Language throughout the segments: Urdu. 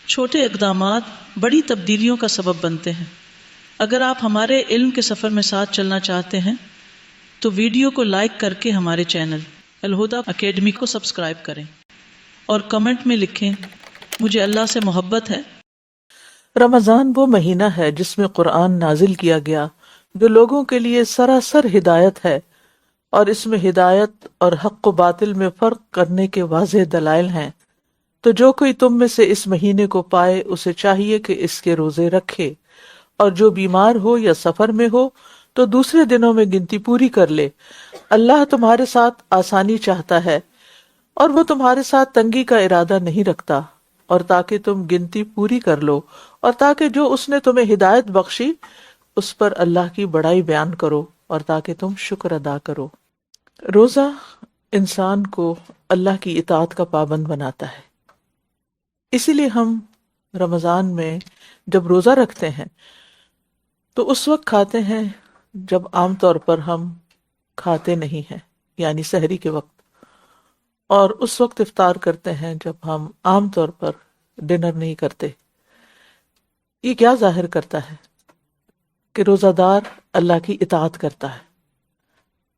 چھوٹے اقدامات بڑی تبدیلیوں کا سبب بنتے ہیں۔ اگر آپ ہمارے علم کے سفر میں ساتھ چلنا چاہتے ہیں تو ویڈیو کو لائک کر کے ہمارے چینل الہدیٰ اکیڈمی کو سبسکرائب کریں اور کمنٹ میں لکھیں مجھے اللہ سے محبت ہے۔ رمضان وہ مہینہ ہے جس میں قرآن نازل کیا گیا جو لوگوں کے لیے سراسر ہدایت ہے، اور اس میں ہدایت اور حق و باطل میں فرق کرنے کے واضح دلائل ہیں۔ تو جو کوئی تم میں سے اس مہینے کو پائے اسے چاہیے کہ اس کے روزے رکھے، اور جو بیمار ہو یا سفر میں ہو تو دوسرے دنوں میں گنتی پوری کر لے۔ اللہ تمہارے ساتھ آسانی چاہتا ہے اور وہ تمہارے ساتھ تنگی کا ارادہ نہیں رکھتا، اور تاکہ تم گنتی پوری کر لو، اور تاکہ جو اس نے تمہیں ہدایت بخشی اس پر اللہ کی بڑائی بیان کرو، اور تاکہ تم شکر ادا کرو۔ روزہ انسان کو اللہ کی اطاعت کا پابند بناتا ہے، اسی لیے ہم رمضان میں جب روزہ رکھتے ہیں تو اس وقت کھاتے ہیں جب عام طور پر ہم کھاتے نہیں ہیں، یعنی سحری کے وقت، اور اس وقت افطار کرتے ہیں جب ہم عام طور پر ڈنر نہیں کرتے۔ یہ کیا ظاہر کرتا ہے کہ روزہ دار اللہ کی اطاعت کرتا ہے،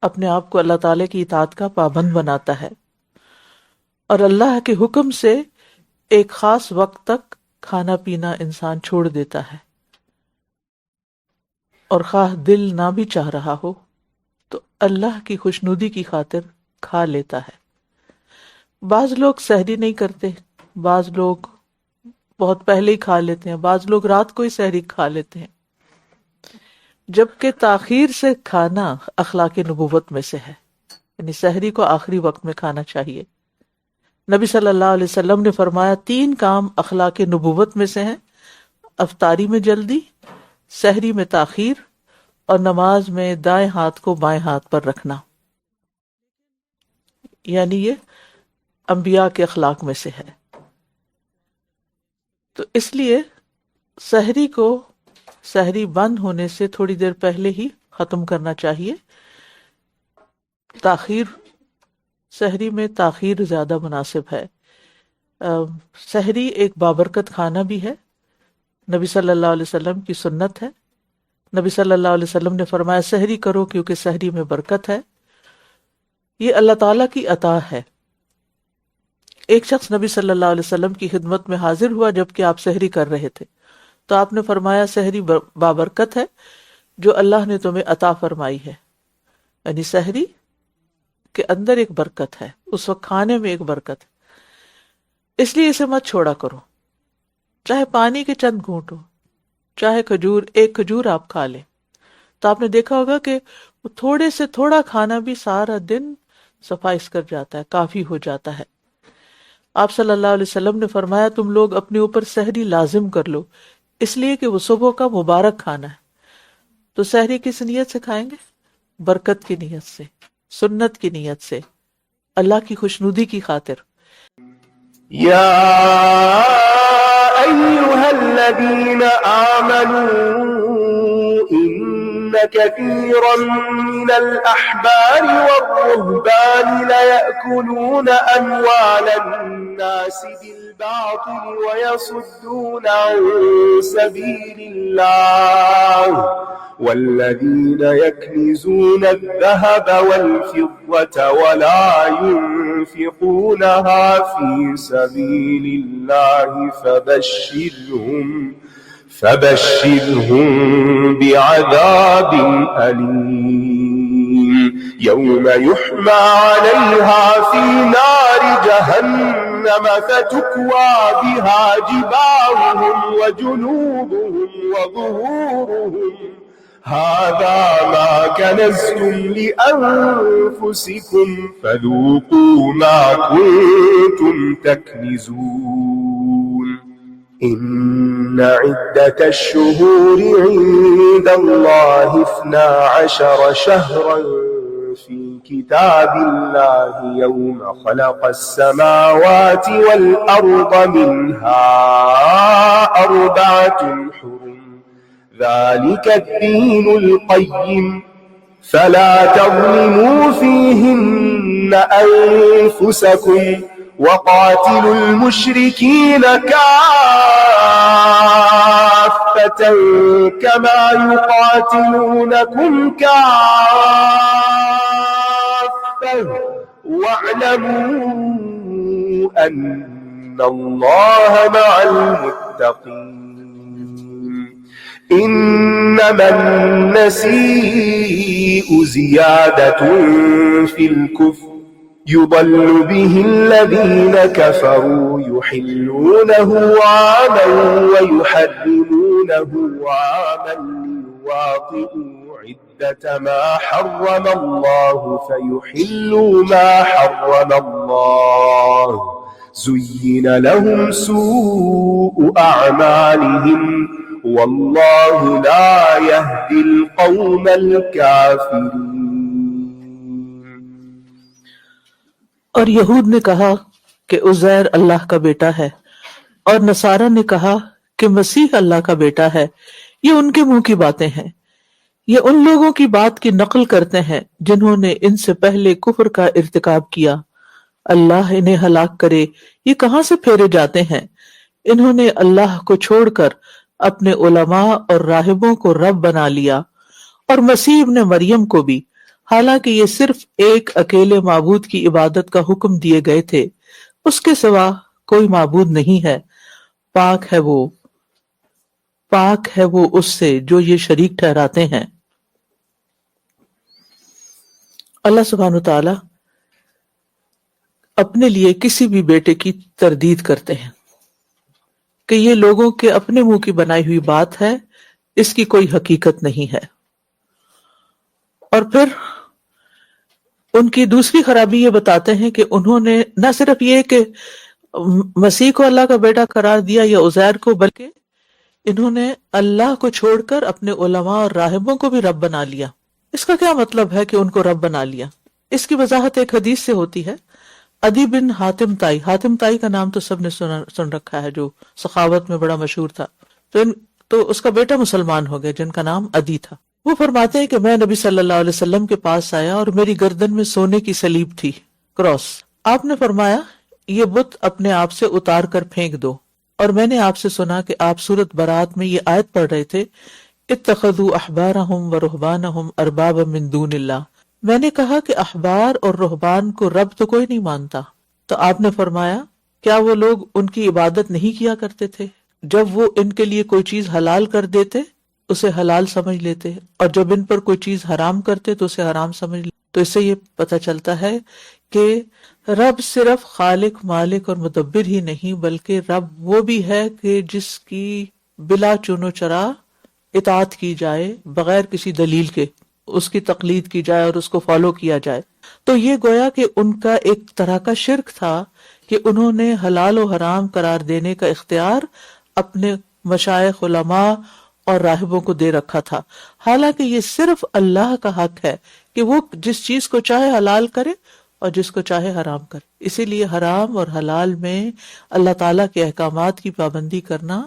اپنے آپ کو اللہ تعالی کی اطاعت کا پابند بناتا ہے، اور اللہ کے حکم سے ایک خاص وقت تک کھانا پینا انسان چھوڑ دیتا ہے، اور خواہ دل نہ بھی چاہ رہا ہو تو اللہ کی خوشنودی کی خاطر کھا لیتا ہے۔ بعض لوگ سحری نہیں کرتے، بعض لوگ بہت پہلے ہی کھا لیتے ہیں، بعض لوگ رات کو ہی سحری کھا لیتے ہیں، جبکہ تاخیر سے کھانا اخلاق نبوت میں سے ہے، یعنی سحری کو آخری وقت میں کھانا چاہیے۔ نبی صلی اللہ علیہ وسلم نے فرمایا 3 کام اخلاق نبوت میں سے ہیں: افطاری میں جلدی، سحری میں تاخیر، اور نماز میں دائیں ہاتھ کو بائیں ہاتھ پر رکھنا، یعنی یہ انبیاء کے اخلاق میں سے ہے۔ تو اس لیے سحری بند ہونے سے تھوڑی دیر پہلے ہی ختم کرنا چاہیے۔ سحری میں تاخیر زیادہ مناسب ہے۔ سحری ایک بابرکت کھانا بھی ہے، نبی صلی اللہ علیہ وسلم کی سنت ہے۔ نبی صلی اللہ علیہ وسلم نے فرمایا سحری کرو کیونکہ سحری میں برکت ہے۔ یہ اللہ تعالیٰ کی عطا ہے۔ ایک شخص نبی صلی اللہ علیہ وسلم کی خدمت میں حاضر ہوا جبکہ آپ سحری کر رہے تھے، تو آپ نے فرمایا سحری بابرکت ہے جو اللہ نے تمہیں عطا فرمائی ہے، یعنی سحری کے اندر ایک برکت ہے، اس وقت کھانے میں ایک برکت ہے، اس لیے اسے مت چھوڑا کرو، چاہے پانی کے چند گھونٹ ہو، چاہے ایک کھجور آپ کھا لیں۔ تو آپ نے دیکھا ہوگا کہ تھوڑے سے تھوڑا کھانا بھی سارا دن سفائش کر جاتا ہے، کافی ہو جاتا ہے۔ آپ صلی اللہ علیہ وسلم نے فرمایا تم لوگ اپنے اوپر سحری لازم کر لو، اس لیے کہ وہ صبح کا مبارک کھانا ہے۔ تو سحری کس نیت سے کھائیں گے؟ برکت کی نیت سے، سنت کی نیت سے، اللہ کی خوشنودی کی خاطر۔ یا ایھا الذین آمنوا ان کثیرا من الاحبار والرهبان لیأکلون اموال الناس بالباطل ویصدون عن سبیل اللہ والذین یکنزون الذهب والفضة ولا ينفقونها في سبيل الله فبشرهم بعذاب أليم يوم يحمى عليها في نار جهنم فتكوى بها جباههم وجنوبهم وظهورهم هذا ما كنزتم لأنفسكم فذوقوا ما كنتم تكنزون إن عدة الشهور عند الله 12 شهرا في كتاب الله يوم خلق السماوات والأرض منها 4 حرم ذلك الدين القيم فلا تظلموا فيهن أنفسكم وقاتلوا المشركين كافة كافة كما يقاتلونكم كافة واعلموا أن الله مع المتقين إنما النسيء زيادة في الكفر يضل به الذين كفروا يحلونه عاما ويحرمونه عاما ليواطئوا عدة ما حرم الله فيحلوا ما حرم الله زين لهم سوء أعمالهم والله لا يهدي القوم الكافرين. اور یہود نے کہا کہ عزیر اللہ کا بیٹا ہے اور نصارہ نے کہا کہ مسیح اللہ کا بیٹا ہے. یہ ان کے منہ کی باتیں ہیں، یہ ان لوگوں کی بات کی نقل کرتے ہیں جنہوں نے ان سے پہلے کفر کا ارتکاب کیا. اللہ انہیں ہلاک کرے، یہ کہاں سے پھیرے جاتے ہیں. انہوں نے اللہ کو چھوڑ کر اپنے علماء اور راہبوں کو رب بنا لیا اور مسیح ابن مریم کو بھی، حالانکہ یہ صرف ایک اکیلے معبود کی عبادت کا حکم دیے گئے تھے، اس کے سوا کوئی معبود نہیں ہے. پاک ہے وہ اس سے جو یہ شریک ٹھہراتے ہیں. اللہ سبحانہ وتعالی اپنے لیے کسی بھی بیٹے کی تردید کرتے ہیں کہ یہ لوگوں کے اپنے منہ کی بنائی ہوئی بات ہے، اس کی کوئی حقیقت نہیں ہے. اور پھر ان کی دوسری خرابی یہ بتاتے ہیں کہ انہوں نے نہ صرف یہ کہ مسیح کو اللہ کا بیٹا قرار دیا یا عزیر کو، بلکہ انہوں نے اللہ کو چھوڑ کر اپنے علماء اور راہبوں کو بھی رب بنا لیا. اس کا کیا مطلب ہے کہ ان کو رب بنا لیا؟ اس کی وضاحت ایک حدیث سے ہوتی ہے. عدی بن حاتم تائی کا نام تو سب نے سن رکھا ہے، جو سخاوت میں بڑا مشہور تھا. تو اس کا بیٹا مسلمان ہو گیا جن کا نام عدی تھا. وہ فرماتے ہیں کہ میں نبی صلی اللہ علیہ وسلم کے پاس آیا اور میری گردن میں سونے کی صلیب تھی، کراس. آپ نے فرمایا یہ بت اپنے آپ سے اتار کر پھینک دو. اور میں نے آپ سے سنا کہ آپ سورۃ برات میں یہ آیت پڑھ رہے تھے، اتخذوا احبارہم ورہبانہم اربابا من دون اللہ. میں نے کہا کہ احبار اور رہبان کو رب تو کوئی نہیں مانتا. تو آپ نے فرمایا کیا وہ لوگ ان کی عبادت نہیں کیا کرتے تھے؟ جب وہ ان کے لیے کوئی چیز حلال کر دیتے اسے حلال سمجھ لیتے، اور جب ان پر کوئی چیز حرام کرتے تو اسے حرام سمجھ لیتے. تو اس سے یہ پتہ چلتا ہے کہ رب صرف خالق، مالک اور مدبر ہی نہیں، بلکہ رب وہ بھی ہے کہ جس کی بلا چون و چرا اطاعت کی جائے، بغیر کسی دلیل کے اس کی تقلید کی جائے اور اس کو فالو کیا جائے. تو یہ گویا کہ ان کا ایک طرح کا شرک تھا کہ انہوں نے حلال و حرام قرار دینے کا اختیار اپنے مشائخ، علماء اور راہبوں کو دے رکھا تھا، حالانکہ یہ صرف اللہ کا حق ہے کہ وہ جس چیز کو چاہے حلال کرے اور جس کو چاہے حرام کرے. اسی لیے حرام اور حلال میں اللہ تعالیٰ کے احکامات کی پابندی کرنا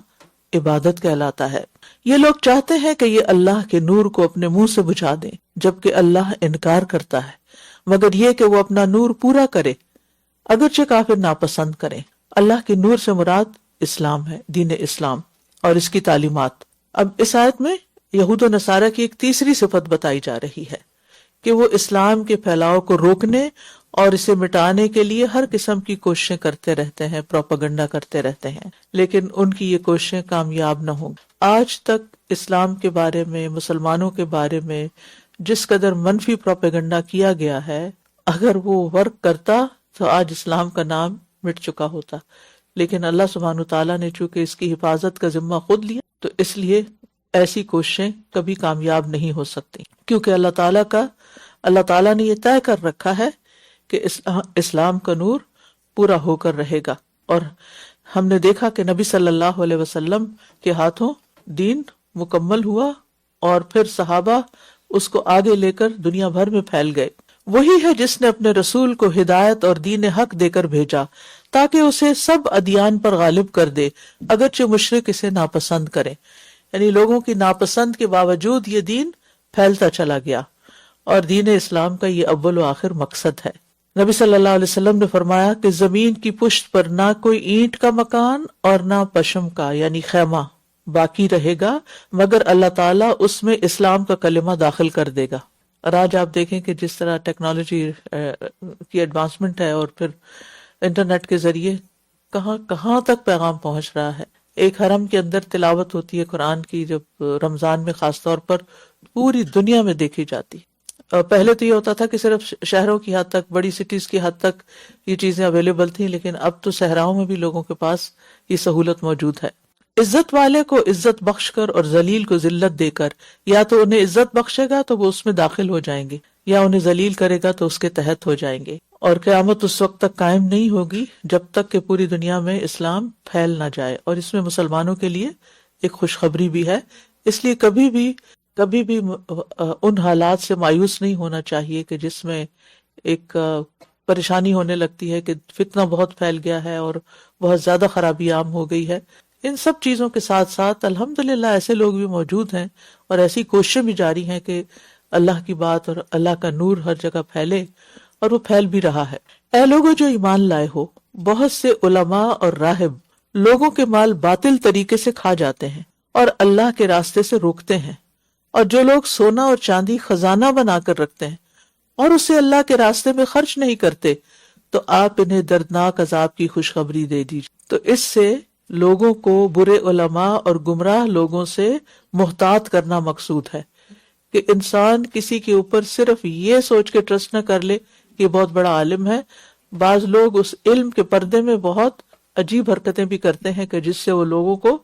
عبادت کہلاتا ہے. یہ لوگ چاہتے ہیں کہ یہ اللہ کے نور کو اپنے منہ سے بجھا دیں، جبکہ اللہ انکار کرتا ہے، مگر یہ کہ وہ اپنا نور پورا کرے اگرچہ کافر ناپسند کریں. اللہ کے نور سے مراد اسلام ہے، دین اسلام اور اس کی تعلیمات. اب اس آیت میں یہود و نصارہ کی ایک تیسری صفت بتائی جا رہی ہے کہ وہ اسلام کے پھیلاؤ کو روکنے اور اسے مٹانے کے لیے ہر قسم کی کوششیں کرتے رہتے ہیں، پروپیگنڈا کرتے رہتے ہیں، لیکن ان کی یہ کوششیں کامیاب نہ ہوں. آج تک اسلام کے بارے میں، مسلمانوں کے بارے میں جس قدر منفی پروپیگنڈا کیا گیا ہے، اگر وہ ورک کرتا تو آج اسلام کا نام مٹ چکا ہوتا. لیکن اللہ سبحانہ وتعالیٰ نے چونکہ اس کی حفاظت کا ذمہ خود لیا، تو اس لیے ایسی کوششیں کبھی کامیاب نہیں ہو سکتی، کیونکہ اللہ تعالیٰ نے یہ طے کر رکھا ہے کہ اسلام کا نور پورا ہو کر رہے گا. اور ہم نے دیکھا کہ نبی صلی اللہ علیہ وسلم کے ہاتھوں دین مکمل ہوا اور پھر صحابہ اس کو آگے لے کر دنیا بھر میں پھیل گئے. وہی ہے جس نے اپنے رسول کو ہدایت اور دین حق دے کر بھیجا تاکہ اسے سب ادیان پر غالب کر دے، اگرچہ مشرک اسے ناپسند کرے. یعنی لوگوں کی ناپسند کے باوجود یہ دین پھیلتا چلا گیا، اور دین اسلام کا یہ اول و آخر مقصد ہے. نبی صلی اللہ علیہ وسلم نے فرمایا کہ زمین کی پشت پر نہ کوئی اینٹ کا مکان اور نہ پشم کا یعنی خیمہ باقی رہے گا مگر اللہ تعالیٰ اس میں اسلام کا کلمہ داخل کر دے گا۔ اور آج آپ دیکھیں کہ جس طرح ٹیکنالوجی کی ایڈوانسمنٹ ہے اور پھر انٹرنیٹ کے ذریعے کہاں کہاں تک پیغام پہنچ رہا ہے۔ ایک حرم کے اندر تلاوت ہوتی ہے قرآن کی جب رمضان میں، خاص طور پر پوری دنیا میں دیکھی جاتی۔ اور پہلے تو یہ ہوتا تھا کہ صرف شہروں کی حد تک، بڑی سٹیز کی حد تک یہ چیزیں اویلیبل تھیں، لیکن اب تو صحراؤں میں بھی لوگوں کے پاس یہ سہولت موجود ہے۔ عزت والے کو عزت بخش کر اور ذلیل کو ذلت دے کر، یا تو انہیں عزت بخشے گا تو وہ اس میں داخل ہو جائیں گے، یا انہیں ذلیل کرے گا تو اس کے تحت ہو جائیں گے۔ اور قیامت اس وقت تک قائم نہیں ہوگی جب تک کہ پوری دنیا میں اسلام پھیل نہ جائے۔ اور اس میں مسلمانوں کے لیے ایک خوشخبری بھی ہے، اس لیے کبھی بھی ان حالات سے مایوس نہیں ہونا چاہیے کہ جس میں ایک پریشانی ہونے لگتی ہے کہ فتنہ بہت پھیل گیا ہے اور بہت زیادہ خرابی عام ہو گئی ہے۔ ان سب چیزوں کے ساتھ ساتھ الحمدللہ ایسے لوگ بھی موجود ہیں اور ایسی کوششیں بھی جاری ہیں کہ اللہ کی بات اور اللہ کا نور ہر جگہ پھیلے، اور وہ پھیل بھی رہا ہے۔ اے لوگوں جو ایمان لائے ہو، بہت سے علماء اور راہب لوگوں کے مال باطل طریقے سے کھا جاتے ہیں اور اللہ کے راستے سے روکتے ہیں، اور جو لوگ سونا اور چاندی خزانہ بنا کر رکھتے ہیں اور اسے اللہ کے راستے میں خرچ نہیں کرتے، تو آپ انہیں دردناک عذاب کی خوشخبری دے دیجیے۔ تو اس سے لوگوں کو برے علماء اور گمراہ لوگوں سے محتاط کرنا مقصود ہے، کہ انسان کسی کے اوپر صرف یہ سوچ کے ٹرسٹ نہ کر لے کہ یہ بہت بڑا عالم ہے۔ بعض لوگ اس علم کے پردے میں بہت عجیب حرکتیں بھی کرتے ہیں کہ جس سے وہ لوگوں کو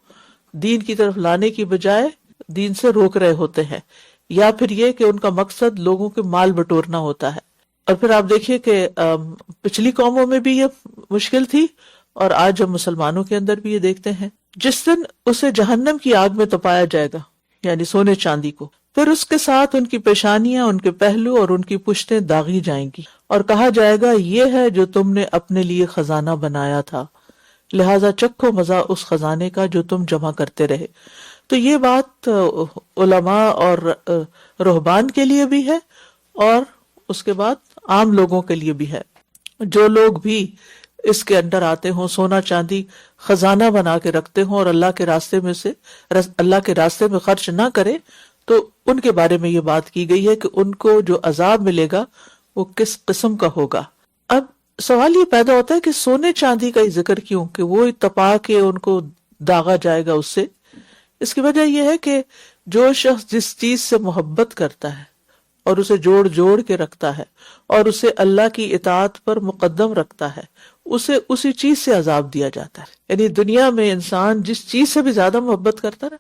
دین کی طرف لانے کی بجائے دین سے روک رہے ہوتے ہیں، یا پھر یہ کہ ان کا مقصد لوگوں کے مال بٹورنا ہوتا ہے۔ اور پھر آپ دیکھیے کہ پچھلی قوموں میں بھی یہ مشکل تھی، اور آج ہم مسلمانوں کے اندر بھی یہ دیکھتے ہیں۔ جس دن اسے جہنم کی آگ میں تپایا جائے گا، یعنی سونے چاندی کو، پھر اس کے ساتھ ان کی پیشانیاں، ان کے پہلو اور ان کی پشتیں داغی جائیں گی، اور کہا جائے گا یہ ہے جو تم نے اپنے لیے خزانہ بنایا تھا، لہذا چکھو مزہ اس خزانے کا جو تم جمع کرتے رہے۔ تو یہ بات علماء اور رہبان کے لیے بھی ہے، اور اس کے بعد عام لوگوں کے لیے بھی ہے۔ جو لوگ بھی اس کے اندر آتے ہوں، سونا چاندی خزانہ بنا کے رکھتے ہوں اور اللہ کے راستے میں خرچ نہ کرے، تو ان کے بارے میں یہ بات کی گئی ہے کہ ان کو جو عذاب ملے گا وہ کس قسم کا ہوگا۔ اب سوال یہ پیدا ہوتا ہے کہ سونے چاندی کا ہی ذکر کیوں، کہ وہ تپا کے ان کو داغا جائے گا اس سے؟ اس کی وجہ یہ ہے کہ جو شخص جس چیز سے محبت کرتا ہے اور اسے جوڑ جوڑ کے رکھتا ہے اور اسے اللہ کی اطاعت پر مقدم رکھتا ہے، اسے اسی چیز سے عذاب دیا جاتا ہے۔ یعنی دنیا میں انسان جس چیز سے بھی زیادہ محبت کرتا ہے،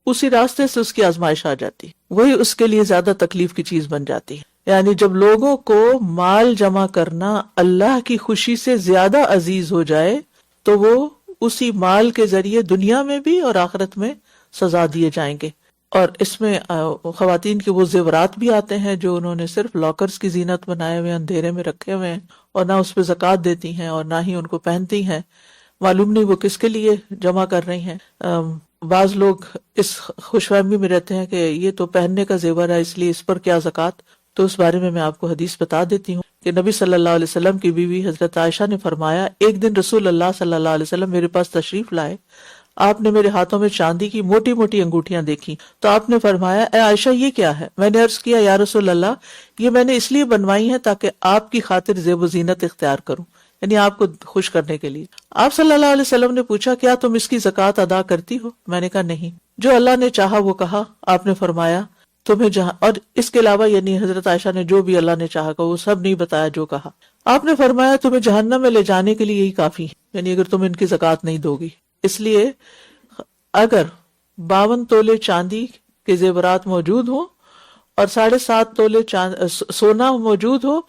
اسی راستے سے اس کی آزمائش آ جاتی ہے، وہی اس کے لیے زیادہ تکلیف کی چیز بن جاتی ہے۔ یعنی جب لوگوں کو مال جمع کرنا اللہ کی خوشی سے زیادہ عزیز ہو جائے، تو وہ اسی مال کے ذریعے دنیا میں بھی اور آخرت میں سزا دیے جائیں گے۔ اور اس میں خواتین کے وہ زیورات بھی آتے ہیں جو انہوں نے صرف لاکرز کی زینت بنائے ہوئے اندھیرے میں رکھے ہوئے ہیں، اور نہ اس پہ زکوٰۃ دیتی ہیں اور نہ ہی ان کو پہنتی ہیں، معلوم نہیں وہ کس کے لیے جمع کر رہی ہیں۔ بعض لوگ اس خوش فہمی میں رہتے ہیں کہ یہ تو پہننے کا زیور ہے، اس لیے اس پر کیا زکوٰۃ۔ تو اس بارے میں آپ کو حدیث بتا دیتی ہوں کہ نبی صلی اللہ علیہ وسلم کی بیوی حضرت عائشہ نے فرمایا، ایک دن رسول اللہ صلی اللہ علیہ وسلم میرے پاس تشریف لائے، آپ نے میرے ہاتھوں میں چاندی کی موٹی موٹی انگوٹھیاں دیکھی، تو آپ نے فرمایا، اے عائشہ یہ کیا ہے؟ میں نے عرض کیا، یا رسول اللہ، یہ میں نے اس لیے بنوائی ہیں تاکہ آپ کی خاطر زیب و زینت اختیار کروں، یعنی آپ کو خوش کرنے کے لیے۔ آپ صلی اللہ علیہ وسلم نے پوچھا، کیا تم اس کی زکوٰۃ ادا کرتی ہو؟ میں نے کہا نہیں۔ جو اللہ نے چاہا وہ کہا، آپ نے فرمایا تمہیں جہاں، اور اس کے علاوہ یعنی حضرت عائشہ نے جو بھی اللہ نے چاہا کہ وہ سب نہیں بتایا جو کہا، آپ نے فرمایا تمہیں جہنم میں لے جانے کے لیے یہی کافی ہے، یعنی اگر تم ان کی زکوٰۃ نہیں دو گی۔ اس لیے اگر 52 تولے چاندی کے زیورات موجود ہوں اور 7.5 تولے سونا موجود ہو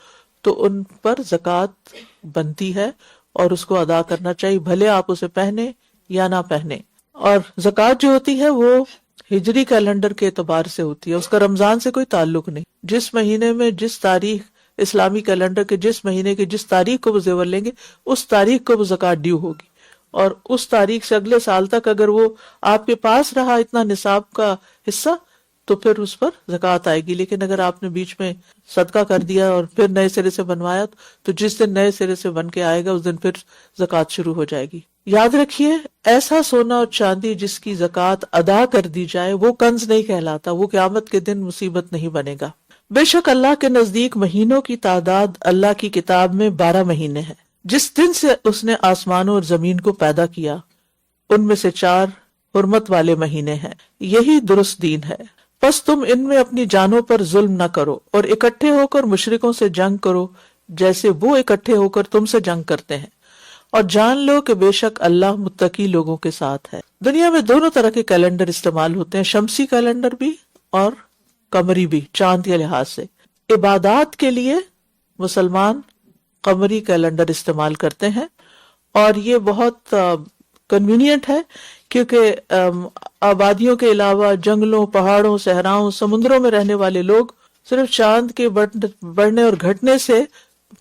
تو ان پر زکوٰۃ بنتی ہے اور اس کو ادا کرنا چاہیے، بھلے آپ اسے پہنے یا نہ پہنے۔ اور زکوٰۃ جو ہوتی ہے وہ ہجری کیلنڈر کے اعتبار سے ہوتی ہے، اس کا رمضان سے کوئی تعلق نہیں۔ جس مہینے میں جس تاریخ، اسلامی کیلنڈر کے جس مہینے کے جس تاریخ کو وہ زیور لیں گے، اس تاریخ کو وہ زکوٰۃ ڈیو ہوگی، اور اس تاریخ سے اگلے سال تک اگر وہ آپ کے پاس رہا اتنا نصاب کا حصہ تو پھر اس پر زکوٰۃ آئے گی۔ لیکن اگر آپ نے بیچ میں صدقہ کر دیا اور پھر نئے سرے سے بنوایا تو جس دن نئے سرے سے بن کے آئے گا اس دن پھر زکوٰۃ شروع ہو جائے گی۔ یاد رکھیے ایسا سونا اور چاندی جس کی زکوٰۃ ادا کر دی جائے وہ کنز نہیں کہلاتا، وہ قیامت کے دن مصیبت نہیں بنے گا۔ بے شک اللہ کے نزدیک مہینوں کی تعداد اللہ کی کتاب میں 12 مہینے ہیں، جس دن سے اس نے آسمانوں اور زمین کو پیدا کیا، ان میں سے 4 حرمت والے مہینے ہیں، یہی درست دین ہے۔ پس تم ان میں اپنی جانوں پر ظلم نہ کرو اور اکٹھے ہو کر مشرکوں سے جنگ کرو جیسے وہ اکٹھے ہو کر تم سے جنگ کرتے ہیں، اور جان لو کہ بے شک اللہ متقی لوگوں کے ساتھ ہے۔ دنیا میں دونوں طرح کے کیلنڈر استعمال ہوتے ہیں، شمسی کیلنڈر بھی اور قمری بھی، چاند کے لحاظ سے۔ عبادات کے لیے مسلمان قمری کیلنڈر استعمال کرتے ہیں، اور یہ بہت کنوینئنٹ ہے کیونکہ آبادیوں کے علاوہ جنگلوں، پہاڑوں، صحراؤں، سمندروں میں رہنے والے لوگ صرف چاند کے بڑھنے اور گھٹنے سے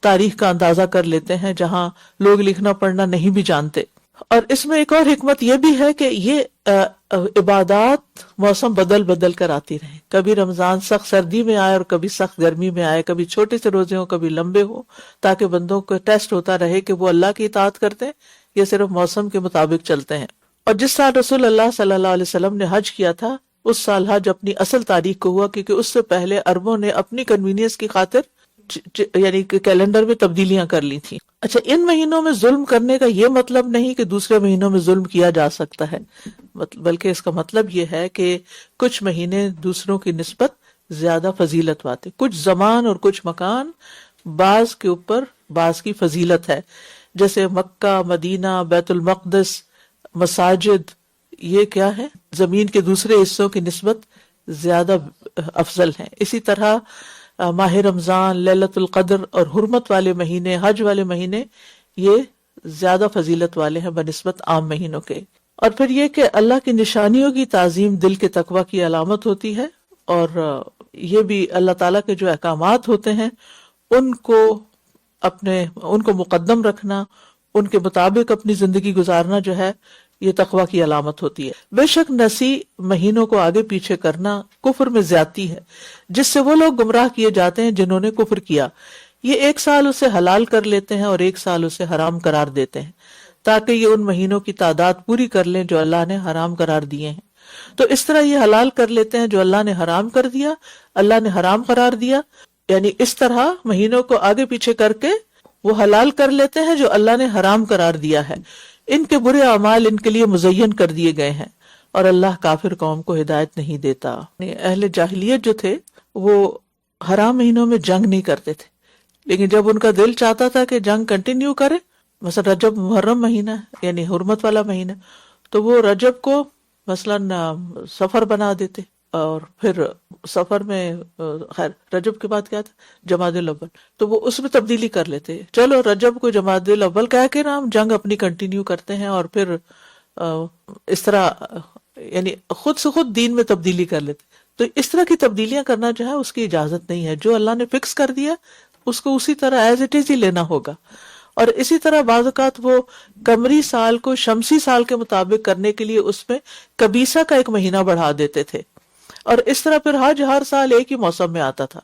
تاریخ کا اندازہ کر لیتے ہیں، جہاں لوگ لکھنا پڑھنا نہیں بھی جانتے۔ اور اس میں ایک اور حکمت یہ بھی ہے کہ یہ عبادات موسم بدل بدل کر آتی رہے، کبھی رمضان سخت سردی میں آئے اور کبھی سخت گرمی میں آئے، کبھی چھوٹے سے روزے ہوں کبھی لمبے ہوں، تاکہ بندوں کو ٹیسٹ ہوتا رہے کہ وہ اللہ کی اطاعت کرتے ہیں یا صرف موسم کے مطابق چلتے ہیں۔ اور جس سال رسول اللہ صلی اللہ علیہ وسلم نے حج کیا تھا، اس سال حج اپنی اصل تاریخ کو ہوا، کیونکہ اس سے پہلے عربوں نے اپنی کنوینئنس کی خاطر یعنی کہ کیلنڈر میں تبدیلیاں کر لی تھیں۔ اچھا، ان مہینوں میں ظلم کرنے کا یہ مطلب نہیں کہ دوسرے مہینوں میں ظلم کیا جا سکتا ہے، بلکہ اس کا مطلب یہ ہے کہ کچھ مہینے دوسروں کی نسبت زیادہ فضیلت واتے، کچھ زمان اور کچھ مکان بعض کے اوپر بعض کی فضیلت ہے، جیسے مکہ، مدینہ، بیت المقدس، مساجد، یہ کیا ہے، زمین کے دوسرے حصوں کی نسبت زیادہ افضل ہیں۔ اسی طرح ماہ رمضان، لیلۃ القدر اور حرمت والے مہینے، حج والے مہینے، یہ زیادہ فضیلت والے ہیں بنسبت عام مہینوں کے۔ اور پھر یہ کہ اللہ کی نشانیوں کی تعظیم دل کے تقوی کی علامت ہوتی ہے، اور یہ بھی اللہ تعالیٰ کے جو احکامات ہوتے ہیں ان کو مقدم رکھنا، ان کے مطابق اپنی زندگی گزارنا جو ہے یہ تقوی کی علامت ہوتی ہے۔ بے شک نسی مہینوں کو آگے پیچھے کرنا کفر میں زیادتی ہے، جس سے وہ لوگ گمراہ کیے جاتے ہیں جنہوں نے کفر کیا۔ یہ 1 سال اسے حلال کر لیتے ہیں اور 1 سال اسے حرام قرار دیتے ہیں، تاکہ یہ ان مہینوں کی تعداد پوری کر لیں جو اللہ نے حرام قرار دیے ہیں۔ تو اس طرح یہ حلال کر لیتے ہیں جو اللہ نے حرام کر دیا، اللہ نے حرام قرار دیا، یعنی اس طرح مہینوں کو آگے پیچھے کر کے وہ حلال کر لیتے ہیں جو اللہ نے حرام قرار دیا ہے۔ ان کے برے اعمال ان کے لیے مزین کر دیے گئے ہیں، اور اللہ کافر قوم کو ہدایت نہیں دیتا۔ اہل جاہلیت جو تھے وہ حرام مہینوں میں جنگ نہیں کرتے تھے، لیکن جب ان کا دل چاہتا تھا کہ جنگ کنٹینیو کرے، مثلا رجب محرم مہینہ یعنی حرمت والا مہینہ، تو وہ رجب کو مثلا سفر بنا دیتے، اور پھر سفر میں خیر رجب کے بعد کیا تھا، جمادی الاول، تو وہ اس میں تبدیلی کر لیتے، چلو رجب کو جمادی الاول کہہ کے ہم جنگ اپنی کنٹینیو کرتے ہیں، اور پھر اس طرح یعنی خود سے خود دین میں تبدیلی کر لیتے۔ تو اس طرح کی تبدیلیاں کرنا جو ہے اس کی اجازت نہیں ہے، جو اللہ نے فکس کر دیا اس کو اسی طرح ایز اٹ از ہی لینا ہوگا۔ اور اسی طرح بعض اوقات وہ قمری سال کو شمسی سال کے مطابق کرنے کے لیے اس میں کبیسہ کا 1 مہینہ بڑھا دیتے تھے، اور اس طرح پھر حج ہر سال ایک ہی موسم میں آتا تھا،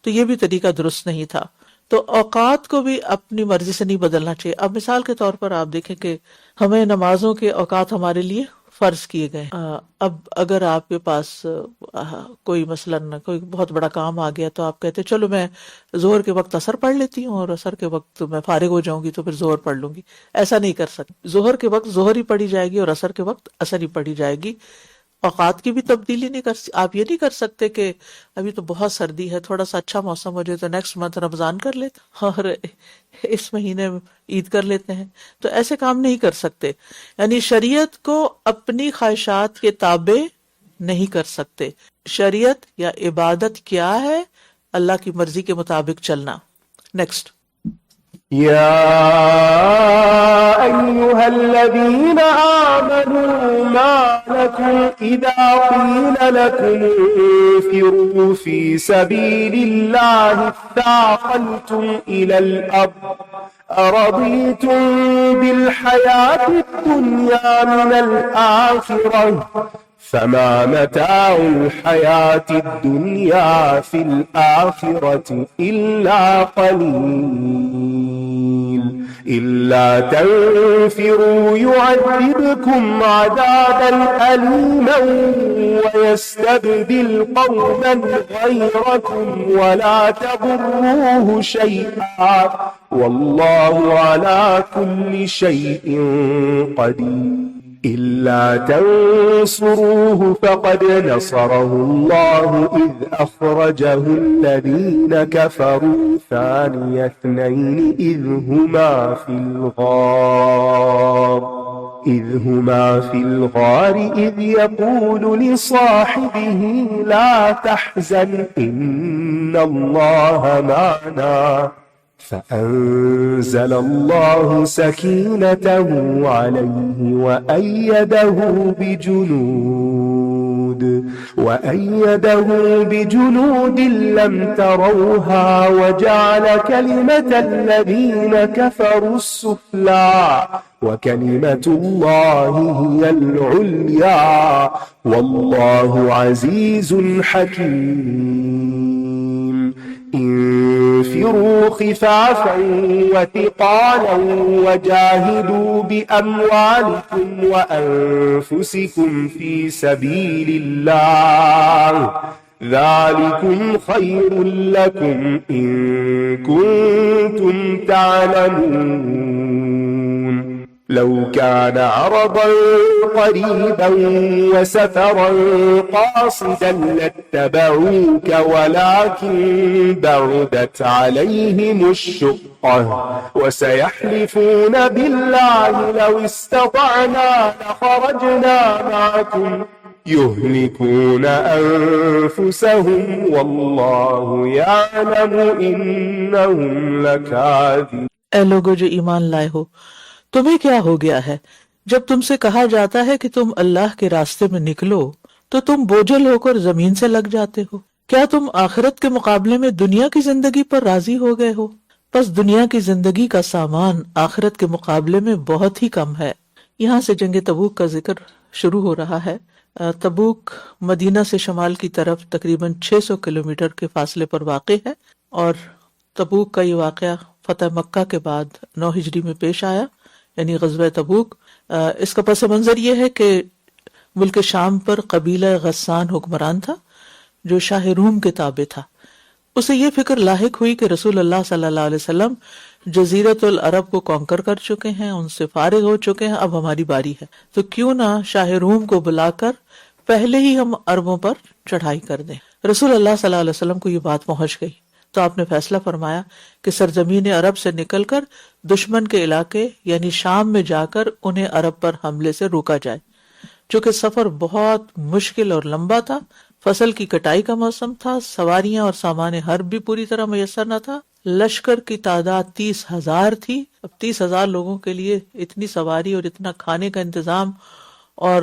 تو یہ بھی طریقہ درست نہیں تھا۔ تو اوقات کو بھی اپنی مرضی سے نہیں بدلنا چاہیے۔ اب مثال کے طور پر آپ دیکھیں کہ ہمیں نمازوں کے اوقات ہمارے لیے فرض کیے گئے، اب اگر آپ کے پاس کوئی مثلاً کوئی بہت بڑا کام آ گیا تو آپ کہتے چلو میں ظہر کے وقت عصر پڑھ لیتی ہوں اور عصر کے وقت میں فارغ ہو جاؤں گی تو پھر ظہر پڑھ لوں گی۔ ایسا نہیں کر سکتے، ظہر کے وقت ظہر ہی پڑھی جائے گی اور عصر کے وقت عصر ہی پڑھی جائے گی۔ اوقات کی بھی تبدیلی نہیں آپ یہ نہیں کر سکتے کہ ابھی تو بہت سردی ہے، تھوڑا سا اچھا موسم ہو جائے تو نیکسٹ منتھ رمضان کر لیتے اور اس مہینے عید کر لیتے ہیں، تو ایسے کام نہیں کر سکتے۔ یعنی شریعت کو اپنی خواہشات کے تابع نہیں کر سکتے۔ شریعت یا عبادت کیا ہے؟ اللہ کی مرضی کے مطابق چلنا۔ نیکسٹ، يا أيها الذين آمنوا ما لكم إذا قيل لكم انفروا في سبيل الله اثاقلتم إلى الأرض أرضيتم بالحياة الدنيا من الآخرة فما متاع الحياة الدنيا في الآخرة إلا قليل إلا تنفروا يعذبكم عذابا أليما ويستبدل قوما غيركم ولا تضروه شيئا والله على كل شيء قدير إلا تنصروه فقد نصره الله إذ أخرجه الذين كفروا ثاني اثنين إذ هما في الغار إذ يقول لصاحبه لا تحزن إن الله معنا فأنزل الله سكينته عليه وأيده بجنود لم تروها وجعل كلمة الذين كفروا السفلى وكلمة الله هي العليا والله عزيز حكيم انفروا خفافا وثقالا وجاهدوا بأموالكم وأنفسكم في سبيل الله ذلكم خير لكم إن كنتم تعلمون لو كان عرضا قريبا وسفرا قاصدا لاتبعوك ولكن بعدت عليهم الشقة وسيحلفون بالله لو استطعنا لخرجنا معكم يهلكون أنفسهم والله يعلم إنهم لكاذبون. اے لوگو جو ایمان لائے ہو، تمہیں کیا ہو گیا ہے جب تم سے کہا جاتا ہے کہ تم اللہ کے راستے میں نکلو تو تم بوجھل ہو کر زمین سے لگ جاتے ہو؟ کیا تم آخرت کے مقابلے میں دنیا کی زندگی پر راضی ہو گئے ہو؟ پس دنیا کی زندگی کا سامان آخرت کے مقابلے میں بہت ہی کم ہے. یہاں سے جنگ تبوک کا ذکر شروع ہو رہا ہے. تبوک مدینہ سے شمال کی طرف تقریباً 600 کلومیٹر کے فاصلے پر واقع ہے، اور تبوک کا یہ واقعہ فتح مکہ کے بعد 9 ہجری میں پیش آیا، یعنی غزوہ تبوک. اس کا پس منظر یہ ہے کہ ملک شام پر قبیلہ غسان حکمران تھا جو شاہ روم کے تابع تھا. اسے یہ فکر لاحق ہوئی کہ رسول اللہ صلی اللہ علیہ وسلم جزیرت العرب کو کانکر کر چکے ہیں، ان سے فارغ ہو چکے ہیں، اب ہماری باری ہے، تو کیوں نہ شاہ روم کو بلا کر پہلے ہی ہم عربوں پر چڑھائی کر دیں. رسول اللہ صلی اللہ علیہ وسلم کو یہ بات پہنچ گئی تو آپ نے فیصلہ فرمایا کہ سرزمین عرب سے نکل کر دشمن کے علاقے یعنی شام میں جا کر انہیں عرب پر حملے سے روکا جائے. چونکہ سفر بہت مشکل اور لمبا تھا، فصل کی کٹائی کا موسم تھا، سواریاں اور سامان حرب بھی پوری طرح میسر نہ تھا، لشکر کی تعداد 30,000 تھی. اب 30,000 لوگوں کے لیے اتنی سواری اور اتنا کھانے کا انتظام اور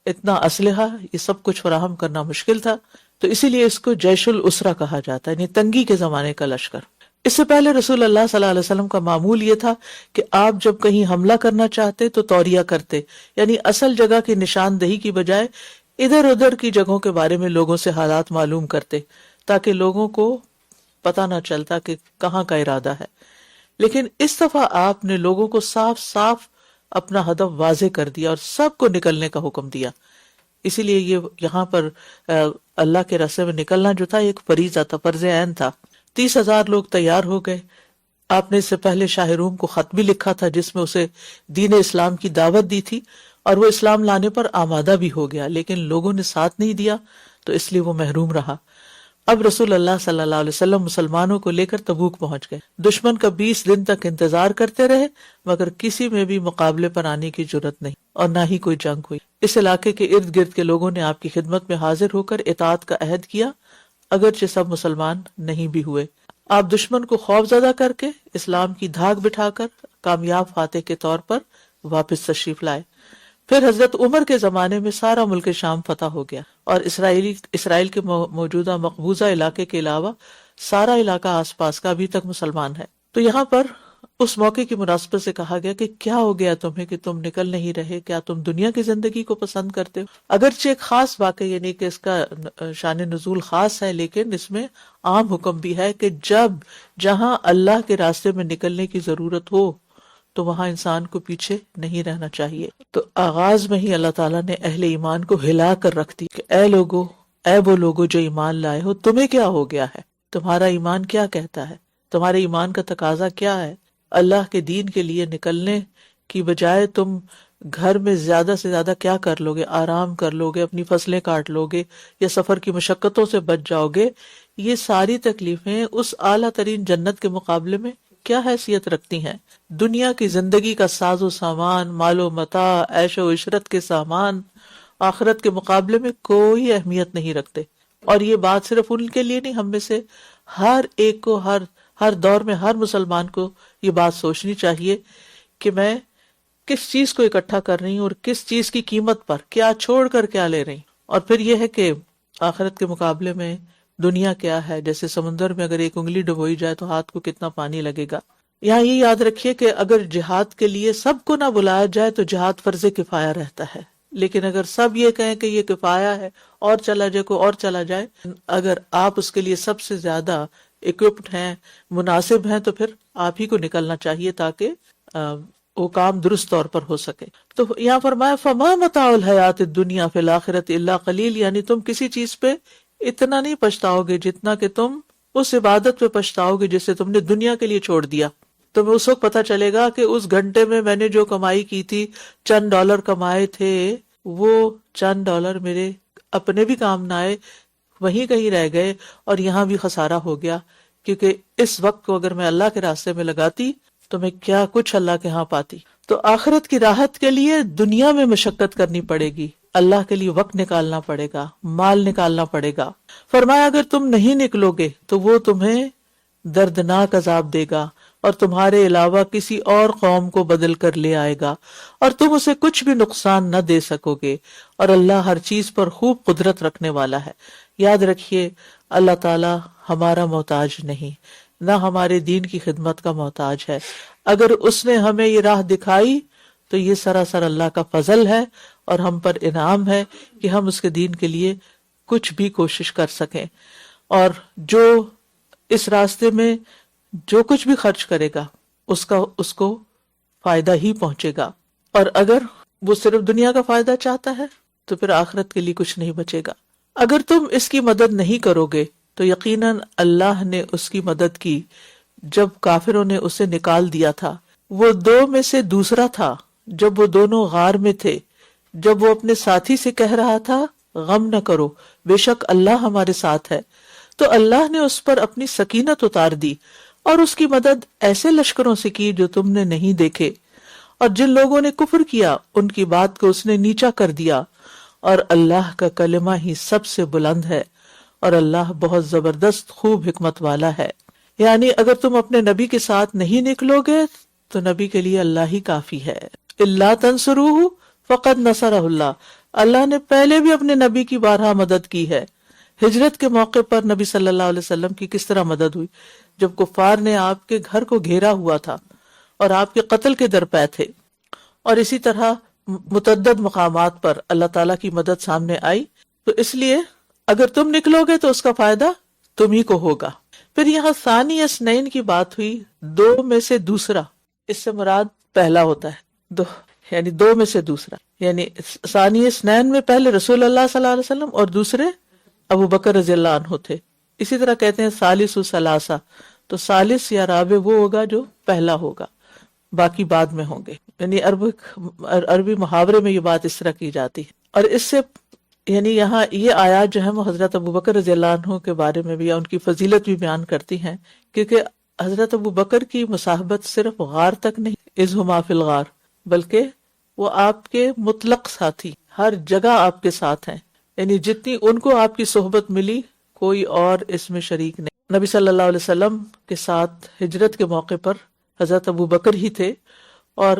اتنا اسلحہ، یہ سب کچھ فراہم کرنا مشکل تھا. تو اسی لیے اس کو جیش الاسرہ کہا جاتا ہے، یعنی تنگی کے زمانے کا لشکر. اس سے پہلے رسول اللہ صلی اللہ علیہ وسلم کا معمول یہ تھا کہ آپ جب کہیں حملہ کرنا چاہتے تو توریہ کرتے، یعنی اصل جگہ کی نشاندہی کی بجائے ادھر ادھر کی جگہوں کے بارے میں لوگوں سے حالات معلوم کرتے تاکہ لوگوں کو پتہ نہ چلتا کہ کہاں کا ارادہ ہے. لیکن اس دفعہ آپ نے لوگوں کو صاف صاف اپنا ہدف واضح کر دیا اور سب کو نکلنے کا حکم دیا. اسی لیے یہ یہاں پر اللہ کے راستے میں نکلنا جو تھا ایک فریضہ تھا، فرض عین تھا. 30,000 لوگ تیار ہو گئے. آپ نے اس سے پہلے شاہ روم کو خط بھی لکھا تھا جس میں اسے دین اسلام کی دعوت دی تھی، اور وہ اسلام لانے پر آمادہ بھی ہو گیا، لیکن لوگوں نے ساتھ نہیں دیا تو اس لیے وہ محروم رہا. اب رسول اللہ صلی اللہ علیہ وسلم مسلمانوں کو لے کر تبوک پہنچ گئے. دشمن کا 20 دن تک انتظار کرتے رہے مگر کسی میں بھی مقابلے پر آنے کی جرت نہیں اور نہ ہی کوئی جنگ ہوئی. اس علاقے کے ارد گرد کے لوگوں نے آپ کی خدمت میں حاضر ہو کر اطاعت کا عہد کیا، اگرچہ سب مسلمان نہیں بھی ہوئے. آپ دشمن کو خوف زدہ کر کے اسلام کی دھاک بٹھا کر کامیاب فاتح کے طور پر واپس تشریف لائے. پھر حضرت عمر کے زمانے میں سارا ملک شام فتح ہو گیا اور اسرائیل کے موجودہ مقبوضہ علاقے کے علاوہ سارا علاقہ آس پاس کا ابھی تک مسلمان ہے. تو یہاں پر اس موقع کی مناسبت سے کہا گیا کہ کیا ہو گیا تمہیں کہ تم نکل نہیں رہے؟ کیا تم دنیا کی زندگی کو پسند کرتے ہو؟ اگرچہ ایک خاص واقعہ یعنی کہ اس کا شان نزول خاص ہے، لیکن اس میں عام حکم بھی ہے کہ جہاں اللہ کے راستے میں نکلنے کی ضرورت ہو تو وہاں انسان کو پیچھے نہیں رہنا چاہیے۔ تو آغاز میں ہی اللہ تعالیٰ نے اہل ایمان کو ہلا کر رکھ دی کہ اے وہ لوگو جو ایمان لائے ہو، تمہیں کیا ہو گیا ہے؟ تمہارا ایمان کیا کہتا ہے؟ تمہارے ایمان کا تقاضا کیا ہے؟ اللہ کے دین کے لیے نکلنے کی بجائے تم گھر میں زیادہ سے زیادہ کیا کر لو گے؟ آرام کر لو گے، اپنی فصلیں کاٹ لو گے، یا سفر کی مشقتوں سے بچ جاؤ گے۔ یہ ساری تکلیفیں اس اعلیٰ ترین جنت کے مقابلے میں کیا حیثیت رکھتی ہیں؟ دنیا کی زندگی کا ساز و سامان، مال و متاع، عیش و عشرت کے سامان آخرت کے مقابلے میں کوئی اہمیت نہیں رکھتے۔ اور یہ بات صرف ان کے لیے نہیں، ہم میں سے ہر ایک کو، ہر دور میں ہر مسلمان کو یہ بات سوچنی چاہیے کہ میں کس چیز کو اکٹھا کر رہی ہوں اور کس چیز کی قیمت پر، کیا چھوڑ کر کیا لے رہی ہوں۔ اور پھر یہ ہے کہ آخرت کے مقابلے میں دنیا کیا ہے؟ جیسے سمندر میں اگر ایک انگلی ڈبوئی جائے تو ہاتھ کو کتنا پانی لگے گا۔ یہاں یہ یاد رکھیے کہ اگر جہاد کے لیے سب کو نہ بلایا جائے تو جہاد فرض کفایہ رہتا ہے، لیکن اگر سب یہ کہیں کہ یہ کفایہ ہے اور چلا جائے، کوئی اور چلا جائے، اگر آپ اس کے لیے سب سے زیادہ اکوپڈ ہیں، مناسب ہیں، تو پھر آپ ہی کو نکلنا چاہیے تاکہ وہ کام درست طور پر ہو سکے۔ تو یہاں فرمایا فما متاع الحیات الدنیا فی الآخرۃ الا قلیل، یعنی تم کسی چیز پہ اتنا نہیں پچھتاؤ گے جتنا کہ تم اس عبادت پہ پچھتاؤ گے جسے تم نے دنیا کے لیے چھوڑ دیا۔ تمہیں اس وقت پتہ چلے گا کہ اس گھنٹے میں میں نے جو کمائی کی تھی، چند ڈالر کمائے تھے، وہ چند ڈالر میرے اپنے بھی کام نہ آئے، وہیں کہیں رہ گئے، اور یہاں بھی خسارہ ہو گیا، کیونکہ اس وقت کو اگر میں اللہ کے راستے میں لگاتی تو میں کیا کچھ اللہ کے ہاں پاتی۔ تو آخرت کی راحت کے لیے دنیا میں مشقت کرنی پڑے گی، اللہ کے لیے وقت نکالنا پڑے گا، مال نکالنا پڑے گا۔ فرمایا اگر تم نہیں نکلو گے تو وہ تمہیں دردناک عذاب دے گا اور تمہارے علاوہ کسی اور قوم کو بدل کر لے آئے گا، اور تم اسے کچھ بھی نقصان نہ دے سکو گے، اور اللہ ہر چیز پر خوب قدرت رکھنے والا ہے۔ یاد رکھیے اللہ تعالی ہمارا محتاج نہیں، نہ ہمارے دین کی خدمت کا محتاج ہے۔ اگر اس نے ہمیں یہ راہ دکھائی تو یہ سراسر اللہ کا فضل ہے اور ہم پر انعام ہے کہ ہم اس کے دین کے لیے کچھ بھی کوشش کر سکیں، اور جو اس راستے میں جو کچھ بھی خرچ کرے گا اس کو فائدہ ہی پہنچے گا، اور اگر وہ صرف دنیا کا فائدہ چاہتا ہے تو پھر آخرت کے لیے کچھ نہیں بچے گا۔ اگر تم اس کی مدد نہیں کرو گے تو یقیناً اللہ نے اس کی مدد کی جب کافروں نے اسے نکال دیا تھا۔ وہ دو میں سے دوسرا تھا جب وہ دونوں غار میں تھے، جب وہ اپنے ساتھی سے کہہ رہا تھا غم نہ کرو، بے شک اللہ ہمارے ساتھ ہے، تو اللہ نے اس پر اپنی سکینت اتار دی اور اس کی مدد ایسے لشکروں سے کی جو تم نے نہیں دیکھے، اور جن لوگوں نے کفر کیا ان کی بات کو اس نے نیچا کر دیا، اور اللہ کا کلمہ ہی سب سے بلند ہے، اور اللہ بہت زبردست خوب حکمت والا ہے۔ یعنی اگر تم اپنے نبی کے ساتھ نہیں نکلو گے تو نبی کے لیے اللہ ہی کافی ہے۔ اللہ تنصروہ فقد نصرہ اللہ، اللہ نے پہلے بھی اپنے نبی کی بارہا مدد کی ہے۔ ہجرت کے موقع پر نبی صلی اللہ علیہ وسلم کی کس طرح مدد ہوئی، جب کفار نے آپ کے گھر کو گھیرا ہوا تھا اور آپ کے قتل کے درپے تھے، اور اسی طرح متعدد مقامات پر اللہ تعالیٰ کی مدد سامنے آئی۔ تو اس لیے اگر تم نکلو گے تو اس کا فائدہ تم ہی کو ہوگا۔ پھر یہاں ثانی اثنین کی بات ہوئی، دو میں سے دوسرا، اس سے مراد پہلا ہوتا ہے، یعنی دو میں سے دوسرا، یعنی ثانی اثنین میں پہلے رسول اللہ صلی اللہ علیہ وسلم اور دوسرے ابو بکر رضی اللہ عنہ تھے۔ اسی طرح کہتے ہیں ثالث و ثلاثہ، تو ثالث یا رابع وہ ہوگا جو پہلا ہوگا، باقی بعد میں ہوں گے۔ یعنی عربی محاورے میں یہ بات اس طرح کی جاتی ہے۔ اور اس سے یعنی یہاں یہ آیات جو ہے وہ حضرت ابو بکر رضی اللہ عنہ کے بارے میں بھی، یا ان کی فضیلت بھی بیان کرتی ہیں، کیونکہ حضرت ابو بکر کی مصاحبت صرف غار تک نہیں، اذ ہما فی الغار، بلکہ وہ آپ کے مطلق ساتھی، ہر جگہ آپ کے ساتھ ہیں، یعنی جتنی ان کو آپ کی صحبت ملی کوئی اور اس میں شریک نہیں۔ نبی صلی اللہ علیہ وسلم کے ساتھ ہجرت کے موقع پر حضرت ابو بکر ہی تھے، اور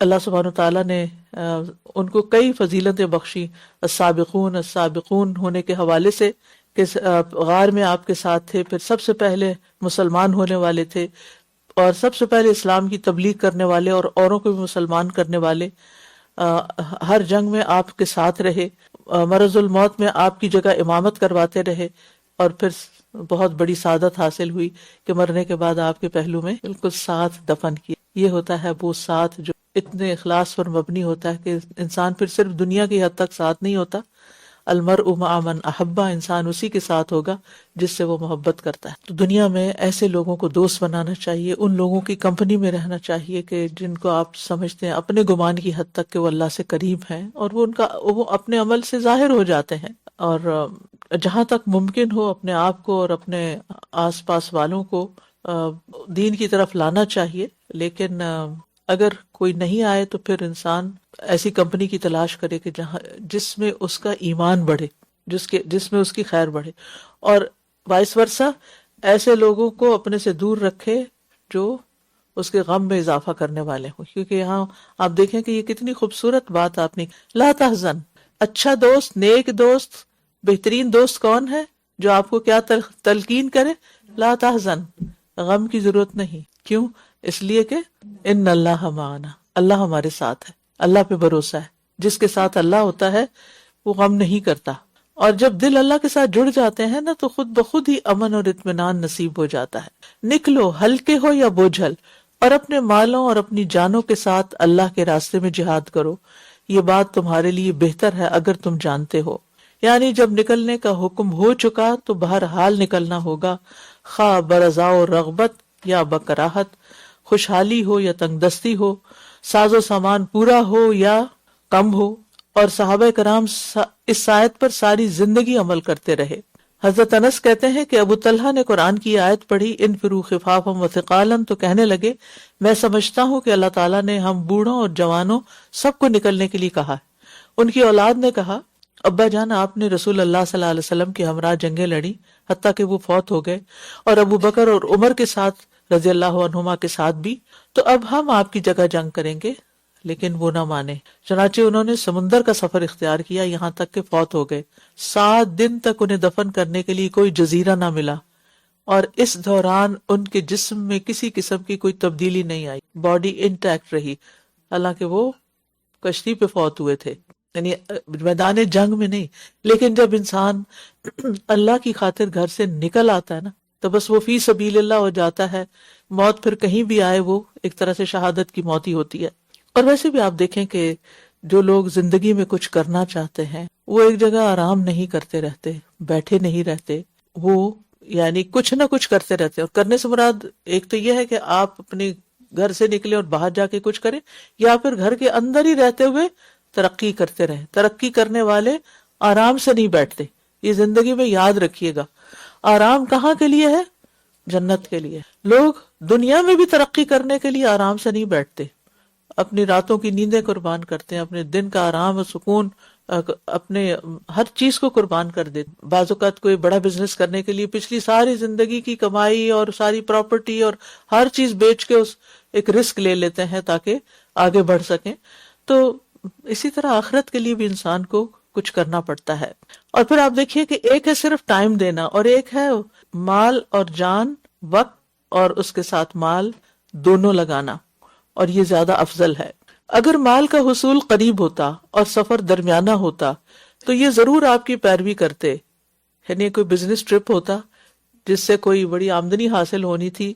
اللہ سبحانہ وتعالیٰ نے ان کو کئی فضیلتیں بخشی، السابقون السابقون ہونے کے حوالے سے، کہ غار میں آپ کے ساتھ تھے، پھر سب سے پہلے مسلمان ہونے والے تھے، اور سب سے پہلے اسلام کی تبلیغ کرنے والے اور اوروں کو بھی مسلمان کرنے والے، ہر جنگ میں آپ کے ساتھ رہے، مرض الموت میں آپ کی جگہ امامت کرواتے رہے، اور پھر بہت بڑی سعادت حاصل ہوئی کہ مرنے کے بعد آپ کے پہلو میں بالکل ساتھ دفن کیا۔ یہ ہوتا ہے وہ ساتھ جو اتنے اخلاص پر مبنی ہوتا ہے کہ انسان پھر صرف دنیا کی حد تک ساتھ نہیں ہوتا. المرء مع من احبہ، انسان اسی کے ساتھ ہوگا جس سے وہ محبت کرتا ہے. تو دنیا میں ایسے لوگوں کو دوست بنانا چاہیے، ان لوگوں کی کمپنی میں رہنا چاہیے کہ جن کو آپ سمجھتے ہیں اپنے گمان کی حد تک کہ وہ اللہ سے قریب ہیں، اور وہ اپنے عمل سے ظاہر ہو جاتے ہیں. اور جہاں تک ممکن ہو اپنے آپ کو اور اپنے آس پاس والوں کو دین کی طرف لانا چاہیے. لیکن اگر کوئی نہیں آئے تو پھر انسان ایسی کمپنی کی تلاش کرے کہ جس میں اس کا ایمان بڑھے، جس میں اس کی خیر بڑھے، اور وائس ورسا ایسے لوگوں کو اپنے سے دور رکھے جو اس کے غم میں اضافہ کرنے والے ہوں. کیونکہ یہاں آپ دیکھیں کہ یہ کتنی خوبصورت بات آپ نے، لا تحزن. اچھا دوست، نیک دوست، بہترین دوست کون ہے؟ جو آپ کو کیا تلقین کرے، لا تحزن، غم کی ضرورت نہیں. کیوں؟ اس لیے کہ ان اللہ معنا، اللہ ہمارے ساتھ ہے، اللہ پہ بھروسہ ہے. جس کے ساتھ اللہ ہوتا ہے وہ غم نہیں کرتا. اور جب دل اللہ کے ساتھ جڑ جاتے ہیں نا تو خود بخود ہی امن اور اطمینان نصیب ہو جاتا ہے. نکلو، ہلکے ہو یا بوجھل، اور اپنے مالوں اور اپنی جانوں کے ساتھ اللہ کے راستے میں جہاد کرو. یہ بات تمہارے لیے بہتر ہے اگر تم جانتے ہو. یعنی جب نکلنے کا حکم ہو چکا تو بہرحال نکلنا ہوگا، خواہ برضا و رغبت یا بکراہت، خوشحالی ہو یا تنگ دستی ہو، ساز و سامان پورا ہو یا کم ہو. اور صحابہ کرام اس آیت پر ساری زندگی عمل کرتے رہے. حضرت انس کہتے ہیں کہ ابو طلحہ نے قرآن کی آیت پڑھی انفروا خفافا وثقالا تو کہنے لگے میں سمجھتا ہوں کہ اللہ تعالیٰ نے ہم بوڑھوں اور جوانوں سب کو نکلنے کے لیے کہا ہے. ان کی اولاد نے کہا ابا جان آپ نے رسول اللہ صلی اللہ علیہ وسلم کے ہمراہ جنگیں لڑی حتیٰ کہ وہ فوت ہو گئے، اور ابو بکر اور عمر کے ساتھ رضی اللہ عنہما کے ساتھ بھی، تو اب ہم آپ کی جگہ جنگ کریں گے. لیکن وہ نہ مانے، چنانچہ انہوں نے سمندر کا سفر اختیار کیا یہاں تک کہ فوت ہو گئے. 7 دن تک انہیں دفن کرنے کے لیے کوئی جزیرہ نہ ملا، اور اس دوران ان کے جسم میں کسی قسم کی کوئی تبدیلی نہیں آئی، باڈی انٹیکٹ رہی، حالانکہ وہ کشتی پہ فوت ہوئے تھے، یعنی میدان جنگ میں نہیں. لیکن جب انسان اللہ کی خاطر گھر سے نکل آتا ہے نا تو بس وہ فی سبیل اللہ ہو جاتا ہے. موت پھر کہیں بھی آئے وہ ایک طرح سے شہادت کی موت ہی ہوتی ہے. اور ویسے بھی آپ دیکھیں کہ جو لوگ زندگی میں کچھ کرنا چاہتے ہیں وہ ایک جگہ آرام نہیں کرتے رہتے، بیٹھے نہیں رہتے، وہ یعنی کچھ نہ کچھ کرتے رہتے. اور کرنے سے مراد ایک تو یہ ہے کہ آپ اپنے گھر سے نکلے اور باہر جا کے کچھ کریں، یا پھر گھر کے اندر ہی رہتے ہوئے ترقی کرتے رہیں. ترقی کرنے والے آرام سے نہیں بیٹھتے، یہ زندگی میں یاد رکھیے گا. آرام کہاں کے لیے ہے؟ جنت کے لیے. لوگ دنیا میں بھی ترقی کرنے کے لیے آرام سے نہیں بیٹھتے، اپنی راتوں کی نیندیں قربان کرتے ہیں، اپنے دن کا آرام و سکون، اپنے ہر چیز کو قربان کر دیتے. بعض اوقات کوئی بڑا بزنس کرنے کے لیے پچھلی ساری زندگی کی کمائی اور ساری پراپرٹی اور ہر چیز بیچ کے ایک رسک لے لیتے ہیں تاکہ آگے بڑھ سکیں. تو اسی طرح آخرت کے لیے بھی انسان کو کچھ کرنا پڑتا ہے. اور پھر آپ دیکھیے کہ ایک ہے صرف ٹائم دینا، اور ایک ہے مال اور جان، وقت اور اس کے ساتھ مال دونوں لگانا، اور یہ زیادہ افضل ہے. اگر مال کا حصول قریب ہوتا اور سفر درمیانہ ہوتا تو یہ ضرور آپ کی پیروی کرتے. یعنی کوئی بزنس ٹرپ ہوتا جس سے کوئی بڑی آمدنی حاصل ہونی تھی،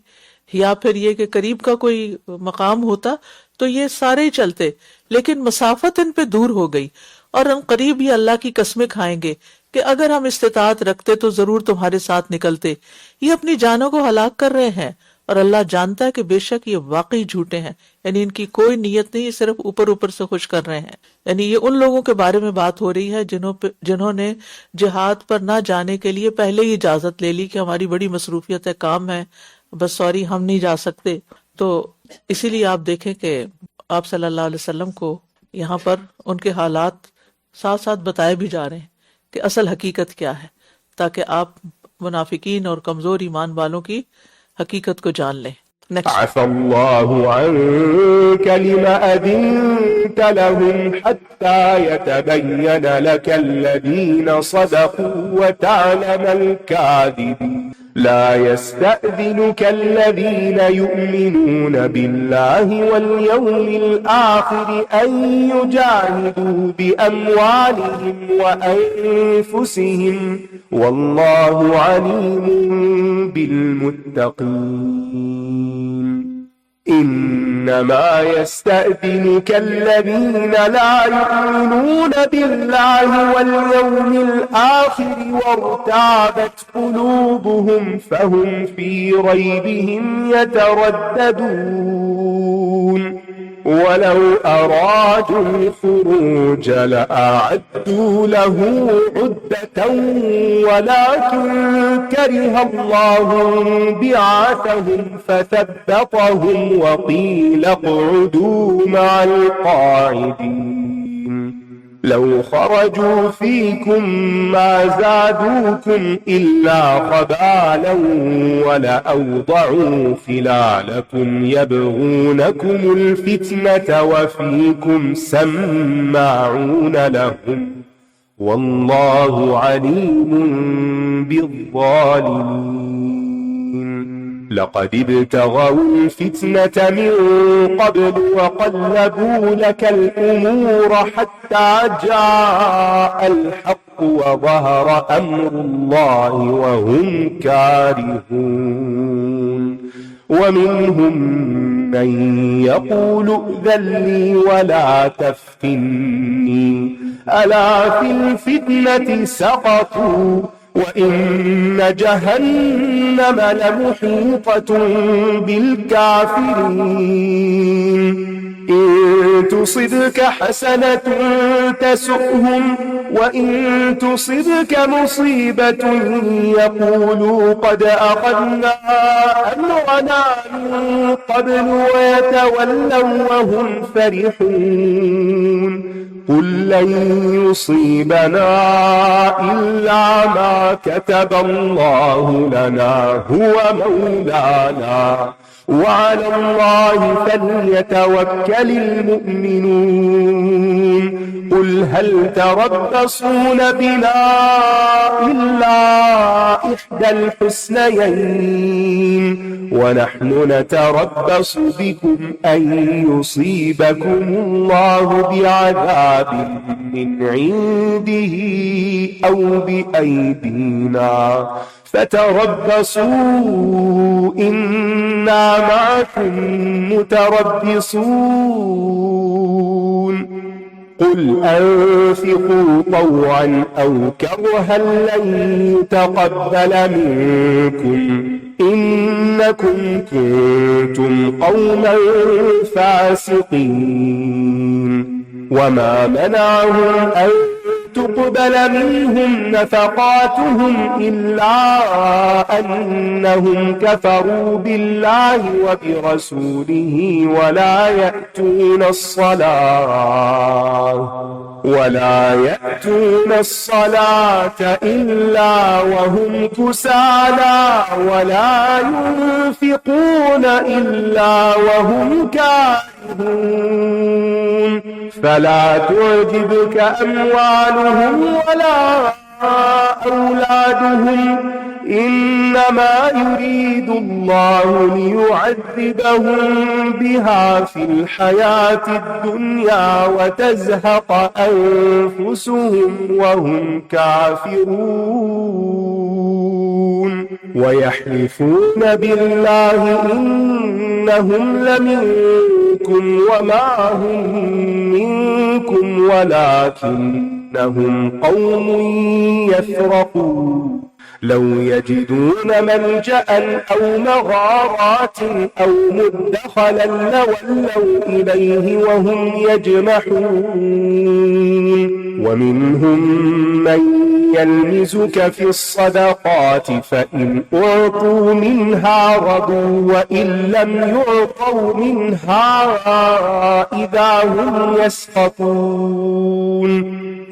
یا پھر یہ کہ قریب کا کوئی مقام ہوتا تو یہ سارے ہی چلتے. لیکن مسافت ان پہ دور ہو گئی، اور ہم قریب ہی اللہ کی قسمیں کھائیں گے کہ اگر ہم استطاعت رکھتے تو ضرور تمہارے ساتھ نکلتے. یہ اپنی جانوں کو ہلاک کر رہے ہیں، اور اللہ جانتا ہے کہ بے شک یہ واقعی جھوٹے ہیں. یعنی ان کی کوئی نیت نہیں، صرف اوپر اوپر سے خوش کر رہے ہیں. یعنی یہ ان لوگوں کے بارے میں بات ہو رہی ہے جنہوں نے جہاد پر نہ جانے کے لیے پہلے ہی اجازت لے لی کہ ہماری بڑی مصروفیت ہے، کام ہے، بس سوری ہم نہیں جا سکتے. تو اسی لیے آپ دیکھیں کہ آپ صلی اللہ علیہ وسلم کو یہاں پر ان کے حالات ساتھ ساتھ بتائے بھی جا رہے ہیں کہ اصل حقیقت کیا ہے، تاکہ آپ منافقین اور کمزور ایمان والوں کی حقیقت کو جان لیں. عفى الله عنك لما أذنت لهم حتى يتبين لك الذين صدقوا وتعلم الكاذبين. لا يستأذنك الذين يؤمنون بالله واليوم الآخر أن يجاهدوا بأموالهم وأنفسهم والله عليم بالمتقين. إنما يستأذنك الذين لا يؤمنون بالله واليوم الآخر وارتابت قلوبهم فهم في ريبهم يترددون ولو أرادوا الخروج لأعدوا له عدة ولكن كره الله بعاثهم فثبطهم وقيل اقعدوا مع القاعدين لو خرجوا فيكم ما زادوكم إلا خبالا ولأوضعوا خلالكم يبغونكم الفتنة وفيكم سماعون لهم والله عليم بالظالمين لقد ابتغوا الفتنة من قبل وقلبوا لك الأمور حتى جاء الحق وظهر أمر الله وهم كارهون ومنهم من يقول ائذن لي ولا تفتني ألا في الفتنة سقطوا وإن جهنم لمحيطة بالكافرين إن تصبك حسنة تسؤهم وإن تصبك مصيبة يقولوا قد أخذنا أمرنا من قبل ويتولوا وهم فرحون قل لن يصيبنا إلا ما كتب الله لنا هو مولانا وعلى الله فليتوكل المؤمنون قل هل تربصون بنا إلا إحدى الحسنيين ونحن نتربص بكم أن يصيبكم الله بعذاب من عنده أو بأيدينا فتربصوا إنا معكم متربصون قل أنفقوا طوعا أو كرها لن يتقبل منكم إنكم كنتم قوما فاسقين وما منعهم أن تقبل منهم نفقاتهم إلا أنهم كفروا بالله وبرسوله ولا يأتون الصلاة إلا وهم كسالى ولا ينفقون إلا وهم كارهون فلا تعجبك أموالهم ولا أولادهم إنما يريد الله ليعذبهم بها في الحياة الدنيا وتزهق أنفسهم وهم كافرون ويحلفون بالله إنهم لمنكم وما هم منكم ولكنهم قوم يفرقون لو يجدون ملجأ أو مغارات أو مدخلا لولوا إليه وهم يجمحون ومنهم من يلمزك في الصدقات فإن أعطوا منها رضوا وإن لم يعطوا منها إذا هم يسخطون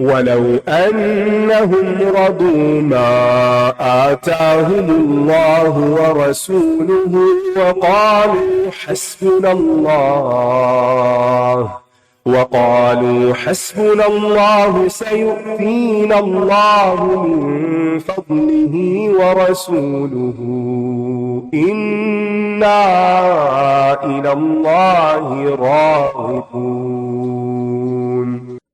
ولو أنهم رضوا ما آتاهم الله ورسوله وقالوا حسبنا الله سيؤتينا الله من فضله ورسوله إنا إلى الله راغبون।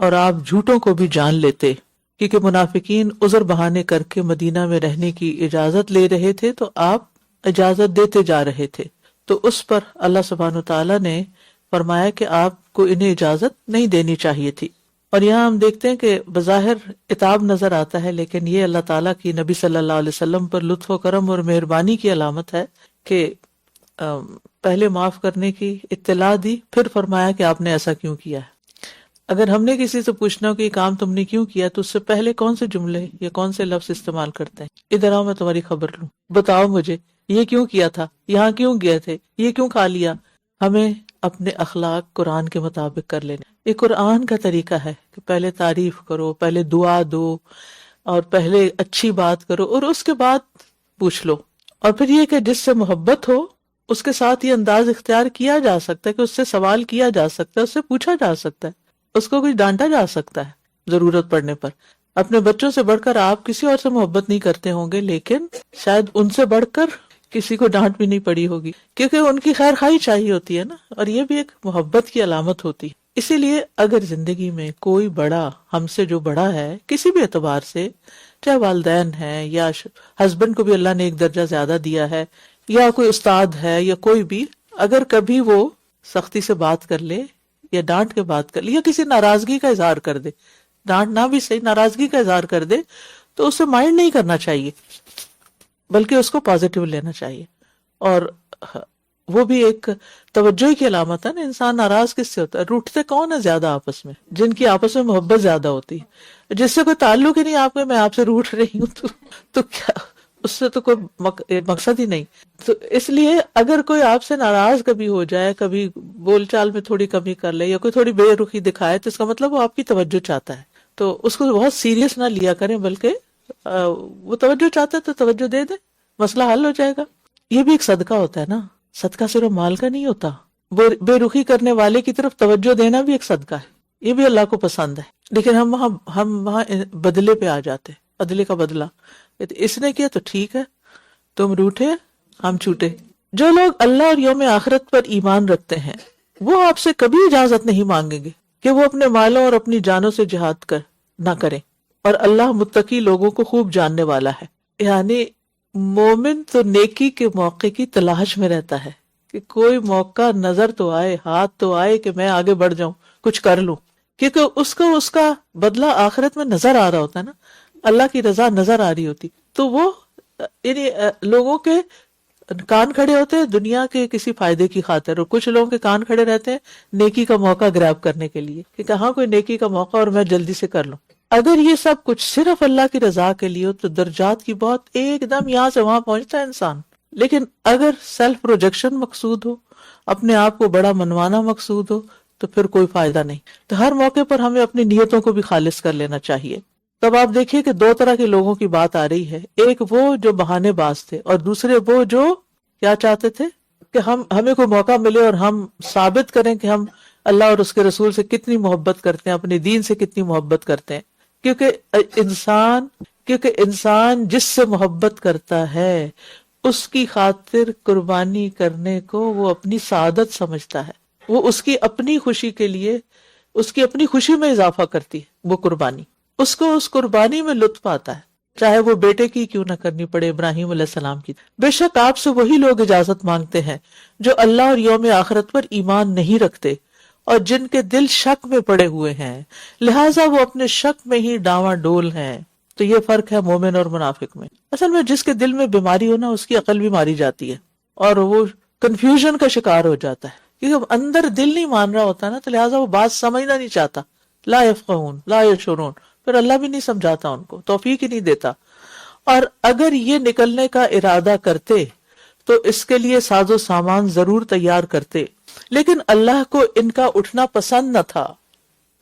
اور آپ جھوٹوں کو بھی جان لیتے، کیونکہ منافقین عذر بہانے کر کے مدینہ میں رہنے کی اجازت لے رہے تھے تو آپ اجازت دیتے جا رہے تھے، تو اس پر اللہ سبحانہ وتعالیٰ نے فرمایا کہ آپ کو انہیں اجازت نہیں دینی چاہیے تھی۔ اور یہاں ہم دیکھتے ہیں کہ بظاہر عتاب نظر آتا ہے، لیکن یہ اللہ تعالیٰ کی نبی صلی اللہ علیہ وسلم پر لطف و کرم اور مہربانی کی علامت ہے کہ پہلے معاف کرنے کی اطلاع دی، پھر فرمایا کہ آپ نے ایسا کیوں کیا ہے۔ اگر ہم نے کسی سے پوچھنا ہو کہ یہ کام تم نے کیوں کیا تو اس سے پہلے کون سے جملے یا کون سے لفظ استعمال کرتے ہیں؟ ادھر آؤ میں تمہاری خبر لوں، بتاؤ مجھے یہ کیوں کیا تھا، یہاں کیوں گئے تھے، یہ کیوں کھا لیا۔ ہمیں اپنے اخلاق قرآن کے مطابق کر لینے۔ یہ قرآن کا طریقہ ہے کہ پہلے تعریف کرو، پہلے دعا دو، اور پہلے اچھی بات کرو اور اس کے بعد پوچھ لو۔ اور پھر یہ کہ جس سے محبت ہو اس کے ساتھ یہ انداز اختیار کیا جا سکتا ہے کہ اس سے سوال کیا جا سکتا ہے، اس سے پوچھا جا سکتا ہے، اس کو کچھ ڈانٹا جا سکتا ہے ضرورت پڑنے پر۔ اپنے بچوں سے بڑھ کر آپ کسی اور سے محبت نہیں کرتے ہوں گے، لیکن شاید ان سے بڑھ کر کسی کو ڈانٹ بھی نہیں پڑی ہوگی، کیونکہ ان کی خیر خواہی چاہیے ہوتی ہے نا، اور یہ بھی ایک محبت کی علامت ہوتی ہے۔ اسی لیے اگر زندگی میں کوئی بڑا ہم سے جو بڑا ہے کسی بھی اعتبار سے، چاہے والدین ہیں یا ہسبینڈ کو بھی اللہ نے ایک درجہ زیادہ دیا ہے، یا کوئی استاد ہے یا کوئی بھی، اگر کبھی وہ سختی سے بات کر لے یا ڈانٹ کے بات کر لے یا کسی ناراضگی کا اظہار کر دے، ڈانٹ نہ بھی صحیح، ناراضگی کا اظہار کر دے، تو اسے مائنڈ نہیں کرنا چاہیے، بلکہ اس کو پازیٹیو لینا چاہیے۔ اور وہ بھی ایک توجہ کی علامت ہے نا، انسان ناراض کس سے ہوتا ہے؟ روٹتے کون ہے زیادہ آپس میں؟ جن کی آپس میں محبت زیادہ ہوتی ہے، جس سے کوئی تعلق ہی نہیں آپ میں آپ سے روٹ رہی ہوں تو کیا اس سے تو کوئی مقصد ہی نہیں۔ تو اس لیے اگر کوئی آپ سے ناراض کبھی ہو جائے، کبھی بول چال میں تھوڑی کمی کر لے یا کوئی تھوڑی بے رخی دکھائے، تو اس کا مطلب وہ آپ کی توجہ چاہتا ہے، تو اس کو بہت سیریس نہ لیا کریں، بلکہ وہ توجہ چاہتا ہے تو توجہ دے دے، مسئلہ حل ہو جائے گا۔ یہ بھی ایک صدقہ ہوتا ہے نا، صدقہ صرف مال کا نہیں ہوتا، بے رخی کرنے والے کی طرف توجہ دینا بھی ایک صدقہ ہے، یہ بھی اللہ کو پسند ہے۔ لیکن ہم وہاں بدلے پہ آ جاتے، عدلے کا بدلہ، اس نے کیا تو ٹھیک ہے، تم روٹھے ہم چھوٹے۔ جو لوگ اللہ اور یوم آخرت پر ایمان رکھتے ہیں وہ آپ سے کبھی اجازت نہیں مانگیں گے کہ وہ اپنے مالوں اور اپنی جانوں سے جہاد نہ کریں، اور اللہ متقی لوگوں کو خوب جاننے والا ہے۔ یعنی مومن تو نیکی کے موقع کی تلاش میں رہتا ہے کہ کوئی موقع نظر تو آئے، ہاتھ تو آئے کہ میں آگے بڑھ جاؤں، کچھ کر لوں، کیونکہ اس کا بدلہ آخرت میں نظر آ رہا ہوتا ہے نا، اللہ کی رضا نظر آ رہی ہوتی، تو وہ یعنی لوگوں کے کان کھڑے ہوتے ہیں دنیا کے کسی فائدے کی خاطر، اور کچھ لوگوں کے کان کھڑے رہتے ہیں نیکی کا موقع گریب کرنے کے لیے کہ کہاں کوئی نیکی کا موقع اور میں جلدی سے کر لوں۔ اگر یہ سب کچھ صرف اللہ کی رضا کے لیے ہو تو درجات کی بہت ایک دم یہاں سے وہاں پہنچتا ہے انسان، لیکن اگر سیلف پروجیکشن مقصود ہو، اپنے آپ کو بڑا منوانا مقصود ہو، تو پھر کوئی فائدہ نہیں۔ تو ہر موقع پر ہمیں اپنی نیتوں کو بھی خالص کر لینا چاہیے۔ تب آپ دیکھیے کہ دو طرح کے لوگوں کی بات آ رہی ہے، ایک وہ جو بہانے باز تھے، اور دوسرے وہ جو کیا چاہتے تھے کہ ہمیں کوئی موقع ملے اور ہم ثابت کریں کہ ہم اللہ اور اس کے رسول سے کتنی محبت کرتے ہیں، اپنے دین سے کتنی محبت کرتے ہیں۔ کیونکہ انسان جس سے محبت کرتا ہے اس کی خاطر قربانی کرنے کو وہ اپنی سعادت سمجھتا ہے، وہ اس کی اپنی خوشی کے لیے، اس کی اپنی خوشی میں اضافہ کرتی ہے وہ قربانی، اس کو اس قربانی میں لطف آتا ہے، چاہے وہ بیٹے کی کیوں نہ کرنی پڑے، ابراہیم علیہ السلام کی۔ بے شک آپ سے وہی لوگ اجازت مانگتے ہیں جو اللہ اور یوم آخرت پر ایمان نہیں رکھتے اور جن کے دل شک میں پڑے ہوئے ہیں، لہٰذا وہ اپنے شک میں ہی ڈاواں ڈول ہیں۔ تو یہ فرق ہے مومن اور منافق میں۔ اصل میں جس کے دل میں بیماری ہونا اس کی عقل بھی ماری جاتی ہے اور وہ کنفیوژن کا شکار ہو جاتا ہے، کیونکہ اندر دل نہیں مان رہا ہوتا نا، تو لہٰذا وہ بات سمجھنا نہیں چاہتا۔ لا یفقہون لا یشعرون، پھر اللہ بھی نہیں سمجھاتا ان کو، توفیق ہی نہیں دیتا۔ اور اگر یہ نکلنے کا ارادہ کرتے تو اس کے لیے ساز و سامان ضرور تیار کرتے، لیکن اللہ کو ان کا اٹھنا پسند نہ تھا۔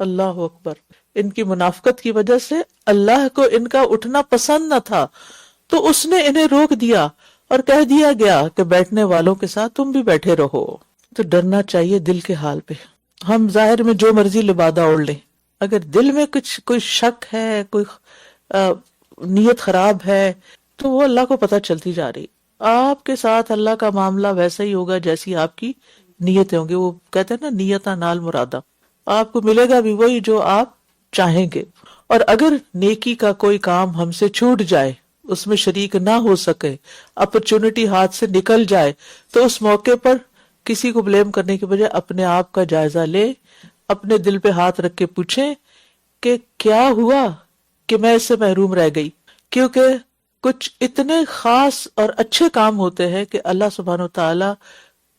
اللہ اکبر، ان کی منافقت کی وجہ سے اللہ کو ان کا اٹھنا پسند نہ تھا، تو اس نے انہیں روک دیا اور کہہ دیا گیا کہ بیٹھنے والوں کے ساتھ تم بھی بیٹھے رہو۔ تو ڈرنا چاہیے دل کے حال پہ۔ ہم ظاہر میں جو مرضی لبادہ اوڑھ لیں، اگر دل میں کوئی شک ہے، کوئی نیت خراب ہے، تو وہ اللہ کو پتہ چلتی جا رہی۔ آپ کے ساتھ اللہ کا معاملہ ویسا ہی ہوگا جیسی آپ کی نیتیں ہوں گی۔ وہ کہتے ہیں نا نیتاں نال مرادہ، آپ کو ملے گا بھی وہی جو آپ چاہیں گے. اور اگر نیکی کا کوئی کام ہم سے چھوٹ جائے، اس میں شریک نہ ہو سکے، اپرچونٹی ہاتھ سے نکل جائے، تو اس موقع پر کسی کو بلیم کرنے کے بجائے اپنے آپ کا جائزہ لے، اپنے دل پہ ہاتھ رکھ کے پوچھیں کہ کیا ہوا کہ میں اس سے محروم رہ گئی. کیونکہ کچھ اتنے خاص اور اچھے کام ہوتے ہیں کہ اللہ سبحانہ و تعالی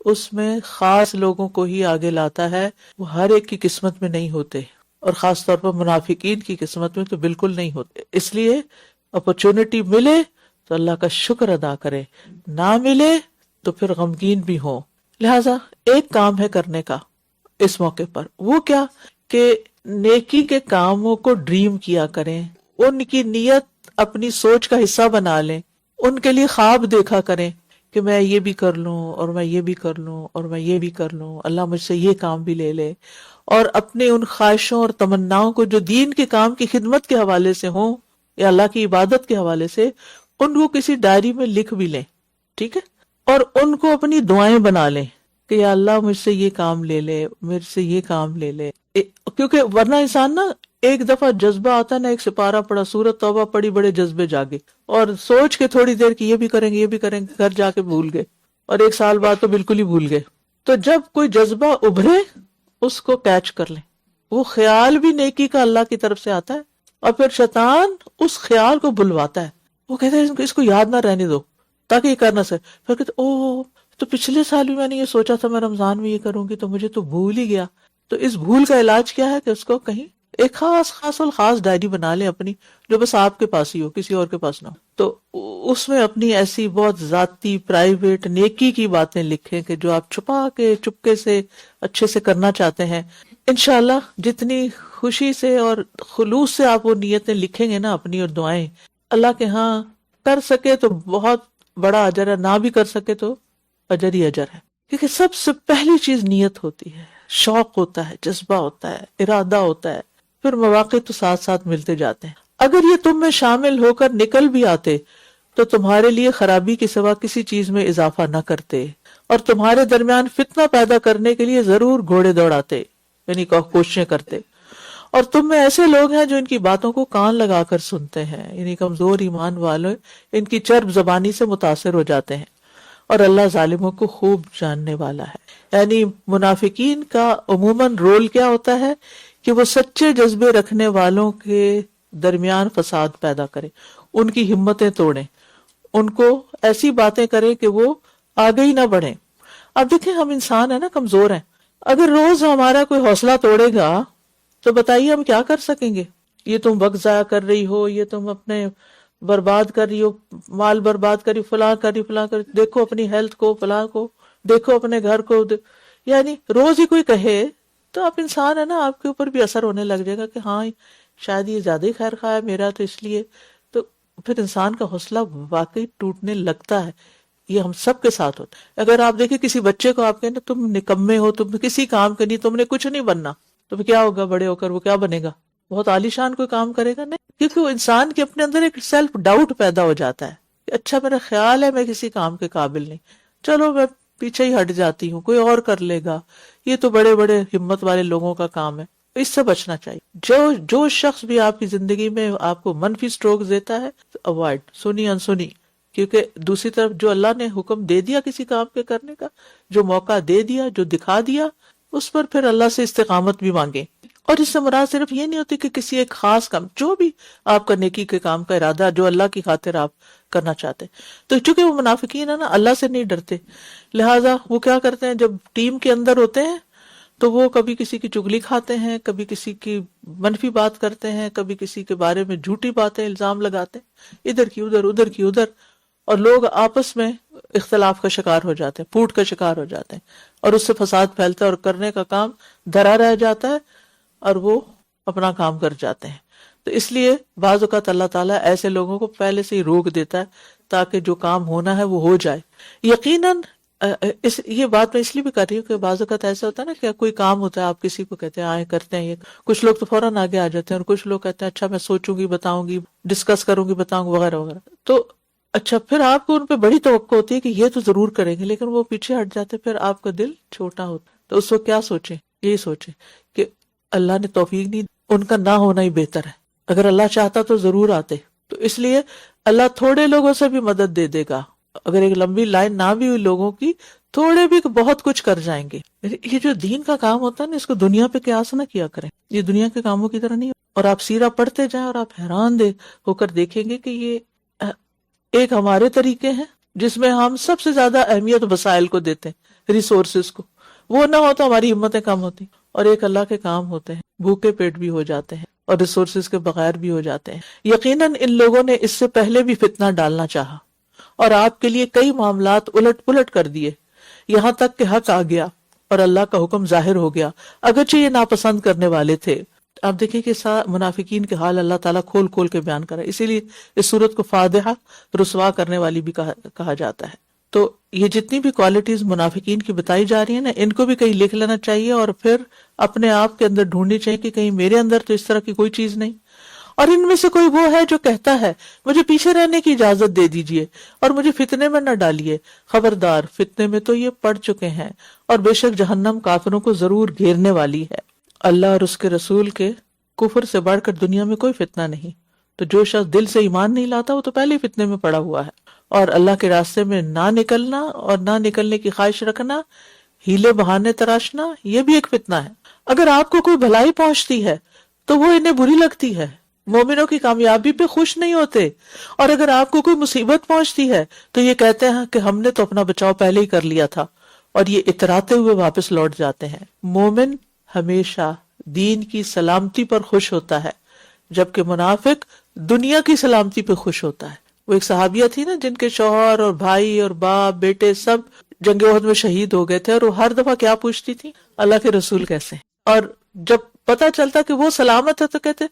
اس میں خاص لوگوں کو ہی آگے لاتا ہے، وہ ہر ایک کی قسمت میں نہیں ہوتے، اور خاص طور پر منافقین کی قسمت میں تو بالکل نہیں ہوتے. اس لیے اپرچونٹی ملے تو اللہ کا شکر ادا کرے، نہ ملے تو پھر غمگین بھی ہو. لہذا ایک کام ہے کرنے کا اس موقع پر، وہ کیا کہ نیکی کے کاموں کو ڈریم کیا کریں، ان کی نیت اپنی سوچ کا حصہ بنا لیں، ان کے لیے خواب دیکھا کریں کہ میں یہ بھی کر لوں اور میں یہ بھی کر لوں اور میں یہ بھی کر لوں، اللہ مجھ سے یہ کام بھی لے لے. اور اپنے ان خواہشوں اور تمناؤں کو جو دین کے کام کی خدمت کے حوالے سے ہوں یا اللہ کی عبادت کے حوالے سے، ان کو کسی ڈائری میں لکھ بھی لیں، ٹھیک ہے، اور ان کو اپنی دعائیں بنا لیں کہ یا اللہ مجھ سے یہ کام لے لے، مجھ سے یہ کام لے لے. کیونکہ ورنہ انسان نا ایک دفعہ جذبہ آتا ہے نا، ایک سپارہ پڑا، سورت توبہ پڑی، بڑے جذبے جاگے اور سوچ کے تھوڑی دیر کی یہ بھی کریں گے یہ بھی کریں گے، گھر جا کے بھول گئے، اور ایک سال بعد تو بالکل ہی بھول گئے. تو جب کوئی جذبہ ابھرے اس کو کیچ کر لیں. وہ خیال بھی نیکی کا اللہ کی طرف سے آتا ہے، اور پھر شیطان اس خیال کو بلواتا ہے. وہ کہتے ہیں اس کو یاد نہ رہنے دو تاکہ یہ کر نہ سکے. پھر کہتے او تو پچھلے سال بھی میں نے یہ سوچا تھا میں رمضان میں یہ کروں گی تو مجھے تو بھول ہی گیا. تو اس بھول کا علاج کیا ہے کہ اس کو کہیں ایک خاص ڈائری بنا لیں اپنی، جو بس آپ کے پاس ہی ہو، کسی اور کے پاس نہ ہو. تو اس میں اپنی ایسی بہت ذاتی پرائیویٹ نیکی کی باتیں لکھیں کہ جو آپ چھپا کے چپکے سے اچھے سے کرنا چاہتے ہیں. انشاءاللہ جتنی خوشی سے اور خلوص سے آپ وہ نیتیں لکھیں گے نا اپنی، اور دعائیں، اللہ کے ہاں کر سکے تو بہت بڑا اجر ہے، نہ بھی کر سکے تو اجر ہی اجر ہے. کیونکہ سب سے پہلی چیز نیت ہوتی ہے، شوق ہوتا ہے، جذبہ ہوتا ہے، ارادہ ہوتا ہے، پھر مواقع تو ساتھ ساتھ ملتے جاتے ہیں. اگر یہ تم میں شامل ہو کر نکل بھی آتے تو تمہارے لیے خرابی کے سوا کسی چیز میں اضافہ نہ کرتے، اور تمہارے درمیان فتنہ پیدا کرنے کے لیے ضرور گھوڑے دوڑاتے، یعنی کوششیں کرتے. اور تم میں ایسے لوگ ہیں جو ان کی باتوں کو کان لگا کر سنتے ہیں، یعنی کمزور ایمان والے ان کی چرب زبانی سے متاثر ہو جاتے ہیں، اور اللہ ظالموں کو خوب جاننے والا ہے. یعنی منافقین کا عموماً رول کیا ہوتا ہے کہ وہ سچے جذبے رکھنے والوں کے درمیان فساد پیدا کرے، ان کی ہمتیں توڑیں، ان کو ایسی باتیں کریں کہ وہ آگے ہی نہ بڑھیں. اب دیکھیں ہم انسان ہیں نا، کمزور ہیں. اگر روز ہمارا کوئی حوصلہ توڑے گا تو بتائیے ہم کیا کر سکیں گے. یہ تم وقت ضائع کر رہی ہو، یہ تم اپنے برباد کر رہی ہو، مال برباد کری، فلاں کری، دیکھو اپنی ہیلتھ کو، فلاں کو دیکھو، اپنے گھر کو یعنی روز ہی کوئی کہے تو آپ انسان ہے نا، آپ کے اوپر بھی اثر ہونے لگ جائے گا کہ ہاں شاید یہ زیادہ ہی خیر خواہ ہے میرا، تو اس لیے تو پھر انسان کا حوصلہ واقعی ٹوٹنے لگتا ہے. یہ ہم سب کے ساتھ ہوتا ہے. اگر آپ دیکھیں کسی بچے کو آپ کہیں نا تم نکمے ہو، تم کسی کام کے نہیں، تم نے کچھ نہیں بننا، تو کیا ہوگا بڑے ہو کر؟ وہ کیا بنے گا؟ بہت عالیشان کوئی کام کرے گا؟ نہیں، کیونکہ وہ انسان کے اپنے اندر ایک سیلف ڈاؤٹ پیدا ہو جاتا ہے کہ اچھا میرا خیال ہے میں کسی کام کے قابل نہیں، چلو میں پیچھے ہی ہٹ جاتی ہوں، کوئی اور کر لے گا، یہ تو بڑے بڑے ہمت والے لوگوں کا کام ہے. اس سے بچنا چاہیے. جو شخص بھی آپ کی زندگی میں آپ کو منفی سٹروک دیتا ہے تو اوائڈ، سنی انسنی. کیونکہ دوسری طرف جو اللہ نے حکم دے دیا کسی کام کے کرنے کا، جو موقع دے دیا، جو دکھا دیا، اس پر پھر اللہ سے استقامت بھی مانگے. اور اس سے مراد صرف یہ نہیں ہوتی کہ کسی ایک خاص کام، جو بھی آپ کا نیکی کے کام کا ارادہ جو اللہ کی خاطر آپ کرنا چاہتے ہیں. تو چونکہ وہ منافقین ہے نا، اللہ سے نہیں ڈرتے، لہٰذا وہ کیا کرتے ہیں، جب ٹیم کے اندر ہوتے ہیں تو وہ کبھی کسی کی چگلی کھاتے ہیں، کبھی کسی کی منفی بات کرتے ہیں، کبھی کسی کے بارے میں جھوٹی باتیں الزام لگاتے ہیں، ادھر کی ادھر، ادھر کی ادھر، اور لوگ آپس میں اختلاف کا شکار ہو جاتے ہیں، پھوٹ کا شکار ہو جاتے ہیں، اور اس سے فساد پھیلتا ہے اور کرنے کا کام دھرا رہ جاتا ہے اور وہ اپنا کام کر جاتے ہیں. تو اس لیے بعض اوقات اللہ تعالیٰ ایسے لوگوں کو پہلے سے ہی روک دیتا ہے تاکہ جو کام ہونا ہے وہ ہو جائے. یقیناً یہ بات میں اس لیے بھی کر رہی ہوں کہ بعض اوقات ایسا ہوتا ہے نا کہ کوئی کام ہوتا ہے، آپ کسی کو کہتے ہیں آئے کرتے ہیں، یہ کچھ لوگ تو فوراً آگے آ جاتے ہیں، اور کچھ لوگ کہتے ہیں اچھا میں سوچوں گی، بتاؤں گی، ڈسکس کروں گی، بتاؤں گی، وغیرہ وغیرہ. تو اچھا پھر آپ کو ان پہ بڑی توقع ہوتی ہے کہ یہ تو ضرور کریں گے، لیکن وہ پیچھے ہٹ جاتے، پھر آپ کا دل چھوٹا ہوتا. تو اس وقت کیا سوچیں؟ یہی سوچیں کہ اللہ نے توفیق نہیں، ان کا نہ ہونا ہی بہتر ہے. اگر اللہ چاہتا تو ضرور آتے. تو اس لیے اللہ تھوڑے لوگوں سے بھی مدد دے دے گا. اگر ایک لمبی لائن نہ بھی ہوئی لوگوں کی، تھوڑے بھی بہت کچھ کر جائیں گے. یہ جو دین کا کام ہوتا ہے نا، اس کو دنیا پہ قیاس نہ کیا کریں. یہ دنیا کے کاموں کی طرح نہیں. اور آپ سیرہ پڑھتے جائیں اور آپ حیران ہو کر دیکھیں گے کہ یہ ایک ہمارے طریقے ہیں جس میں ہم سب سے زیادہ اہمیت وسائل کو دیتے ہیں، ریسورسز کو. وہ نہ ہو تو ہماری ہمتیں کم ہوتی. اور ایک اللہ کے کام ہوتے ہیں، بھوکے پیٹ بھی ہو جاتے ہیں اور ریسورسز کے بغیر بھی ہو جاتے ہیں. یقیناً ان لوگوں نے اس سے پہلے بھی فتنہ ڈالنا چاہا اور آپ کے لیے کئی معاملات الٹ پلٹ کر دیے، یہاں تک کہ حق آ گیا اور اللہ کا حکم ظاہر ہو گیا، اگرچہ یہ ناپسند کرنے والے تھے. آپ دیکھیں کہ منافقین کے حال اللہ تعالیٰ کھول کھول کے بیان کرا. اسی لیے اس صورت کو فاضحہ، رسوا کرنے والی بھی کہا جاتا ہے. تو یہ جتنی بھی کوالٹیز منافقین کی بتائی جا رہی ہیں نا، ان کو بھی کہیں لکھ لینا چاہیے اور پھر اپنے آپ کے اندر ڈھونڈنی چاہیے کہ کہیں میرے اندر تو اس طرح کی کوئی چیز نہیں. اور ان میں سے کوئی وہ ہے جو کہتا ہے مجھے پیچھے رہنے کی اجازت دے دیجئے اور مجھے فتنے میں نہ ڈالیے. خبردار، فتنے میں تو یہ پڑ چکے ہیں اور بے شک جہنم کافروں کو ضرور گھیرنے والی ہے. اللہ اور اس کے رسول کے کفر سے بڑھ کر دنیا میں کوئی فتنہ نہیں. تو جو شخص دل سے ایمان نہیں لاتا وہ تو پہلے ہی فتنے میں پڑا ہوا ہے. اور اللہ کے راستے میں نہ نکلنا اور نہ نکلنے کی خواہش رکھنا، ہیلے بہانے تراشنا، یہ بھی ایک فتنہ ہے. اگر آپ کو کوئی بھلائی پہنچتی ہے تو وہ انہیں بری لگتی ہے. مومنوں کی کامیابی پہ خوش نہیں ہوتے. اور اگر آپ کو کوئی مصیبت پہنچتی ہے تو یہ کہتے ہیں کہ ہم نے تو اپنا بچاؤ پہلے ہی کر لیا تھا، اور یہ اتراتے ہوئے واپس لوٹ جاتے ہیں. مومن ہمیشہ دین کی سلامتی پر خوش ہوتا ہے، جبکہ منافق دنیا کی سلامتی پہ خوش ہوتا ہے. وہ ایک صحابیہ تھی نا جن کے شوہر اور بھائی اور باپ بیٹے سب جنگ احد میں شہید ہو گئے تھے، اور وہ ہر دفعہ کیا پوچھتی تھی؟ اللہ کے رسول کیسے ہیں؟ اور جب پتہ چلتا کہ وہ سلامت ہے تو کہتے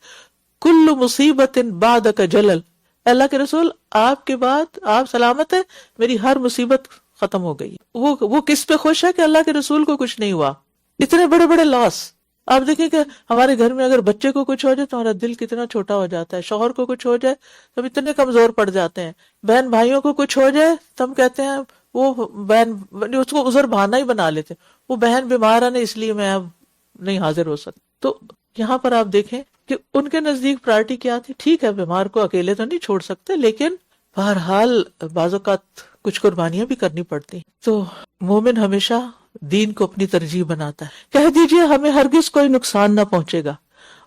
کل مصیبت بعدک جلل، اللہ کے رسول آپ کے بعد آپ سلامت ہے، میری ہر مصیبت ختم ہو گئی. وہ کس پہ خوش ہے کہ اللہ کے رسول کو کچھ نہیں ہوا. اتنے بڑے بڑے لاس آپ دیکھیں کہ ہمارے گھر میں اگر بچے کو کچھ ہو جائے تو ہمارا دل کتنا چھوٹا ہو جاتا ہے. شوہر کو کچھ ہو جائے تو ہم اتنے کمزور پڑ جاتے ہیں. بہن بھائیوں کو کچھ ہو جائے تو ہم کہتے ہیں وہ بہن، اس کو عذر بہانہ ہی بنا لیتے، وہ بہن بیمار ہے نا اس لیے میں اب نہیں حاضر ہو سکتی. تو یہاں پر آپ دیکھیں کہ ان کے نزدیک پرائرٹی کیا تھی. ٹھیک ہے بیمار کو اکیلے تو نہیں چھوڑ سکتے، لیکن بہرحال بعض اوقات کچھ قربانیاں بھی کرنی پڑتی. تو مومن ہمیشہ دین کو اپنی ترجیح بناتا ہے. کہہ دیجئے ہمیں ہرگز کوئی نقصان نہ پہنچے گا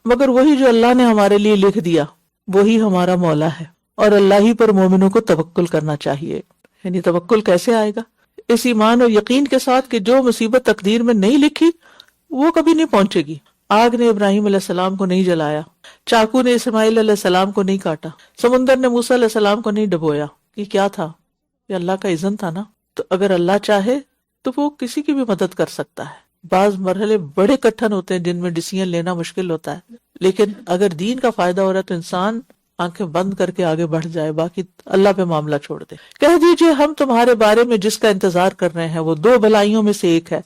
مگر وہی جو اللہ نے ہمارے لیے لکھ دیا، وہی ہمارا مولا ہے، اور اللہ ہی پر مومنوں کو توکل کرنا چاہیے. یعنی توکل کیسے آئے گا؟ اس ایمان اور یقین کے ساتھ کہ جو مصیبت تقدیر میں نہیں لکھی وہ کبھی نہیں پہنچے گی. آگ نے ابراہیم علیہ السلام کو نہیں جلایا، چاقو نے اسماعیل علیہ السلام کو نہیں کاٹا، سمندر نے موسیٰ علیہ السلام کو نہیں ڈبویا. یہ کیا تھا؟ یہ اللہ کا اذن تھا نا. تو اگر اللہ چاہے تو وہ کسی کی بھی مدد کر سکتا ہے. بعض مرحلے بڑے کٹھن ہوتے ہیں جن میں ڈیسیژن لینا مشکل ہوتا ہے، لیکن اگر دین کا فائدہ ہو رہا ہے تو انسان آنکھیں بند کر کے آگے بڑھ جائے، باقی اللہ پہ معاملہ چھوڑ دے. کہہ دیجئے ہم تمہارے بارے میں جس کا انتظار کر رہے ہیں وہ 2 بھلائیوں میں سے ایک ہے،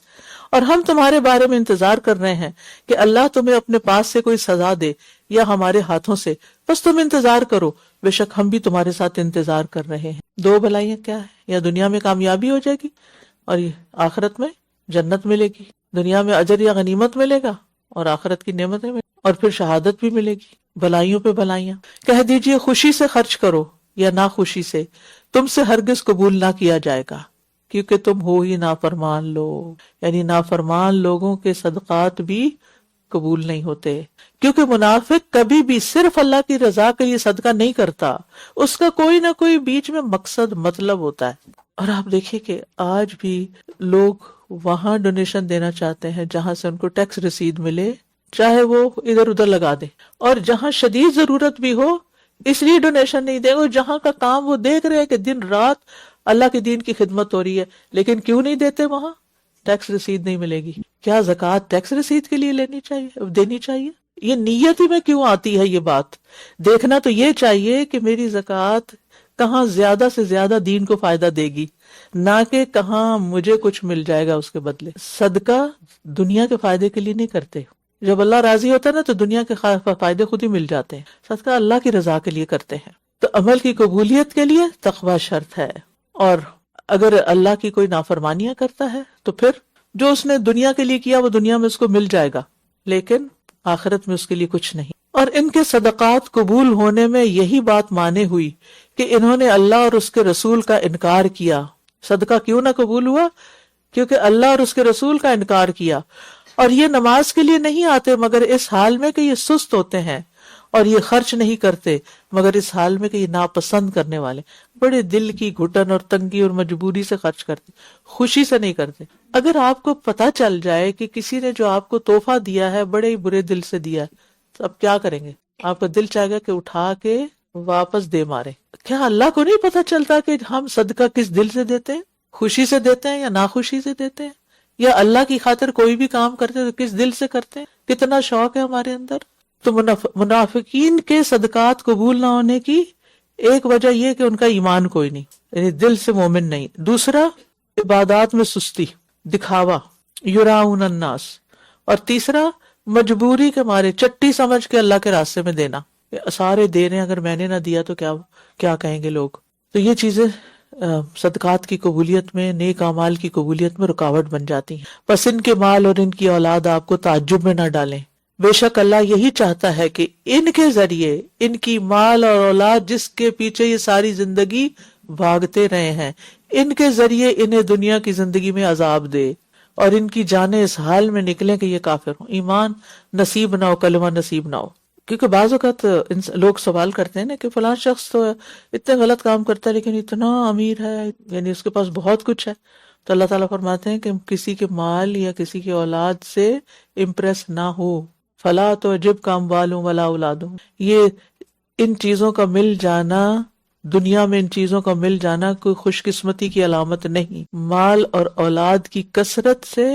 اور ہم تمہارے بارے میں انتظار کر رہے ہیں کہ اللہ تمہیں اپنے پاس سے کوئی سزا دے یا ہمارے ہاتھوں سے، بس تم انتظار کرو، بے شک ہم بھی تمہارے ساتھ انتظار کر رہے ہیں. 2 بھلائیاں کیا ہے؟ یا دنیا میں کامیابی ہو جائے گی اور آخرت میں جنت ملے گی. دنیا میں اجر یا غنیمت ملے گا اور آخرت کی نعمتیں ملے گی، اور پھر شہادت بھی ملے گی. بھلائیوں پہ بھلائیاں. کہہ دیجئے خوشی سے خرچ کرو یا ناخوشی سے، تم سے ہرگز قبول نہ کیا جائے گا، کیونکہ تم ہو ہی نافرمان لوگ. یعنی نافرمان لوگوں کے صدقات بھی قبول نہیں ہوتے، کیونکہ منافق کبھی بھی صرف اللہ کی رضا کے لیے صدقہ نہیں کرتا، اس کا کوئی نہ کوئی بیچ میں مقصد مطلب ہوتا ہے. اور آپ دیکھیں کہ آج بھی لوگ وہاں ڈونیشن دینا چاہتے ہیں جہاں سے ان کو ٹیکس رسید ملے، چاہے وہ ادھر ادھر لگا دیں، اور جہاں شدید ضرورت بھی ہو اس لیے ڈونیشن نہیں دیں. اور جہاں کا کام وہ دیکھ رہے ہیں کہ دن رات اللہ کے دین کی خدمت ہو رہی ہے، لیکن کیوں نہیں دیتے؟ وہاں ٹیکس رسید نہیں ملے گی. کیا زکوٰۃ ٹیکس رسید کے لیے دینی چاہیے؟ یہ نیت ہی میں کیوں آتی ہے؟ یہ بات دیکھنا تو یہ چاہیے کہ میری زکوٰۃ کہاں زیادہ سے زیادہ دین کو فائدہ دے گی، نہ کہ کہاں مجھے کچھ مل جائے گا اس کے بدلے. صدقہ دنیا کے فائدے کے لیے نہیں کرتے. جب اللہ راضی ہوتا ہے نا تو دنیا کے فائدے خود ہی مل جاتے ہیں. صدقہ اللہ کی رضا کے لیے کرتے ہیں. تو عمل کی قبولیت کے لیے تقویٰ شرط ہے. اور اگر اللہ کی کوئی نافرمانیاں کرتا ہے تو پھر جو اس نے دنیا کے لیے کیا وہ دنیا میں اس کو مل جائے گا، لیکن آخرت میں اس کے لیے کچھ نہیں. اور ان کے صدقات قبول ہونے میں یہی بات مانے ہوئی کہ انہوں نے اللہ اور اس کے رسول کا انکار کیا. صدقہ کیوں نہ قبول ہوا؟ کیونکہ اللہ اور اس کے رسول کا انکار کیا. اور یہ نماز کے لیے نہیں آتے مگر اس حال میں کہ یہ سست ہوتے ہیں، اور یہ خرچ نہیں کرتے مگر اس حال میں کہ یہ ناپسند کرنے والے، بڑے دل کی گھٹن اور تنگی اور مجبوری سے خرچ کرتے، خوشی سے نہیں کرتے. اگر آپ کو پتہ چل جائے کہ کسی نے جو آپ کو تحفہ دیا ہے بڑے ہی برے دل سے دیا ہے، تو اب کیا کریں گے؟ آپ کا دل چاہے گا کہ اٹھا کے واپس دے مارے. کیا اللہ کو نہیں پتہ چلتا کہ ہم صدقہ کس دل سے دیتے ہیں؟ خوشی سے دیتے ہیں یا ناخوشی سے دیتے ہیں؟ یا اللہ کی خاطر کوئی بھی کام کرتے ہیں تو کس دل سے کرتے ہیں؟ کتنا شوق ہے ہمارے اندر. تو منافقین کے صدقات قبول نہ ہونے کی ایک وجہ یہ کہ ان کا ایمان کوئی نہیں، یعنی دل سے مومن نہیں. دوسرا، عبادات میں سستی، دکھاوا، یراؤن الناس. اور تیسرا، مجبوری کے مارے چٹی سمجھ کے اللہ کے راستے میں دینا. سارے دے رہے ہیں، اگر میں نے نہ دیا تو کیا کہیں گے لوگ. تو یہ چیزیں صدقات کی قبولیت میں، نیک اعمال کی قبولیت میں رکاوٹ بن جاتی ہیں. بس ان کے مال اور ان کی اولاد آپ کو تعجب میں نہ ڈالیں. بے شک اللہ یہی چاہتا ہے کہ ان کے ذریعے، ان کی مال اور اولاد جس کے پیچھے یہ ساری زندگی بھاگتے رہے ہیں، ان کے ذریعے انہیں دنیا کی زندگی میں عذاب دے اور ان کی جانیں اس حال میں نکلیں کہ یہ کافر ہوں، ایمان نصیب نہ ہو، کلمہ نصیب نہ ہو. کیونکہ بعض اوقات لوگ سوال کرتے ہیں نا کہ فلاں شخص تو اتنے غلط کام کرتا ہے لیکن اتنا امیر ہے، یعنی اس کے پاس بہت کچھ ہے. تو اللہ تعالیٰ فرماتے ہیں کہ کسی کے مال یا کسی کی اولاد سے امپریس نہ ہو. فلا تعجبک اموالہم ولا اولادہم. یہ ان چیزوں کا مل جانا، دنیا میں ان چیزوں کا مل جانا کوئی خوش قسمتی کی علامت نہیں. مال اور اولاد کی کثرت سے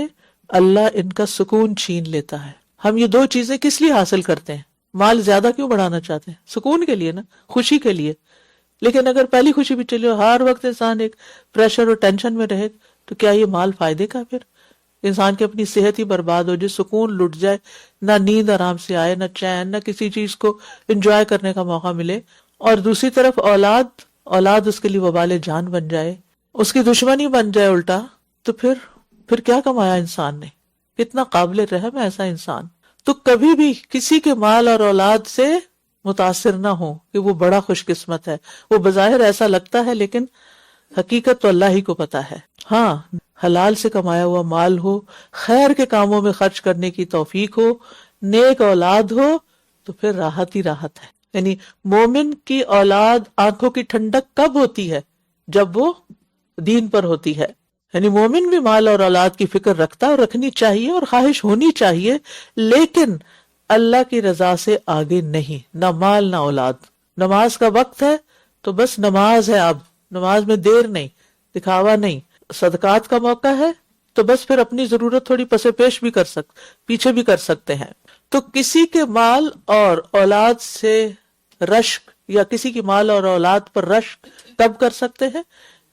اللہ ان کا سکون چھین لیتا ہے. ہم یہ دو چیزیں کس لیے حاصل کرتے ہیں؟ مال زیادہ کیوں بڑھانا چاہتے ہیں؟ سکون کے لیے نا، خوشی کے لیے. لیکن اگر پہلی خوشی بھی چلی ہو، ہر وقت انسان ایک پریشر اور ٹینشن میں رہے، تو کیا یہ مال فائدے کا؟ پھر انسان کی اپنی صحت ہی برباد ہو جائے، سکون لٹ جائے، نہ نیند آرام سے آئے، نہ چین، نہ کسی چیز کو انجوائے کرنے کا موقع ملے. اور دوسری طرف اولاد اس کے لیے وبال جان بن جائے، اس کی دشمنی بن جائے الٹا، تو پھر کیا کمایا انسان نے؟ کتنا قابل رحم ہے ایسا انسان. تو کبھی بھی کسی کے مال اور اولاد سے متاثر نہ ہو کہ وہ بڑا خوش قسمت ہے. وہ بظاہر ایسا لگتا ہے لیکن حقیقت تو اللہ ہی کو پتا ہے. ہاں، حلال سے کمایا ہوا مال ہو، خیر کے کاموں میں خرچ کرنے کی توفیق ہو، نیک اولاد ہو، تو پھر راحت ہی راحت ہے. یعنی مومن کی اولاد آنکھوں کی ٹھنڈک کب ہوتی ہے؟ جب وہ دین پر ہوتی ہے. یعنی مومن بھی مال اور اولاد کی فکر رکھتا ہے، اور رکھنی چاہیے اور خواہش ہونی چاہیے، لیکن اللہ کی رضا سے آگے نہیں. نہ مال نہ اولاد. نماز کا وقت ہے تو بس نماز ہے، اب نماز میں دیر نہیں، دکھاوا نہیں. صدقات کا موقع ہے تو بس پھر اپنی ضرورت تھوڑی پسے پیش بھی پیچھے بھی کر سکتے ہیں. تو کسی کے مال اور اولاد سے رشک، یا کسی کی مال اور اولاد پر رشک کب کر سکتے ہیں؟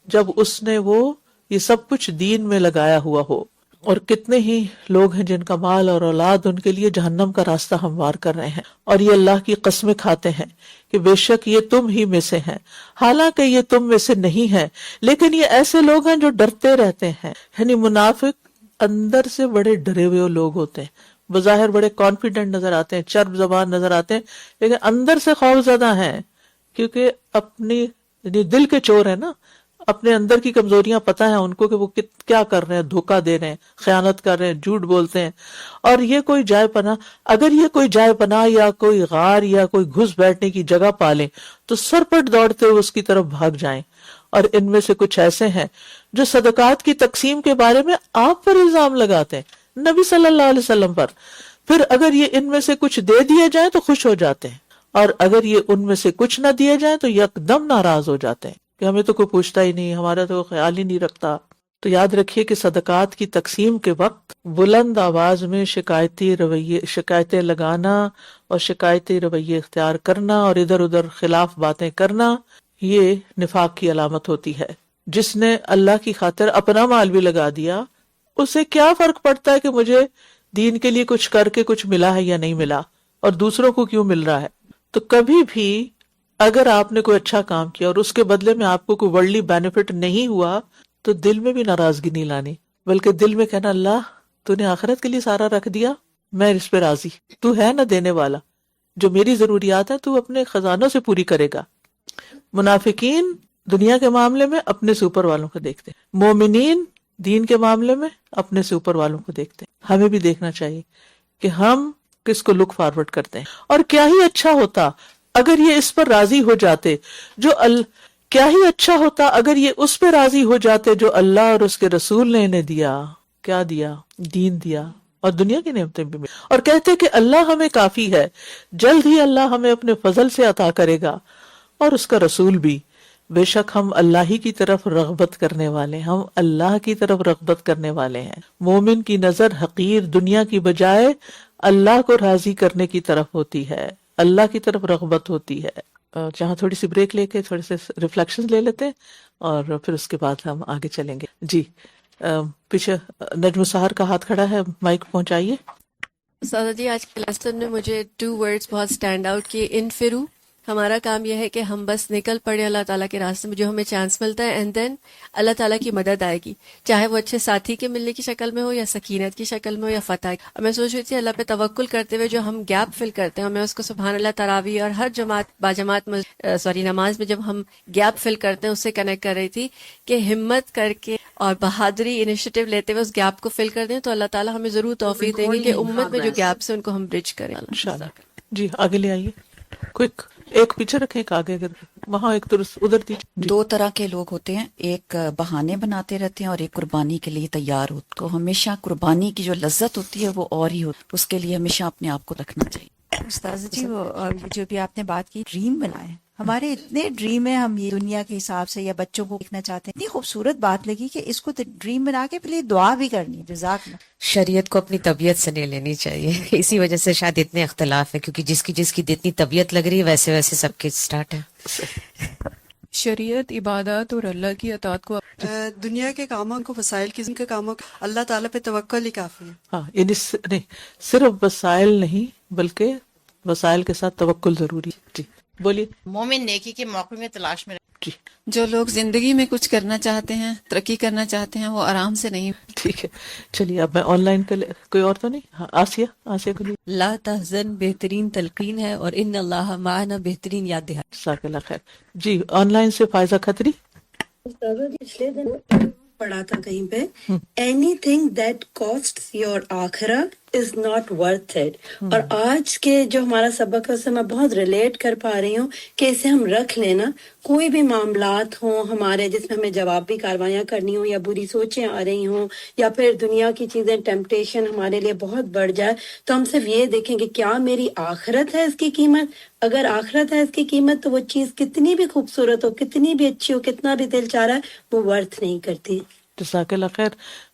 جب اس نے وہ یہ سب کچھ دین میں لگایا ہوا ہو. اور کتنے ہی لوگ ہیں جن کا مال اور اولاد ان کے لیے جہنم کا راستہ ہموار کر رہے ہیں، اور یہ اللہ کی قسمیں کھاتے ہیں کہ بے شک یہ تم ہی میں سے ہیں، حالانکہ یہ تم میں سے نہیں ہے. لیکن یہ ایسے لوگ ہیں جو ڈرتے رہتے ہیں. یعنی منافق اندر سے بڑے ڈرے ہوئے لوگ ہوتے ہیں، بظاہر بڑے کانفیڈنٹ نظر آتے ہیں، چرب زبان نظر آتے ہیں، لیکن اندر سے خوف زدہ ہیں، کیونکہ اپنی یعنی دل کے چور ہیں نا، اپنے اندر کی کمزوریاں پتہ ہیں ان کو کہ وہ کیا کر رہے ہیں، دھوکہ دے رہے ہیں، خیانت کر رہے ہیں، جھوٹ بولتے ہیں. اور یہ کوئی جائے پناہ، اگر یہ کوئی جائے پناہ یا کوئی غار یا کوئی گھس بیٹھنے کی جگہ پالیں تو سرپٹ دوڑتے ہوئے اس کی طرف بھاگ جائیں. اور ان میں سے کچھ ایسے ہیں جو صدقات کی تقسیم کے بارے میں آپ پر الزام لگاتے ہیں، نبی صلی اللہ علیہ وسلم پر. پھر اگر یہ ان میں سے کچھ دے دیے جائیں تو خوش ہو جاتے ہیں، اور اگر یہ ان میں سے کچھ نہ دیے جائیں تو یکدم ناراض ہو جاتے ہیں کہ ہمیں تو کوئی پوچھتا ہی نہیں، ہمارا تو خیال ہی نہیں رکھتا. تو یاد رکھیے کہ صدقات کی تقسیم کے وقت بلند آواز میں شکایتیں لگانا اور شکایتی رویے اختیار کرنا اور ادھر ادھر خلاف باتیں کرنا، یہ نفاق کی علامت ہوتی ہے. جس نے اللہ کی خاطر اپنا مال بھی لگا دیا، اسے کیا فرق پڑتا ہے کہ مجھے دین کے لیے کچھ کر کے کچھ ملا ہے یا نہیں ملا، اور دوسروں کو کیوں مل رہا ہے. تو کبھی بھی اگر آپ نے کوئی اچھا کام کیا اور اس کے بدلے میں آپ کو کوئی ورلڈلی بینیفٹ نہیں ہوا تو دل میں بھی ناراضگی نہیں لانی، بلکہ دل میں کہنا اللہ تو نے آخرت کے لیے سارا رکھ دیا، میں اس پہ راضی، تو ہے نا دینے والا، جو میری ضروریات ہیں تو اپنے خزانوں سے پوری کرے گا. منافقین دنیا کے معاملے میں اپنے سے اوپر والوں کو دیکھتے ہیں، مومنین دین کے معاملے میں اپنے سے اوپر والوں کو دیکھتے ہیں. ہمیں بھی دیکھنا چاہیے کہ ہم کس کو لک فارورڈ کرتے ہیں. اور کیا ہی اچھا ہوتا اگر یہ اس پر راضی ہو جاتے کیا ہی اچھا ہوتا اگر یہ اس پہ راضی ہو جاتے جو اللہ اور اس کے رسول نے انہیں دیا. کیا دیا؟ دین دیا اور دنیا کی نعمتیں بھی ملی، اور کہتے کہ اللہ ہمیں کافی ہے، جلد ہی اللہ ہمیں اپنے فضل سے عطا کرے گا اور اس کا رسول بھی. بے شک ہم اللہ ہی کی طرف رغبت کرنے والے، ہم اللہ کی طرف رغبت کرنے والے ہیں. مومن کی نظر حقیر دنیا کی بجائے اللہ کو راضی کرنے کی طرف ہوتی ہے، اللہ کی طرف رغبت ہوتی ہے. جہاں تھوڑی سی بریک لے کے تھوڑے سے ریفلیکشن لے لیتے ہیں اور پھر اس کے بعد ہم آگے چلیں گے. جی پیچھے نجم سحر کا ہاتھ کھڑا ہے، مائک پہنچائیے. سادہ جی، آج کے لیسن میں مجھے 2 ورڈز بہت اسٹینڈ آؤٹ کیے. انفرو، ہمارا کام یہ ہے کہ ہم بس نکل پڑے اللہ تعالیٰ کے راستے میں جو ہمیں چانس ملتا ہے، اینڈ دین اللہ تعالیٰ کی مدد آئے گی، چاہے وہ اچھے ساتھی کے ملنے کی شکل میں ہو یا سکینت کی شکل میں ہو یا فتح. میں سوچ رہی تھی اللہ پہ توکل کرتے ہوئے جو ہم گیپ فل کرتے ہیں، میں اس کو سبحان اللہ تراویح اور ہر باجماعت نماز میں جب ہم گیپ فل کرتے ہیں اس سے کنیکٹ کر رہی تھی کہ ہمت کر کے اور بہادری انیشیٹو لیتے ہوئے اس گیپ کو فل کر دیں تو اللہ تعالیٰ ہمیں ضرور توفیق دیں گے کہ امت میں جو گیپس ہیں ان کو ہم برج کریں انشاءاللہ. جی آگے لے آئیے، کوئک. ایک پیچھے رکھیں، ایک آگے، اگر وہاں ایک درست ادھر دی. 2 طرح کے لوگ ہوتے ہیں، ایک بہانے بناتے رہتے ہیں اور ایک قربانی کے لیے تیار ہوتے. تو ہمیشہ قربانی کی جو لذت ہوتی ہے وہ اور ہی ہوتی ہے، اس کے لیے ہمیشہ اپنے آپ کو رکھنا چاہیے. استاذ جی، وہ اور جو بھی آپ نے بات کی، ڈریم بنائے. ہمارے اتنے ڈریم ہیں، ہم یہ دنیا کے حساب سے یا بچوں کو دیکھنا چاہتے ہیں. اتنی خوبصورت بات لگی کہ اس کو ڈریم بنا کے پہلے دعا بھی کرنی ہے. جزاک اللہ. شریعت کو اپنی طبیعت سے نہیں لینی چاہیے، اسی وجہ سے شاید اتنے اختلاف ہے، کیونکہ جس کی جتنی طبیعت لگ رہی ہے ویسے ویسے سب کے سٹارٹ ہے. شریعت، عبادات اور اللہ کی اطاعت کو دنیا کے کاموں کو، وسائل قسم کے کاموں کو اللہ تعالیٰ پہ توکل ہی کافی ہے. ہاں، یعنی نہیں صرف وسائل نہیں بلکہ وسائل کے ساتھ توکل ضروری ہے. جی بولیے. مومن نیکی کے موقع میں تلاش میں جی جو لوگ زندگی میں کچھ کرنا چاہتے ہیں، ترقی کرنا چاہتے ہیں، وہ آرام سے نہیں. ٹھیک ہے، چلیے اب میں آن لائن کا کوئی اور تو نہیں؟ ہاں آسیہ کو لیے. لا تحزن بہترین تلقین ہے اور ان اللہ معنا بہترین یاد دہانی. جزاک اللہ خیر. جی آن لائن سے فائزہ کھتری. پچھلے دن پڑھا تھا کہیں پہ، anything that cost your آخرہ از ناٹ ورتھ اٹ. اور آج کے جو ہمارا سبق ہے اس سے میں بہت ریلیٹ کر پا رہی ہوں کہ اسے ہم رکھ لینا. کوئی بھی معاملات ہوں ہمارے جس میں ہمیں جوابی کاروائیاں کرنی ہوں یا بری سوچیں آ رہی ہوں یا پھر دنیا کی چیزیں ٹیمپٹیشن ہمارے لیے بہت بڑھ جائے، تو ہم صرف یہ دیکھیں کہ کیا میری آخرت ہے اس کی قیمت. اگر آخرت ہے اس کی قیمت تو وہ چیز کتنی بھی خوبصورت ہو، کتنی بھی اچھی ہو، کتنا بھی دل چاہ رہا ہے، وہ ورتھ نہیں کرتی. جزاک اللہ خیر.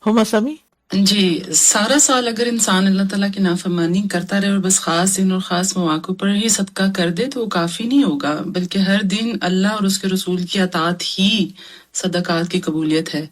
ہما سمی. جی، سارا سال اگر انسان اللہ تعالیٰ کی نافرمانی کرتا رہے اور بس خاص دن اور خاص مواقع پر ہی صدقہ کر دے تو وہ کافی نہیں ہوگا، بلکہ ہر دن اللہ اور اس کے رسول کی اطاعت ہی صدقات کی قبولیت ہے.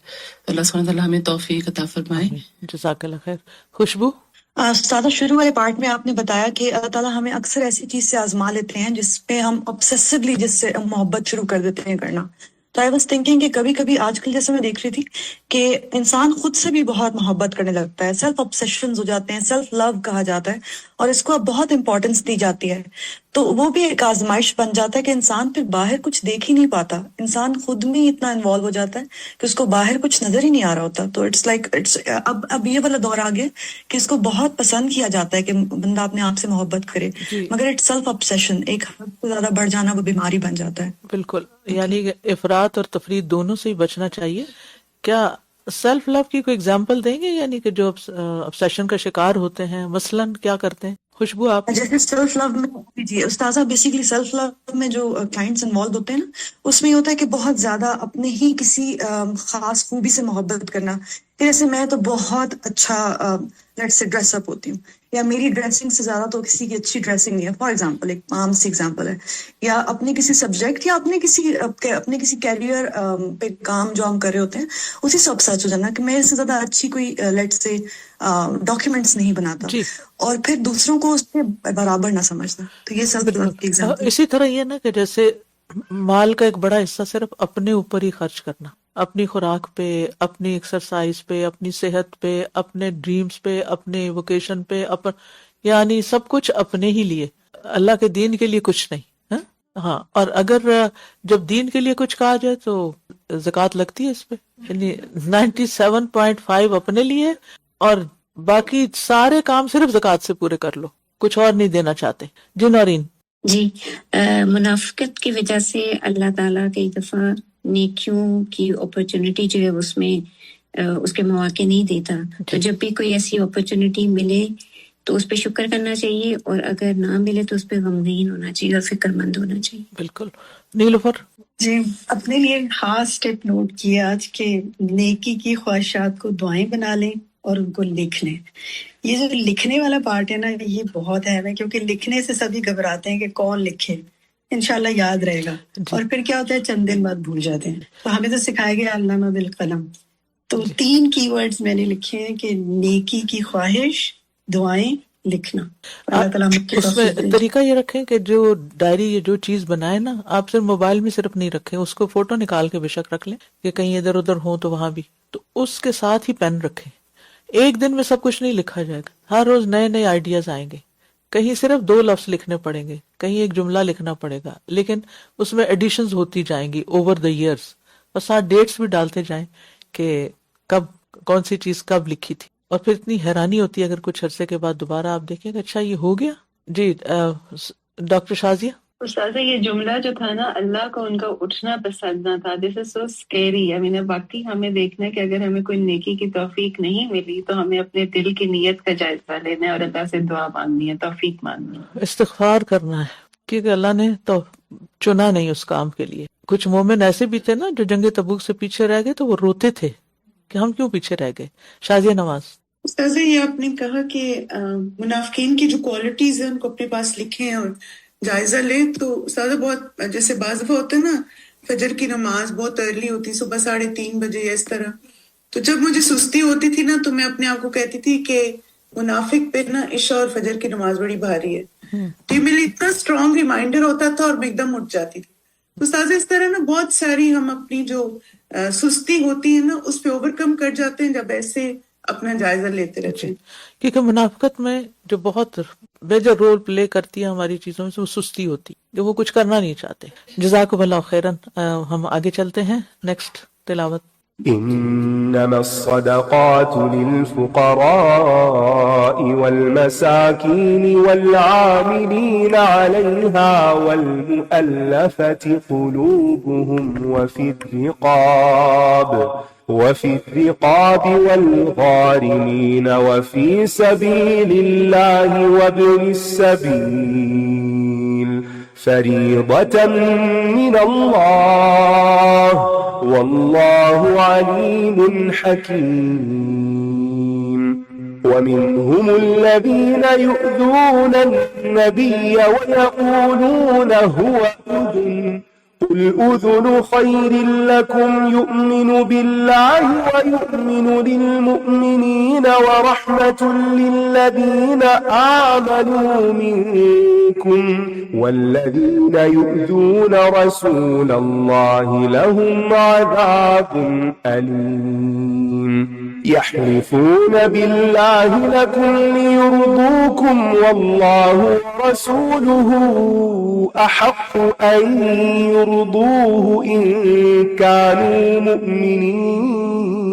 اللہ سبحانہ تعالیٰ ہمیں توفیق عطا فرمائے. جزاک اللہ خیر. خوشبو. استاد شروع والے پارٹ میں آپ نے بتایا کہ اللہ تعالیٰ ہمیں اکثر ایسی چیز سے آزما لیتے ہیں جس پہ ہم obsessively جس سے محبت شروع کر دیتے ہیں کرنا. تو آئی واز تھنکنگ کہ کبھی کبھی آج کل جیسے میں دیکھ رہی تھی کہ انسان خود سے بھی بہت محبت کرنے لگتا ہے، سیلف obsessions ہو جاتے ہیں، سیلف لو کہا جاتا ہے اور اس کو اب بہت امپورٹنس دی جاتی ہے. تو وہ بھی ایک آزمائش بن جاتا ہے کہ انسان پھر باہر کچھ دیکھ ہی نہیں پاتا، انسان خود میں اتنا انوالو ہو جاتا ہے کہ اس کو باہر کچھ نظر ہی نہیں آ رہا ہوتا. تو اٹس لائک اب یہ والا دور آ گیا کہ اس کو بہت پسند کیا جاتا ہے کہ بندہ اپنے آپ سے محبت کرے، مگر اٹس سیلف obsession ایک حد سے زیادہ بڑھ جانا وہ بیماری بن جاتا ہے. بالکل، یعنی افراط اور تفریط دونوں سے ہی بچنا چاہیے. کیا سیلف لو کی کوئی اگزامپل دیں گے، یعنی کہ جو obsession کا شکار ہوتے ہیں مثلاً کیا کرتے ہیں؟ خوشبو آپ. جیسے سیلف لو میں جی استاذہ بیسیکلی سیلف لو میں جو کلائنٹس انوالو ہوتے ہیں نا، اس میں یہ ہوتا ہے کہ بہت زیادہ اپنے ہی کسی خاص خوبی سے محبت کرنا. جیسے میں تو بہت اچھا لیٹس سے ڈریس اپ ہوتی ہوں، یا میری ڈریسنگ سے زیادہ تو کسی کی اچھی ڈریسنگ نہیں ہے، فار ایگزامپل ایک عام سی ایگزامپل ہے، یا اپنے کسی سبجیکٹ یا اپنے کسی کیریئر پہ کام جو ہم کر رہے ہوتے ہیں اسی سے obsessed ہو جانا کہ میں اس سے زیادہ اچھی کوئی لیٹس سے ڈاکیومنٹس نہیں بناتا اور پھر دوسروں کو اس سے برابر نہ سمجھنا. تو یہ سب ایگزامپل. اسی طرح یہ نا کہ جیسے مال کا ایک بڑا حصہ صرف اپنے اوپر ہی خرچ کرنا، اپنی خوراک پہ، اپنی ایکسرسائز پہ، اپنی صحت پہ، اپنے ڈریمز پہ، اپنے ووکیشن پہ، یعنی سب کچھ اپنے ہی لیے، اللہ کے دین کے لیے کچھ نہیں. ہاں، اور اگر جب دین کے لیے کچھ کہا جائے تو زکوٰۃ لگتی ہے اس پہ، یعنی 97.5 اپنے لیے اور باقی سارے کام صرف زکوٰۃ سے پورے کر لو، کچھ اور نہیں دینا چاہتے. جی نورین. جی، منافقت کی وجہ سے اللہ تعالیٰ کئی دفعہ نیکیوں کی اپرچونٹی جو ہے اس میں اس کے مواقع نہیں دیتا، تو جب بھی کوئی ایسی اپرچونٹی ملے تو اس پہ شکر کرنا چاہیے، اور اگر نہ ملے تو اس پہ غمگین ہونا چاہیے اور فکر مند ہونا چاہیے. بالکل. نیلوفر. جی، اپنے لیے خاص ٹپ نوٹ کیا آج کہ نیکی کی خواہشات کو دعائیں بنا لیں اور ان کو لکھ لیں. یہ جو لکھنے والا پارٹ ہے نا، یہ بہت اہم ہے، کیونکہ لکھنے سے سبھی گھبراتے ہیں کہ کون لکھے، انشاءاللہ یاد رہے گا. اور پھر کیا ہوتا ہے، چند دن بعد بھول جاتے ہیں. تو ہمیں تو سکھایا گیا علامہ بالقلم. تو 3 کی ورڈز میں نے لکھے ہیں کہ نیکی کی خواہش، دعائیں، لکھنا. اللہ تعالیٰ اس میں طریقہ یہ رکھیں کہ جو ڈائری یا جو چیز بنائے نا، آپ صرف موبائل میں صرف نہیں رکھیں، اس کو فوٹو نکال کے بے شک رکھ لیں کہ کہیں ادھر ادھر ہو تو وہاں بھی، تو اس کے ساتھ ہی پین رکھیں. ایک دن میں سب کچھ نہیں لکھا جائے گا، ہر روز نئے نئے آئیڈیاز آئیں گے. کہیں صرف 2 لفظ لکھنے پڑیں گے، کہیں ایک جملہ لکھنا پڑے گا، لیکن اس میں ایڈیشنز ہوتی جائیں گی اوور دا ایئرز، اور ساتھ ڈیٹس بھی ڈالتے جائیں کہ کب کون سی چیز کب لکھی تھی. اور پھر اتنی حیرانی ہوتی ہے اگر کچھ عرصے کے بعد دوبارہ آپ دیکھیں کہ اچھا یہ ہو گیا. جی ڈاکٹر شازیہ. استاذہ، یہ جملہ جو تھا نا، اللہ کو ان کا اٹھنا پسند نہ تھا، دس از سو اسکیری. باقی ہمیں دیکھنا ہے کہ اگر ہمیں کوئی نیکی کی توفیق نہیں ملی تو ہمیں اپنے دل کی نیت کا جائزہ لینا ہے اور اللہ سے دعا مانگنی ہے، توفیق مانگنی ہے، استغفار کرنا ہے، کیونکہ اللہ نے تو چنا نہیں اس کام کے لیے. کچھ مومن ایسے بھی تھے نا جو جنگ تبوک سے پیچھے رہ گئے تو وہ روتے تھے کہ ہم کیوں پیچھے رہ گئے. شازیہ نواز. استاذہ، یہ آپ نے کہا کہ منافقین کی جو کوالٹیز ہیں ان کو اپنے پاس لکھیں اور جائزہ لیں. تو استاذہ، بہت جیسے بعض دفعہ ہوتا ہے نا، فجر کی نماز بہت ارلی ہوتی، صبح 3:30 بجے یا اس طرح، تو جب مجھے سستی ہوتی تھی نا تو میں اپنے آپ کو کہتی تھی کہ منافق پہ نا عشاء اور فجر کی نماز بڑی بھاری ہے. تو یہ میرے لیے اتنا اسٹرانگ ریمائنڈر ہوتا تھا اور میں ایک دم اٹھ جاتی تھی. تو استاذہ، اس طرح نا بہت ساری ہم اپنی جو سستی ہوتی ہے نا اس پہ اوور کم کر جاتے ہیں جب ایسے اپنا جائزہ لیتے رہتے ہیں. کیونکہ منافقت میں جو بہت میجر رول پلے کرتی ہے ہماری چیزوں میں سے وہ سستی ہوتی، جو وہ کچھ کرنا نہیں چاہتے. جزاکم اللہ خیرن. ہم آگے چلتے ہیں، نیکسٹ تلاوت. إنما الصدقات للفقراء والمساكين والعاملين عليها والمؤلفة قلوبهم وفي الرقاب والغارمين وفي سبيل الله وابن السبيل فريضة من الله والله عليم حكيم. ومنهم الذين يؤذون النبي ويقولون هو أذن قل أذن خير لكم يؤمن بالله ويؤمن للمؤمنين ورحمة للذين آمنوا منكم والذين يؤذون رسول الله لهم عذاب أليم. يحلفون بالله لكم ليرضوكم والله ورسوله أحق أن يرضوه إن كانوا مؤمنين.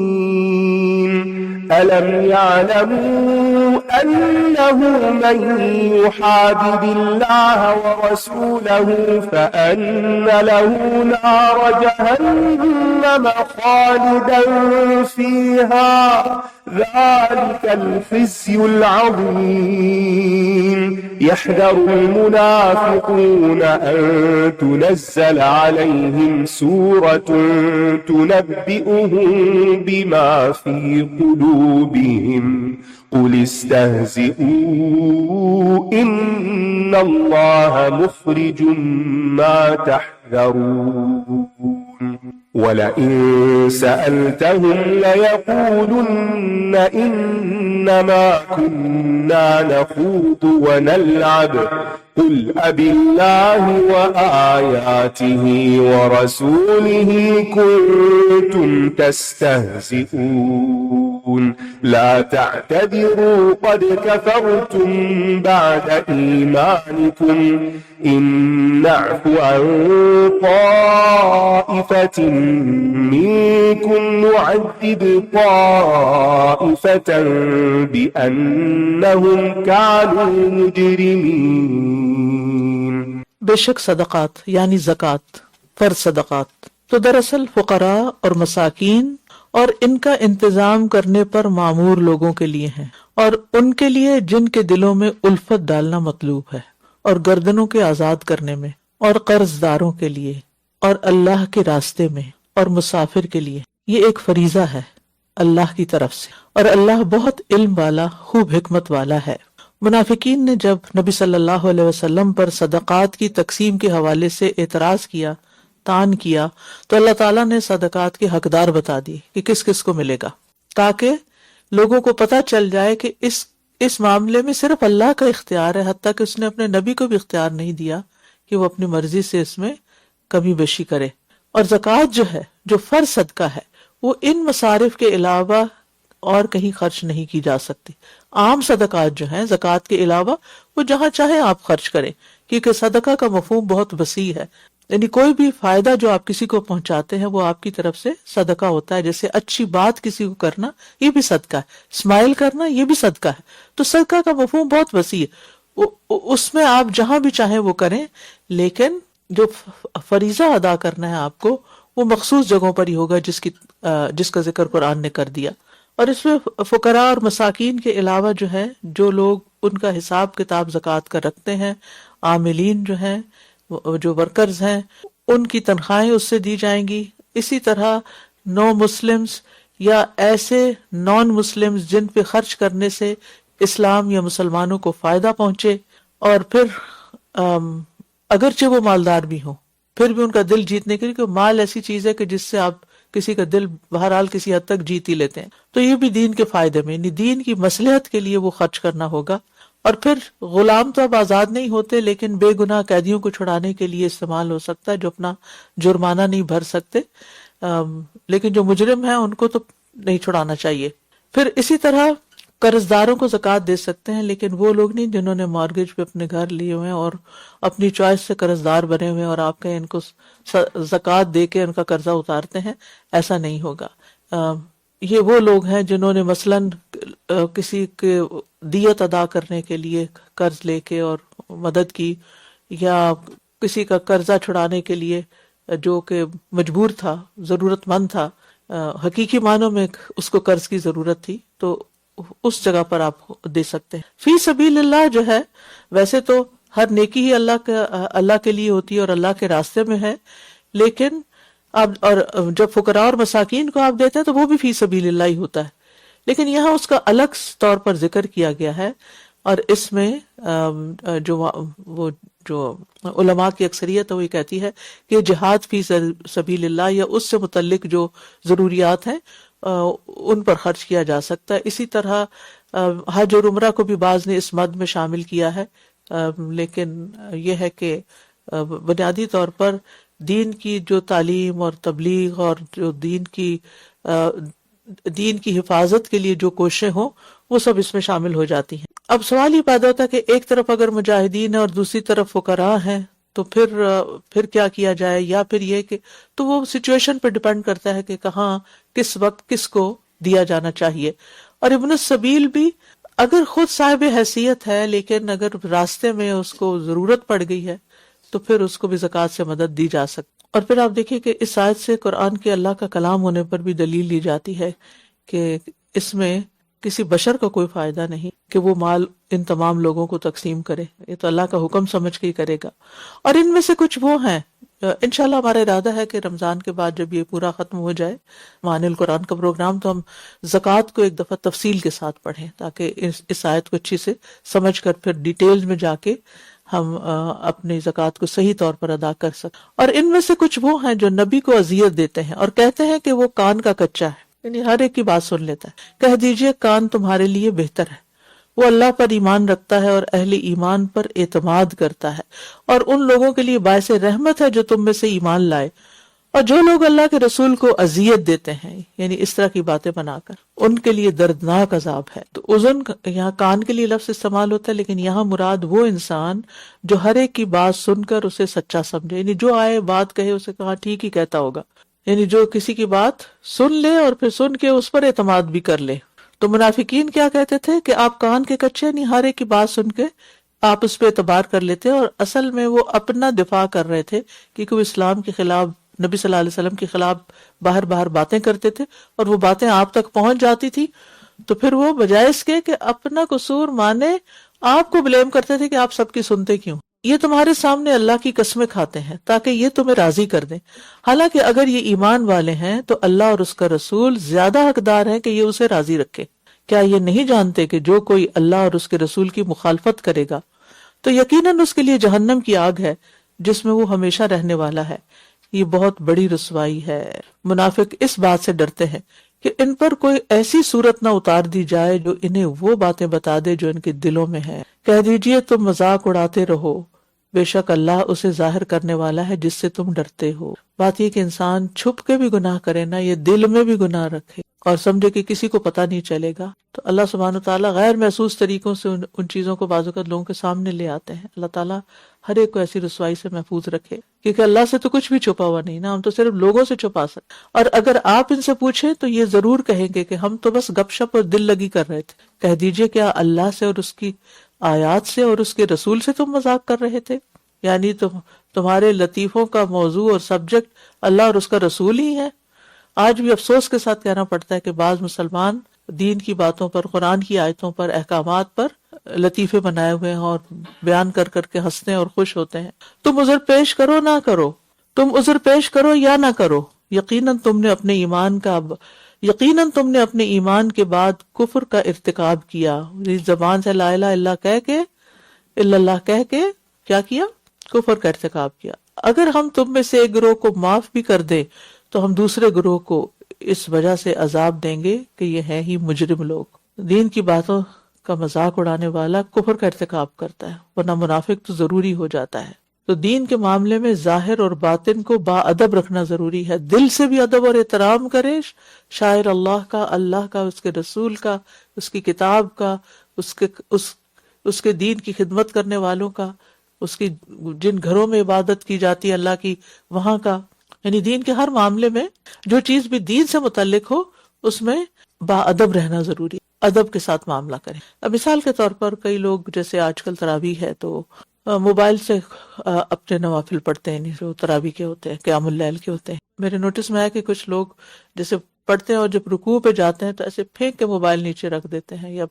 ألم يعلموا أنه من يحادد الله ورسوله فأن له نار جهنم خالدا فيها ذلك الخزي العظيم. يحذر المنافقون أن تنزل عليهم سورة تنبئهم بما في قلوبهم قل استهزئوا إن الله مخرج ما تحذرون. ولئن سألتهم ليقولن إنما كنا نخوض ونلعب قل أبالله وآياته ورسوله كنتم تستهزئون لا تعتذروا قد كفرتم بعد إيمانكم إن نعف عن طائفة منكم نعذب طائفة بأنهم كانوا مجرمين. بے شک صدقات یعنی زکوٰۃ، فرض صدقات تو دراصل فقراء اور مساکین اور ان کا انتظام کرنے پر معمور لوگوں کے لیے ہیں، اور ان کے لیے جن کے دلوں میں الفت ڈالنا مطلوب ہے، اور گردنوں کے آزاد کرنے میں، اور قرض داروں کے لیے، اور اللہ کے راستے میں، اور مسافر کے لیے. یہ ایک فریضہ ہے اللہ کی طرف سے، اور اللہ بہت علم والا، خوب حکمت والا ہے. منافقین نے جب نبی صلی اللہ علیہ وسلم پر صدقات کی تقسیم کے حوالے سے اعتراض کیا، تان کیا، تو اللہ تعالیٰ نے صدقات کے حقدار بتا دی کہ کس کس کو ملے گا، تاکہ لوگوں کو پتہ چل جائے کہ اس معاملے میں صرف اللہ کا اختیار ہے، حتیٰ کہ اس نے اپنے نبی کو بھی اختیار نہیں دیا کہ وہ اپنی مرضی سے اس میں کمی بیشی کرے. اور زکوٰۃ جو ہے، جو فرض صدقہ ہے، وہ ان مصارف کے علاوہ اور کہیں خرچ نہیں کی جا سکتی. عام صدقات جو ہیں زکوٰۃ کے علاوہ وہ جہاں چاہیں آپ خرچ کریں، کیونکہ صدقہ کا مفہوم بہت وسیع ہے. یعنی کوئی بھی فائدہ جو آپ کسی کو پہنچاتے ہیں وہ آپ کی طرف سے صدقہ ہوتا ہے. جیسے اچھی بات کسی کو کرنا یہ بھی صدقہ ہے، اسمائل کرنا یہ بھی صدقہ ہے. تو صدقہ کا مفہوم بہت وسیع ہے، اس میں آپ جہاں بھی چاہیں وہ کریں، لیکن جو فریضہ ادا کرنا ہے آپ کو وہ مخصوص جگہوں پر ہی ہوگا جس کا ذکر قرآن نے کر دیا. اور اس میں فقراء اور مساکین کے علاوہ جو ہے، جو لوگ ان کا حساب کتاب زکوٰۃ کا رکھتے ہیں، عاملین جو ہیں، جو ورکرز ہیں، ان کی تنخواہیں اس سے دی جائیں گی. اسی طرح نو مسلمز یا ایسے نان مسلمز جن پہ خرچ کرنے سے اسلام یا مسلمانوں کو فائدہ پہنچے، اور پھر اگرچہ وہ مالدار بھی ہوں پھر بھی ان کا دل جیتنے کے لیے، کہ مال ایسی چیز ہے کہ جس سے آپ کسی کا دل بہرحال کسی حد تک جیت ہی لیتے ہیں. تو یہ بھی دین کے فائدے میں، یعنی دین کی مصلحت کے لیے وہ خرچ کرنا ہوگا. اور پھر غلام تو اب آزاد نہیں ہوتے، لیکن بے گناہ قیدیوں کو چھڑانے کے لیے استعمال ہو سکتا ہے، جو اپنا جرمانہ نہیں بھر سکتے، لیکن جو مجرم ہیں ان کو تو نہیں چھڑانا چاہیے. پھر اسی طرح قرض داروں کو زکوٰۃ دے سکتے ہیں، لیکن وہ لوگ نہیں جنہوں نے مارگیج پہ اپنے گھر لیے ہوئے ہیں اور اپنی چوائس سے قرض دار بنے ہوئے ہیں، اور آپ کہیں ان کو زکوٰۃ دے کے ان کا قرضہ اتارتے ہیں. ایسا نہیں ہوگا. یہ وہ لوگ ہیں جنہوں نے مثلاً کسی کے دیت ادا کرنے کے لیے قرض لے کے اور مدد کی، یا کسی کا قرضہ چھڑانے کے لیے جو کہ مجبور تھا، ضرورت مند تھا، حقیقی معنوں میں اس کو قرض کی ضرورت تھی، تو اس جگہ پر آپ دے سکتے ہیں. فی سبیل اللہ جو ہے، ویسے تو ہر نیکی ہی اللہ کے لیے ہوتی ہے اور اللہ کے راستے میں ہے، لیکن اب اور جب فقراء اور مساکین کو آپ دیتے ہیں تو وہ بھی فی سبیل اللہ ہی ہوتا ہے، لیکن یہاں اس کا الگ طور پر ذکر کیا گیا ہے. اور اس میں جو علماء کی اکثریت ہے وہ یہ کہتی ہے کہ جہاد فی سبیل اللہ یا اس سے متعلق جو ضروریات ہیں ان پر خرچ کیا جا سکتا ہے. اسی طرح حج اور عمرہ کو بھی بعض نے اس مد میں شامل کیا ہے، لیکن یہ ہے کہ بنیادی طور پر دین کی جو تعلیم اور تبلیغ اور جو دین کی حفاظت کے لیے جو کوششیں ہوں وہ سب اس میں شامل ہو جاتی ہیں. اب سوال یہ پیدا ہوتا ہے کہ ایک طرف اگر مجاہدین اور دوسری طرف فقراء ہیں تو پھر کیا کیا جائے، یا پھر یہ کہ تو وہ سچویشن پہ ڈیپینڈ کرتا ہے کہ کہاں کس وقت کس کو دیا جانا چاہیے. اور ابن السبیل بھی اگر خود صاحب حیثیت ہے، لیکن اگر راستے میں اس کو ضرورت پڑ گئی ہے تو پھر اس کو بھی زکوٰۃ سے مدد دی جا سکتی. اور پھر آپ دیکھیں کہ اس آیت سے قرآن کے اللہ کا کلام ہونے پر بھی دلیل لی جاتی ہے کہ اس میں کسی بشر کا کوئی فائدہ نہیں کہ وہ مال ان تمام لوگوں کو تقسیم کرے، یہ تو اللہ کا حکم سمجھ کے ہی کرے گا. اور ان میں سے کچھ وہ ہیں، انشاءاللہ ہمارا ارادہ ہے کہ رمضان کے بعد جب یہ پورا ختم ہو جائے معانی القرآن کا پروگرام، تو ہم زکوٰۃ کو ایک دفعہ تفصیل کے ساتھ پڑھیں، تاکہ اس آیت کو اچھی سے سمجھ کر پھر ڈیٹیل میں جا کے ہم اپنی زکوٰۃ کو صحیح طور پر ادا کر سکیں. اور ان میں سے کچھ وہ ہیں جو نبی کو اذیت دیتے ہیں اور کہتے ہیں کہ وہ کان کا کچا ہے، یعنی ہر ایک کی بات سن لیتا ہے. کہہ دیجئے کان تمہارے لیے بہتر ہے، وہ اللہ پر ایمان رکھتا ہے اور اہل ایمان پر اعتماد کرتا ہے، اور ان لوگوں کے لیے باعث رحمت ہے جو تم میں سے ایمان لائے، اور جو لوگ اللہ کے رسول کو اذیت دیتے ہیں یعنی اس طرح کی باتیں بنا کر، ان کے لیے دردناک عذاب ہے۔ تو اذن یہاں کان کے لیے لفظ استعمال ہوتا ہے، لیکن یہاں مراد وہ انسان جو ہر ایک کی بات سن کر اسے سچا سمجھے، یعنی جو آئے بات کہے اسے کہا ٹھیک ہی کہتا ہوگا، یعنی جو کسی کی بات سن لے اور پھر سن کے اس پر اعتماد بھی کر لے۔ تو منافقین کیا کہتے تھے کہ آپ کان کے کچے نہیں، ہر ایک کی بات سن کے آپ اس پہ اعتبار کر لیتے، اور اصل میں وہ اپنا دفاع کر رہے تھے کیونکہ وہ اسلام کے خلاف، نبی صلی اللہ علیہ وسلم کے خلاف باہر باتیں کرتے تھے، اور وہ باتیں آپ تک پہنچ جاتی تھی، تو پھر وہ بجائے اس کے کہ اپنا قصور مانے آپ کو بلیم کرتے تھے کہ آپ سب کی سنتے کیوں، یہ تمہارے سامنے اللہ کی قسمیں کھاتے ہیں تاکہ یہ تمہیں راضی کر دیں، حالانکہ اگر یہ ایمان والے ہیں تو اللہ اور اس کا رسول زیادہ حقدار ہے کہ یہ اسے راضی رکھے۔ کیا یہ نہیں جانتے کہ جو کوئی اللہ اور اس کے رسول کی مخالفت کرے گا تو یقیناً اس کے لیے جہنم کی آگ ہے جس میں وہ ہمیشہ رہنے والا ہے، یہ بہت بڑی رسوائی ہے۔ منافق اس بات سے ڈرتے ہیں کہ ان پر کوئی ایسی صورت نہ اتار دی جائے جو انہیں وہ باتیں بتا دے جو ان کے دلوں میں ہے۔ کہہ دیجئے تم مذاق اڑاتے رہو، بے شک اللہ اسے ظاہر کرنے والا ہے جس سے تم ڈرتے ہو۔ بات یہ کہ انسان چھپ کے بھی گناہ کرے نا، یہ دل میں بھی گناہ رکھے اور سمجھے کہ کسی کو پتہ نہیں چلے گا، تو اللہ سبحانہ وتعالیٰ غیر محسوس طریقوں سے ان چیزوں کو بعض اوقات لوگوں کے سامنے لے آتے ہیں۔ اللہ تعالیٰ ہر ایک کو ایسی رسوائی سے محفوظ رکھے، کیونکہ اللہ سے تو کچھ بھی چھپا ہوا نہیں نا، ہم تو صرف لوگوں سے چھپا سکتے، اور اگر آپ ان سے پوچھیں تو یہ ضرور کہیں گے کہ ہم تو بس گپ شپ اور دل لگی کر رہے تھے۔ کہہ دیجئے کیا اللہ سے اور اس کی آیات سے اور اس کے رسول سے تم مذاق کر رہے تھے؟ یعنی تمہارے لطیفوں کا موضوع اور سبجیکٹ اللہ اور اس کا رسول ہی ہے۔ آج بھی افسوس کے ساتھ کہنا پڑتا ہے کہ بعض مسلمان دین کی باتوں پر، قرآن کی آیتوں پر، احکامات پر لطیفے بنائے ہوئے ہیں اور بیان کر کر کے ہنستے ہیں اور خوش ہوتے ہیں۔ تم عذر پیش کرو نہ کرو، تم عذر پیش کرو یا نہ کرو، یقیناً تم نے اپنے ایمان کے بعد کفر کا ارتکاب کیا۔ زبان سے لا الہ الا اللہ کہہ کے کیا کیا؟ کفر کا ارتکاب کیا۔ اگر ہم تم میں سے ایک گروہ کو معاف بھی کر دیں تو ہم دوسرے گروہ کو اس وجہ سے عذاب دیں گے کہ یہ ہیں ہی مجرم لوگ۔ دین کی باتوں کا مذاق اڑانے والا کفر کا ارتکاب کرتا ہے، ورنہ منافق تو ضروری ہو جاتا ہے۔ تو دین کے معاملے میں ظاہر اور باطن کو با ادب رکھنا ضروری ہے، دل سے بھی ادب اور احترام کرے شاعر اللہ کا، اس کے رسول کا، اس کی کتاب کا، اس کے دین کی خدمت کرنے والوں کا، اس کی جن گھروں میں عبادت کی جاتی ہے اللہ کی وہاں کا، یعنی دین کے ہر معاملے میں جو چیز بھی دین سے متعلق ہو اس میں با ادب رہنا ضروری ہے، ادب کے ساتھ معاملہ کریں۔ اب مثال کے طور پر کئی لوگ جیسے آج کل تراویح ہے تو موبائل سے اپنے نوافل پڑھتے ہیں، جو تراویح کے ہوتے ہیں، قیام اللیل کے ہوتے ہیں۔ میرے نوٹس میں ہے کہ کچھ لوگ جیسے پڑھتے ہیں اور جب رکوع پہ جاتے ہیں تو ایسے پھینک کے موبائل نیچے رکھ دیتے ہیں یا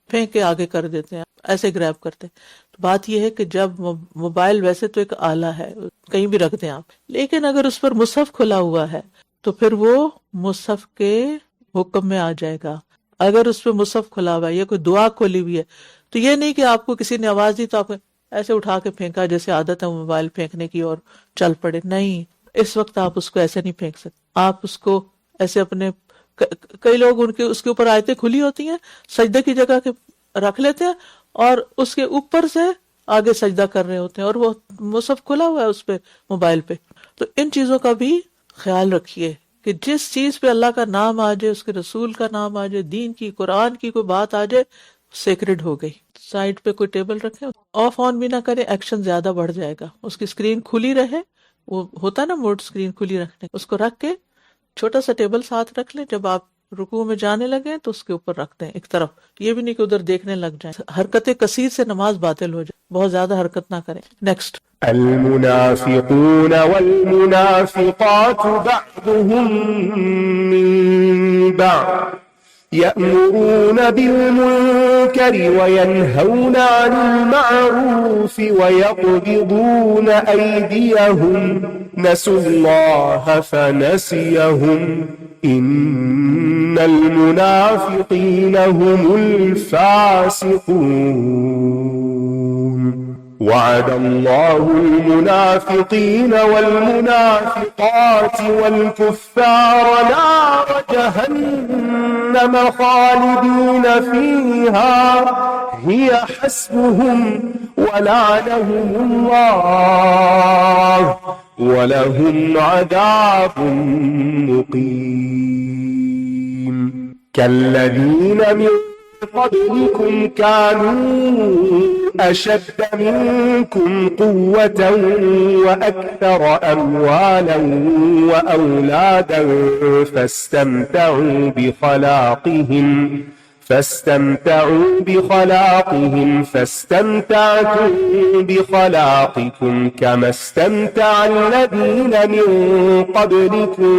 پھینک کے آگے کر دیتے ہیں، ایسے گریب کرتے ہیں۔ تو بات یہ ہے کہ جب موبائل ویسے تو ایک آلہ ہے، کہیں بھی رکھ دیں آپ، لیکن اگر اس پر مصحف کھلا ہوا ہے تو پھر وہ مصحف کے حکم میں آ جائے گا۔ اگر اس پہ مصحف کھلا ہوا ہے یا کوئی دعا کھولی ہوئی ہے تو یہ نہیں کہ آپ کو کسی نے آواز دی تو آپ ایسے اٹھا کے پھینکا جیسے عادت ہے موبائل پھینکنے کی اور چل پڑے، نہیں، اس وقت آپ اس کو ایسے نہیں پھینک سکتے۔ آپ اس کو ایسے اپنے، کئی لوگ اس کے اوپر آیتیں کھلی ہوتی ہیں، سجدے کی جگہ کے رکھ لیتے ہیں اور اس کے اوپر سے آگے سجدہ کر رہے ہوتے ہیں اور وہ مصحف کھلا ہوا ہے اس پہ، موبائل پہ۔ تو ان چیزوں کا بھی خیال رکھیے کہ جس چیز پہ اللہ کا نام آ جائے، اس کے رسول کا نام آ جائے، دین کی، قرآن کی کوئی بات آ جائے، سیکرڈ ہو گئی۔ سائڈ پہ کوئی ٹیبل رکھے، آف آن بھی نہ کرے، ایکشن زیادہ بڑھ جائے گا۔ اس کی اسکرین کھلی رہے، وہ ہوتا نا موڈ اسکرین کھلی رکھنے، اس کو رکھ کے چھوٹا سا ٹیبل ساتھ رکھ لیں، جب آپ رکوع میں جانے لگے تو اس کے اوپر رکھ دیں ایک طرف، یہ بھی نہیں کہ ادھر دیکھنے لگ جائیں۔ حرکت کثیر سے نماز باطل ہو جائے، بہت زیادہ حرکت نہ کریں۔ نیکسٹ، المنافقون والمنافقات بعضهم من بعض يأمرون بالمنكر وينهون عن المعروف ويقبضون أيديهم نسوا الله فنسيهم إن المنافقين هم الفاسقون۔ وعد الله المنافقين والمنافقات والكفار نار جهنم خالدين فيها هي حسبهم ولعنهم الله ولهم عذاب مقيم كالذين من قبلكم كانوا أشد منكم قوة وأكثر أموالا وأولادا فاستمتعوا بخلاقهم فاستمتعتم بخلاقكم كما استمتع الذين من قبلكم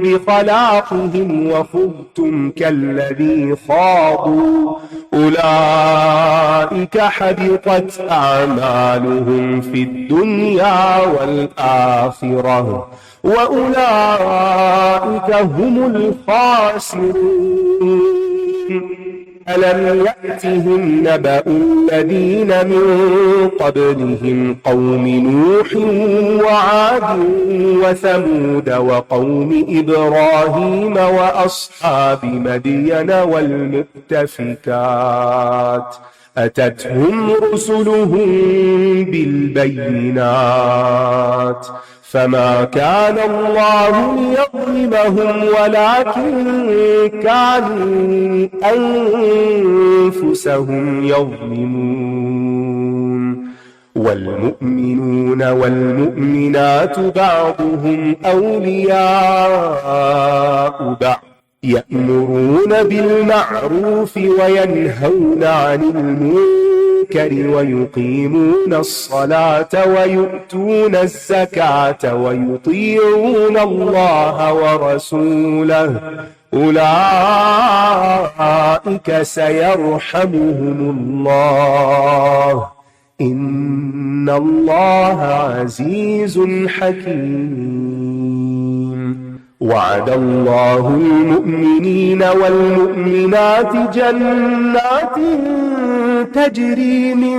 بخلاقهم وخضتم كالذي خاضوا أولئك حبطت أعمالهم في الدنيا والآخرة وأولئك هم الخاسرون ألم يأتهم نبأ الذين من قبلهم قوم نوح وعاد وثمود وقوم إبراهيم وأصحاب مدين والمؤتفكات أتتهم رسلهم بالبينات فما كان الله ليظلمهم ولكن كانوا أنفسهم يظلمون والمؤمنون والمؤمنات بعضهم أولياء بعض يأمرون بالمعروف وينهون عن المنكر ويقيمون الصلاة ويؤتون الزكاة ويطيعون الله ورسوله أولئك سيرحمهم الله إن الله عزيز حكيم وعد الله المؤمنين والمؤمنات جنات تجري من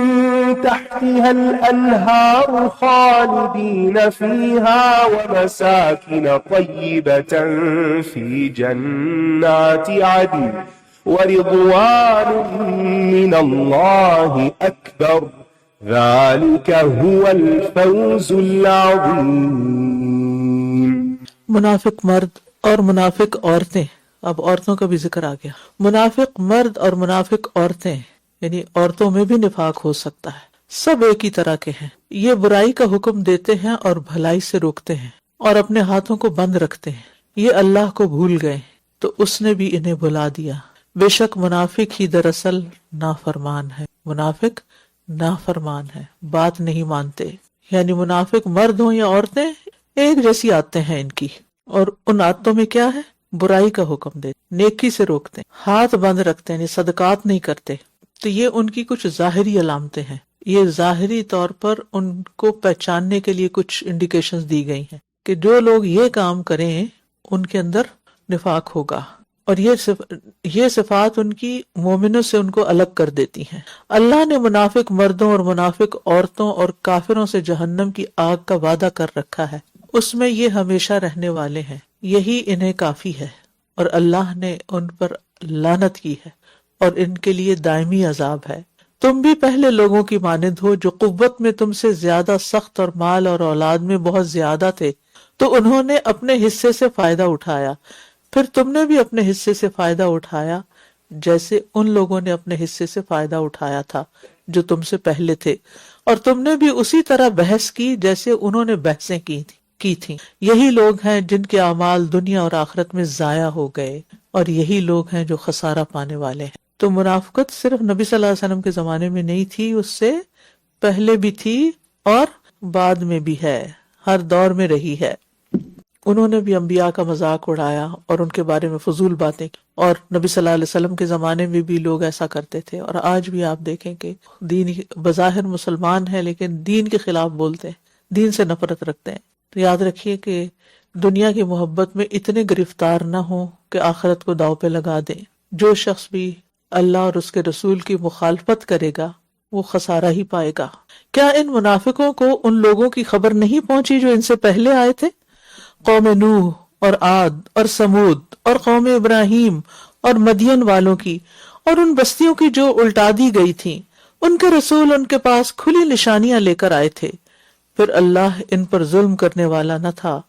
تحتها الأنهار خالدين فيها ومساكن طيبة في جنات عدن ورضوان من الله أكبر ذلك هو الفوز العظيم. منافق مرد اور منافق عورتیں. اب عورتوں کا بھی ذکر آ گیا. منافق مرد اور منافق عورتیں یعنی عورتوں میں بھی نفاق ہو سکتا ہے. سب ایک ہی طرح کے ہیں. یہ برائی کا حکم دیتے ہیں اور بھلائی سے روکتے ہیں اور اپنے ہاتھوں کو بند رکھتے ہیں. یہ اللہ کو بھول گئے تو اس نے بھی انہیں بھلا دیا. بے شک منافق ہی دراصل نافرمان ہے. منافق نافرمان ہے، بات نہیں مانتے. یعنی منافق مرد ہوں یا عورتیں ایک جیسی عادتیں ہیں ان کی، اور ان عادتوں میں کیا ہے؟ برائی کا حکم دیتے، نیکی سے روکتے، ہاتھ بند رکھتے ہیں، صدقات نہیں کرتے. تو یہ ان کی کچھ ظاہری علامتیں ہیں. یہ ظاہری طور پر ان کو پہچاننے کے لیے کچھ انڈیکیشنز دی گئی ہیں کہ جو لوگ یہ کام کریں ان کے اندر نفاق ہوگا، اور یہ صفات ان کی مومنوں سے ان کو الگ کر دیتی ہیں. اللہ نے منافق مردوں اور منافق عورتوں اور کافروں سے جہنم کی آگ کا وعدہ کر رکھا ہے. اس میں یہ ہمیشہ رہنے والے ہیں، یہی انہیں کافی ہے، اور اللہ نے ان پر لعنت کی ہے اور ان کے لیے دائمی عذاب ہے. تم بھی پہلے لوگوں کی مانند ہو جو قوت میں تم سے زیادہ سخت اور مال اور اولاد میں بہت زیادہ تھے، تو انہوں نے اپنے حصے سے فائدہ اٹھایا. پھر تم نے بھی اپنے حصے سے فائدہ اٹھایا جیسے ان لوگوں نے اپنے حصے سے فائدہ اٹھایا تھا جو تم سے پہلے تھے، اور تم نے بھی اسی طرح بحث کی جیسے انہوں نے بحثیں کی تھیں. یہی لوگ ہیں جن کے اعمال دنیا اور آخرت میں ضائع ہو گئے، اور یہی لوگ ہیں جو خسارہ پانے والے ہیں. تو منافقت صرف نبی صلی اللہ علیہ وسلم کے زمانے میں نہیں تھی، اس سے پہلے بھی تھی اور بعد میں بھی ہے، ہر دور میں رہی ہے. انہوں نے بھی انبیاء کا مذاق اڑایا اور ان کے بارے میں فضول باتیں کی، اور نبی صلی اللہ علیہ وسلم کے زمانے میں بھی لوگ ایسا کرتے تھے. اور آج بھی آپ دیکھیں کہ دین بظاہر مسلمان ہے لیکن دین کے خلاف بولتے ہیں، دین سے نفرت رکھتے ہیں. تو یاد رکھیے کہ دنیا کی محبت میں اتنے گرفتار نہ ہوں کہ آخرت کو داؤ پہ لگا دیں. جو شخص بھی اللہ اور اس کے رسول کی مخالفت کرے گا وہ خسارہ ہی پائے گا. کیا ان منافقوں کو ان لوگوں کی خبر نہیں پہنچی جو ان سے پہلے آئے تھے؟ قوم نوح اور عاد اور سمود اور قوم ابراہیم اور مدین والوں کی اور ان بستیوں کی جو الٹا دی گئی تھیں. ان کے رسول ان کے پاس کھلی نشانیاں لے کر آئے تھے. پھر اللہ ان پر ظلم کرنے والا نہ تھا،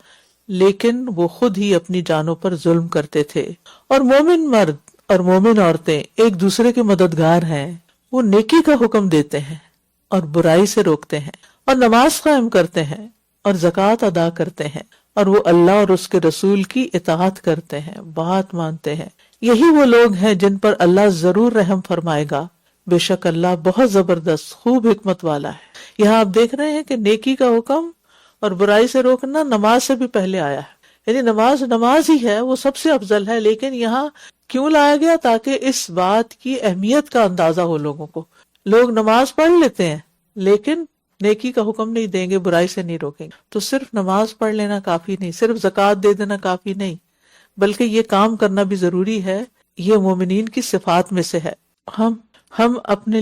لیکن وہ خود ہی اپنی جانوں پر ظلم کرتے تھے. اور مومن مرد اور مومن عورتیں ایک دوسرے کے مددگار ہیں. وہ نیکی کا حکم دیتے ہیں اور برائی سے روکتے ہیں اور نماز قائم کرتے ہیں اور زکوٰۃ ادا کرتے ہیں اور وہ اللہ اور اس کے رسول کی اطاعت کرتے ہیں، بات مانتے ہیں. یہی وہ لوگ ہیں جن پر اللہ ضرور رحم فرمائے گا. بے شک اللہ بہت زبردست خوب حکمت والا ہے. یہاں آپ دیکھ رہے ہیں کہ نیکی کا حکم اور برائی سے روکنا نماز سے بھی پہلے آیا ہے. یعنی نماز ہی ہے، وہ سب سے افضل ہے، لیکن یہاں کیوں لایا گیا؟ تاکہ اس بات کی اہمیت کا اندازہ ہو لوگوں کو. لوگ نماز پڑھ لیتے ہیں لیکن نیکی کا حکم نہیں دیں گے، برائی سے نہیں روکیں گے. تو صرف نماز پڑھ لینا کافی نہیں، صرف زکوٰۃ دے دینا کافی نہیں، بلکہ یہ کام کرنا بھی ضروری ہے. یہ مومنین کی صفات میں سے ہے. ہم اپنے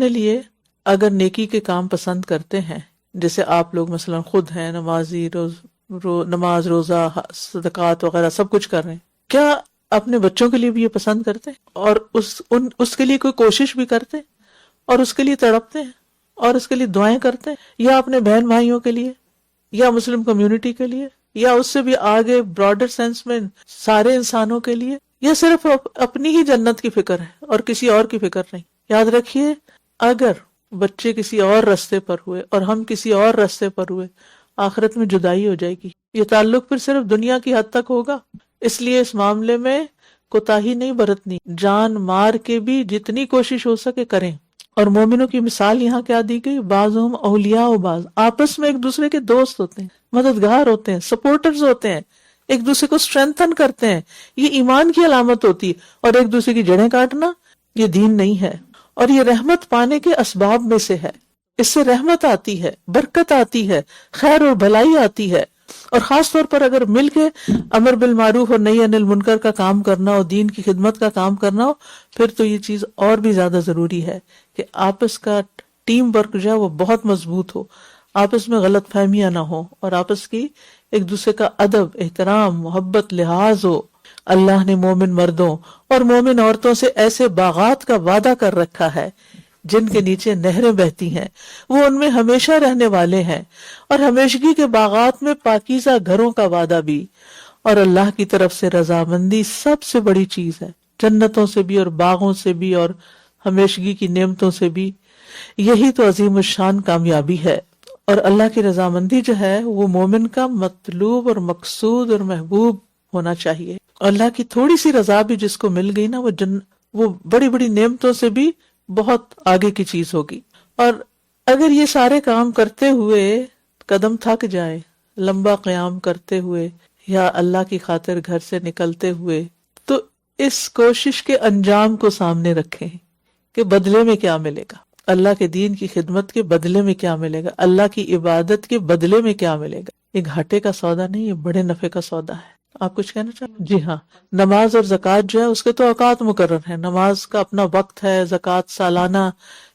لیے اگر نیکی کے کام پسند کرتے ہیں، جیسے آپ لوگ مثلا خود ہیں نمازی، نماز، روزہ، صدقات وغیرہ سب کچھ کر رہے ہیں، کیا اپنے بچوں کے لیے بھی یہ پسند کرتے ہیں اور اس کے لیے کوئی کوشش بھی کرتے ہیں اور اس کے لیے تڑپتے ہیں اور اس کے لیے دعائیں کرتے ہیں؟ یا اپنے بہن بھائیوں کے لیے یا مسلم کمیونٹی کے لیے یا اس سے بھی آگے براڈر سینس میں سارے انسانوں کے لیے، یا صرف اپنی ہی جنت کی فکر ہے اور کسی اور کی فکر نہیں؟ یاد رکھیے، اگر بچے کسی اور راستے پر ہوئے اور ہم کسی اور راستے پر ہوئے، آخرت میں جدائی ہو جائے گی. یہ تعلق پھر صرف دنیا کی حد تک ہوگا. اس لیے اس معاملے میں کوتاہی نہیں برتنی، جان مار کے بھی جتنی کوشش ہو سکے کریں. اور مومنوں کی مثال یہاں کیا دی گئی؟ بعضهم اولیاء و بعض، آپس میں ایک دوسرے کے دوست ہوتے ہیں، مددگار ہوتے ہیں، سپورٹرز ہوتے ہیں، ایک دوسرے کو اسٹرینتھن کرتے ہیں. یہ ایمان کی علامت ہوتی ہے. اور ایک دوسرے کی جڑیں کاٹنا یہ دین نہیں ہے. اور یہ رحمت پانے کے اسباب میں سے ہے. اس سے رحمت آتی ہے، برکت آتی ہے، خیر اور بھلائی آتی ہے. اور خاص طور پر اگر مل کے امر بالمعروف اور نہی عن المنکر کا کام کرنا ہو، دین کی خدمت کا کام کرنا ہو، پھر تو یہ چیز اور بھی زیادہ ضروری ہے کہ آپس کا ٹیم ورک جو ہے وہ بہت مضبوط ہو، آپس میں غلط فہمیاں نہ ہو اور آپس کی ایک دوسرے کا ادب، احترام، محبت، لحاظ ہو. اللہ نے مومن مردوں اور مومن عورتوں سے ایسے باغات کا وعدہ کر رکھا ہے جن کے نیچے نہریں بہتی ہیں، وہ ان میں ہمیشہ رہنے والے ہیں. اور ہمیشگی کے باغات میں پاکیزہ گھروں کا وعدہ بھی. اور اللہ کی طرف سے رضامندی سب سے بڑی چیز ہے، جنتوں سے بھی اور باغوں سے بھی اور ہمیشگی کی نعمتوں سے بھی. یہی تو عظیم الشان کامیابی ہے. اور اللہ کی رضامندی جو ہے وہ مومن کا مطلوب اور مقصود اور محبوب ہونا چاہیے. اللہ کی تھوڑی سی رضا بھی جس کو مل گئی نا، وہ بڑی بڑی نعمتوں سے بھی بہت آگے کی چیز ہوگی. اور اگر یہ سارے کام کرتے ہوئے قدم تھک جائے، لمبا قیام کرتے ہوئے یا اللہ کی خاطر گھر سے نکلتے ہوئے، تو اس کوشش کے انجام کو سامنے رکھیں کہ بدلے میں کیا ملے گا. اللہ کے دین کی خدمت کے بدلے میں کیا ملے گا، اللہ کی عبادت کے بدلے میں کیا ملے گا. یہ گھاٹے کا سودا نہیں، یہ بڑے نفع کا سودا ہے. آپ کچھ کہنا چاہیں؟ جی ہاں، نماز اور زکوٰۃ جو ہے اس کے تو اوقات مقرر ہیں. نماز کا اپنا وقت ہے، زکوٰۃ سالانہ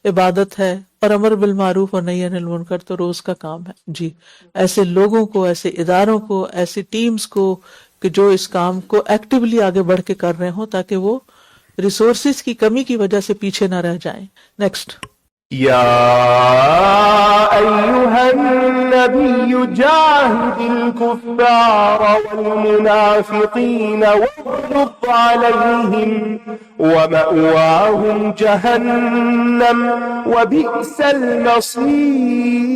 عبادت ہے، اور امر بالمعروف اور نہی عن المنکر تو روز کا کام ہے. جی، ایسے لوگوں کو، ایسے اداروں کو، ایسی ٹیمز کو کہ جو اس کام کو ایکٹیولی آگے بڑھ کے کر رہے ہوں تاکہ وہ ریسورسز کی کمی کی وجہ سے پیچھے نہ رہ جائیں. نیکسٹ. یا ایھا النبی جاہد الکفار والمنافقین واغلظ علیہم ومأواہم جہنم وبئس المصیر.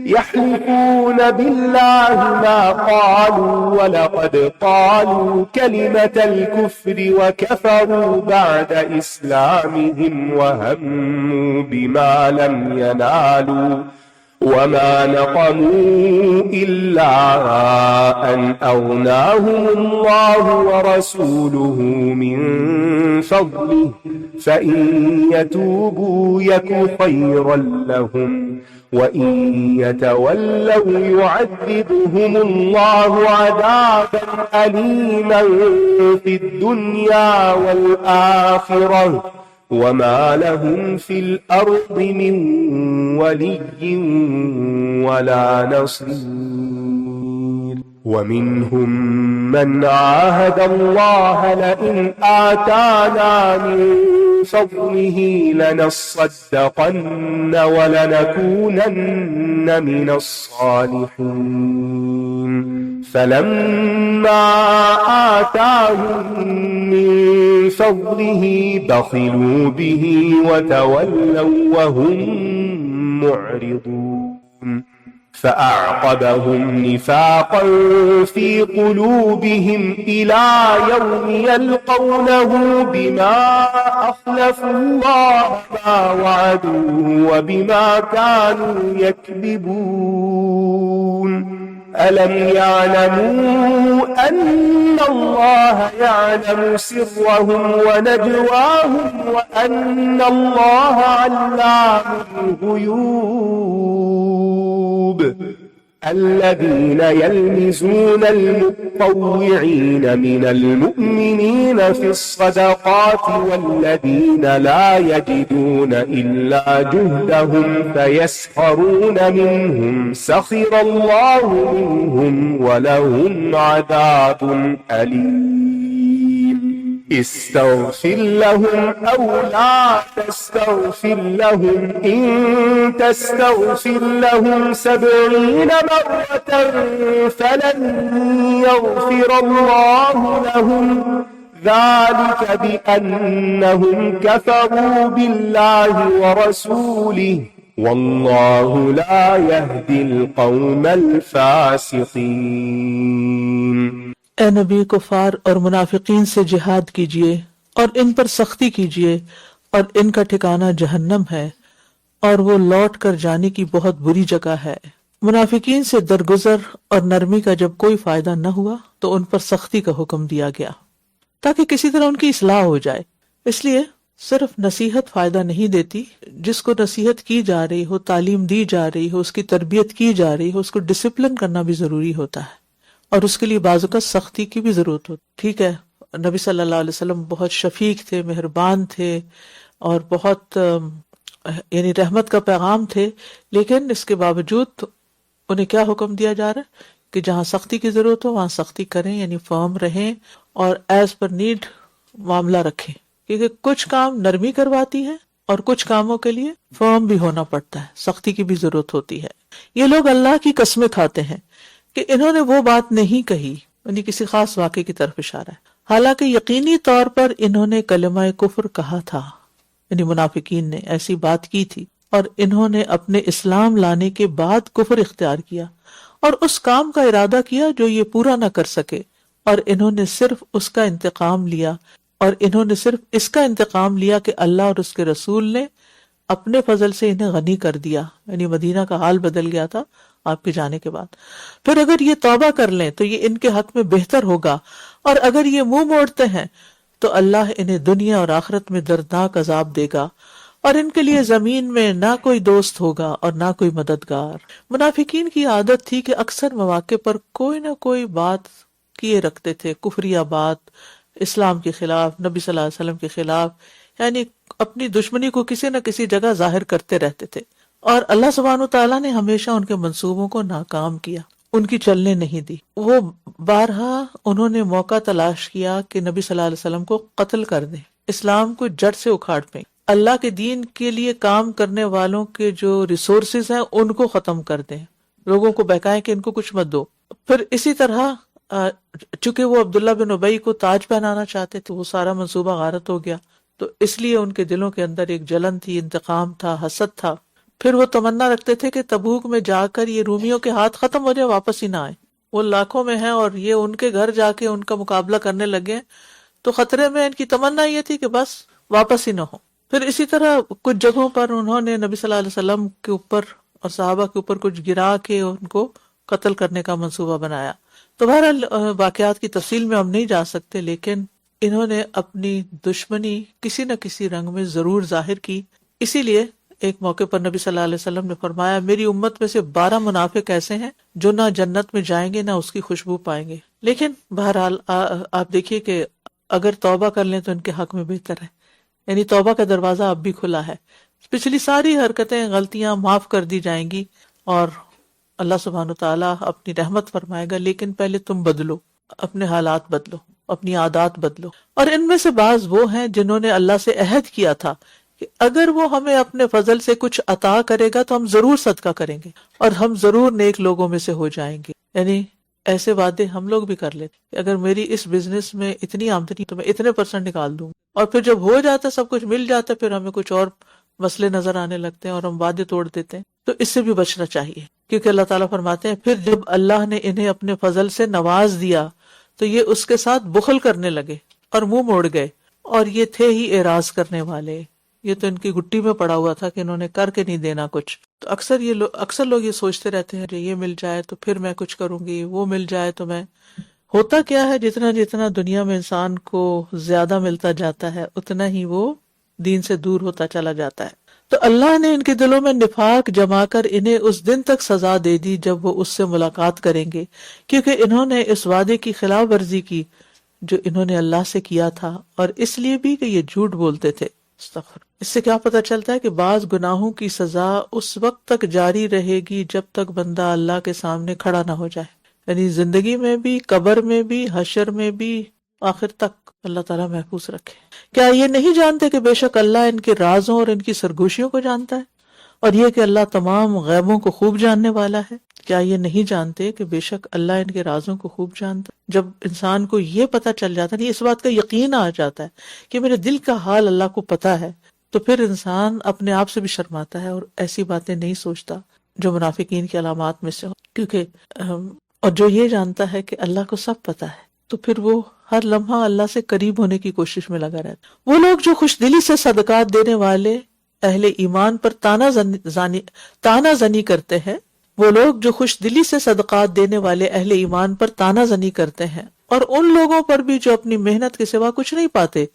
يحلفون بالله ما قالوا ولقد قالوا كلمة الكفر وكفروا بعد إسلامهم وهموا بما لم ينالوا وما نقموا إلا أن أغناهم الله ورسوله من فضله فإن يتوبوا يك خيرا لهم وَإِن يَتَوَلَّوْا يُعَذِّبْهُمُ اللَّهُ عَذَابًا أَلِيمًا فِي الدُّنْيَا وَالْآخِرَةِ وما لهم في الأرض من ولي ولا نصير ومنهم من عاهد الله لئن آتانا من فضله لنصدقن ولنكونن من الصالحين فلما آتاهم من فضله بخلوا به وتولوا وهم معرضون فأعقبهم نفاقا في قلوبهم إلى يوم يلقونه بما أخلفوا الله ما وعدوه وبما كانوا يكذبون ألم يعلموا أن الله يعلم سرهم ونجواهم وأن الله علام الغيوب الذين يلمزون المطوعين من المؤمنين في الصدقات والذين لا يجدون إلا جهدهم فيسخرون منهم سخر الله منهم ولهم عذاب أليم استغفر لهم أو لا تستغفر لهم إن تستغفر لهم 70 مرة فلن يغفر الله لهم ذلك بأنهم كفروا بالله ورسوله والله لا يهدي القوم الفاسقين اے نبی کفار اور منافقین سے جہاد کیجیے اور ان پر سختی کیجیے اور ان کا ٹھکانہ جہنم ہے اور وہ لوٹ کر جانے کی بہت بری جگہ ہے۔ منافقین سے درگزر اور نرمی کا جب کوئی فائدہ نہ ہوا تو ان پر سختی کا حکم دیا گیا تاکہ کسی طرح ان کی اصلاح ہو جائے۔ اس لیے صرف نصیحت فائدہ نہیں دیتی، جس کو نصیحت کی جا رہی ہو، تعلیم دی جا رہی ہو، اس کی تربیت کی جا رہی ہو، اس کو ڈسپلن کرنا بھی ضروری ہوتا ہے اور اس کے لیے بعض اوقات سختی کی بھی ضرورت ہوتی۔ ٹھیک ہے، نبی صلی اللہ علیہ وسلم بہت شفیق تھے، مہربان تھے اور بہت یعنی رحمت کا پیغام تھے، لیکن اس کے باوجود انہیں کیا حکم دیا جا رہا ہے کہ جہاں سختی کی ضرورت ہو وہاں سختی کریں، یعنی فرم رہیں اور ایز پر نیڈ معاملہ رکھیں، کیونکہ کچھ کام نرمی کرواتی ہے اور کچھ کاموں کے لیے فرم بھی ہونا پڑتا ہے، سختی کی بھی ضرورت ہوتی ہے۔ یہ لوگ اللہ کی قسمیں کھاتے ہیں کہ انہوں نے وہ بات نہیں کہی، یعنی کسی خاص واقعے کی طرف اشارہ ہے، حالانکہ یقینی طور پر انہوں نے کلمہ کفر کہا تھا، یعنی منافقین نے ایسی بات کی تھی اور انہوں نے اپنے اسلام لانے کے بعد کفر اختیار کیا اور اس کام کا ارادہ کیا جو یہ پورا نہ کر سکے، اور انہوں نے صرف اس کا انتقام لیا کہ اللہ اور اس کے رسول نے اپنے فضل سے انہیں غنی کر دیا، یعنی مدینہ کا حال بدل گیا تھا آپ کے جانے کے بعد۔ پھر اگر یہ توبہ کر لیں تو یہ ان کے حق میں بہتر ہوگا، اور اگر یہ منہ موڑتے ہیں تو اللہ انہیں دنیا اور آخرت میں دردناک عذاب دے گا، اور ان کے لیے زمین میں نہ کوئی دوست ہوگا اور نہ کوئی مددگار۔ منافقین کی عادت تھی کہ اکثر مواقع پر کوئی نہ کوئی بات کیے رکھتے تھے، کفریہ بات، اسلام کے خلاف، نبی صلی اللہ علیہ وسلم کے خلاف، یعنی اپنی دشمنی کو کسی نہ کسی جگہ ظاہر کرتے رہتے تھے، اور اللہ سبحانہ وتعالیٰ نے ہمیشہ ان کے منصوبوں کو ناکام کیا، ان کی چلنے نہیں دی۔ وہ بارہا انہوں نے موقع تلاش کیا کہ نبی صلی اللہ علیہ وسلم کو قتل کر دیں، اسلام کو جڑ سے اکھاڑ پیں، اللہ کے دین کے لیے کام کرنے والوں کے جو ریسورسز ہیں ان کو ختم کر دیں، لوگوں کو بہکائیں کہ ان کو کچھ مت دو۔ پھر اسی طرح چونکہ وہ عبداللہ بن ابی کو تاج پہنانا چاہتے تھے، وہ سارا منصوبہ غارت ہو گیا، تو اس لیے ان کے دلوں کے اندر ایک جلن تھی، انتقام تھا، حسد تھا۔ پھر وہ تمنا رکھتے تھے کہ تبوک میں جا کر یہ رومیوں کے ہاتھ ختم ہو جائے، واپس ہی نہ آئے، وہ لاکھوں میں ہیں اور یہ ان کے گھر جا کے ان کا مقابلہ کرنے لگے، تو خطرے میں ان کی تمنا یہ تھی کہ بس واپس ہی نہ ہو۔ پھر اسی طرح کچھ جگہوں پر انہوں نے نبی صلی اللہ علیہ وسلم کے اوپر اور صحابہ کے اوپر کچھ گرا کے ان کو قتل کرنے کا منصوبہ بنایا۔ تو بہرحال واقعات کی تفصیل میں ہم نہیں جا سکتے، لیکن انہوں نے اپنی دشمنی کسی نہ کسی رنگ میں ضرور ظاہر کی۔ اسی لیے ایک موقع پر نبی صلی اللہ علیہ وسلم نے فرمایا، میری امت میں سے 12 منافق ایسے ہیں جو نہ جنت میں جائیں گے نہ اس کی خوشبو پائیں گے۔ لیکن بہرحال آپ دیکھیے کہ اگر توبہ کر لیں تو ان کے حق میں بہتر ہے، یعنی توبہ کا دروازہ اب بھی کھلا ہے. پچھلی ساری حرکتیں غلطیاں معاف کر دی جائیں گی اور اللہ سبحانہ وتعالیٰ اپنی رحمت فرمائے گا. لیکن پہلے تم بدلو، اپنے حالات بدلو، اپنی عادات بدلو. اور ان میں سے بعض وہ ہیں جنہوں نے اللہ سے عہد کیا تھا کہ اگر وہ ہمیں اپنے فضل سے کچھ عطا کرے گا تو ہم ضرور صدقہ کریں گے اور ہم ضرور نیک لوگوں میں سے ہو جائیں گے. یعنی ایسے وعدے ہم لوگ بھی کر لیتے کہ اگر میری اس بزنس میں اتنی آمدنی تو میں اتنے % نکال دوں گا، اور پھر جب ہو جاتا سب کچھ مل جاتا پھر ہمیں کچھ اور مسئلے نظر آنے لگتے ہیں اور ہم وعدے توڑ دیتے ہیں. تو اس سے بھی بچنا چاہیے، کیونکہ اللہ تعالیٰ فرماتے ہیں پھر جب اللہ نے انہیں اپنے فضل سے نواز دیا تو یہ اس کے ساتھ بخل کرنے لگے اور منہ موڑ گئے، اور یہ تھے ہی اعراض کرنے والے. یہ تو ان کی گٹی میں پڑا ہوا تھا کہ انہوں نے کر کے نہیں دینا کچھ. تو اکثر لوگ یہ سوچتے رہتے ہیں کہ یہ مل جائے تو پھر میں کچھ کروں گی، وہ مل جائے تو میں. ہوتا کیا ہے، جتنا دنیا میں انسان کو زیادہ ملتا جاتا ہے اتنا ہی وہ دین سے دور ہوتا چلا جاتا ہے. تو اللہ نے ان کے دلوں میں نفاق جما کر انہیں اس دن تک سزا دے دی جب وہ اس سے ملاقات کریں گے، کیونکہ انہوں نے اس وعدے کی خلاف ورزی کی جو انہوں نے اللہ سے کیا تھا، اور اس لیے بھی کہ یہ جھوٹ بولتے تھے. اس سے کیا پتہ چلتا ہے کہ بعض گناہوں کی سزا اس وقت تک جاری رہے گی جب تک بندہ اللہ کے سامنے کھڑا نہ ہو جائے. یعنی زندگی میں بھی، قبر میں بھی، حشر میں بھی، آخر تک اللہ تعالیٰ محفوظ رکھے. کیا یہ نہیں جانتے کہ بے شک اللہ ان کے رازوں اور ان کی سرگوشیوں کو جانتا ہے، اور یہ کہ اللہ تمام غیبوں کو خوب جاننے والا ہے؟ کیا یہ نہیں جانتے کہ بے شک اللہ ان کے رازوں کو خوب جانتا ہے؟ جب انسان کو یہ پتہ چل جاتا ہے، اس بات کا یقین آ جاتا ہے کہ میرے دل کا حال اللہ کو پتہ ہے، تو پھر انسان اپنے آپ سے بھی شرماتا ہے اور ایسی باتیں نہیں سوچتا جو منافقین کی علامات میں سے ہو. کیونکہ اور جو یہ جانتا ہے کہ اللہ کو سب پتہ ہے تو پھر وہ ہر لمحہ اللہ سے قریب ہونے کی کوشش میں لگا رہتا. وہ لوگ جو خوش دلی سے صدقات دینے والے اہل ایمان پر تانا زنی کرتے ہیں، وہ لوگ جو خوش دلی سے صدقات دینے والے اہل ایمان پر تانا زنی کرتے ہیں اور ان لوگوں پر بھی جو اپنی محنت کے سوا کچھ نہیں پاتے،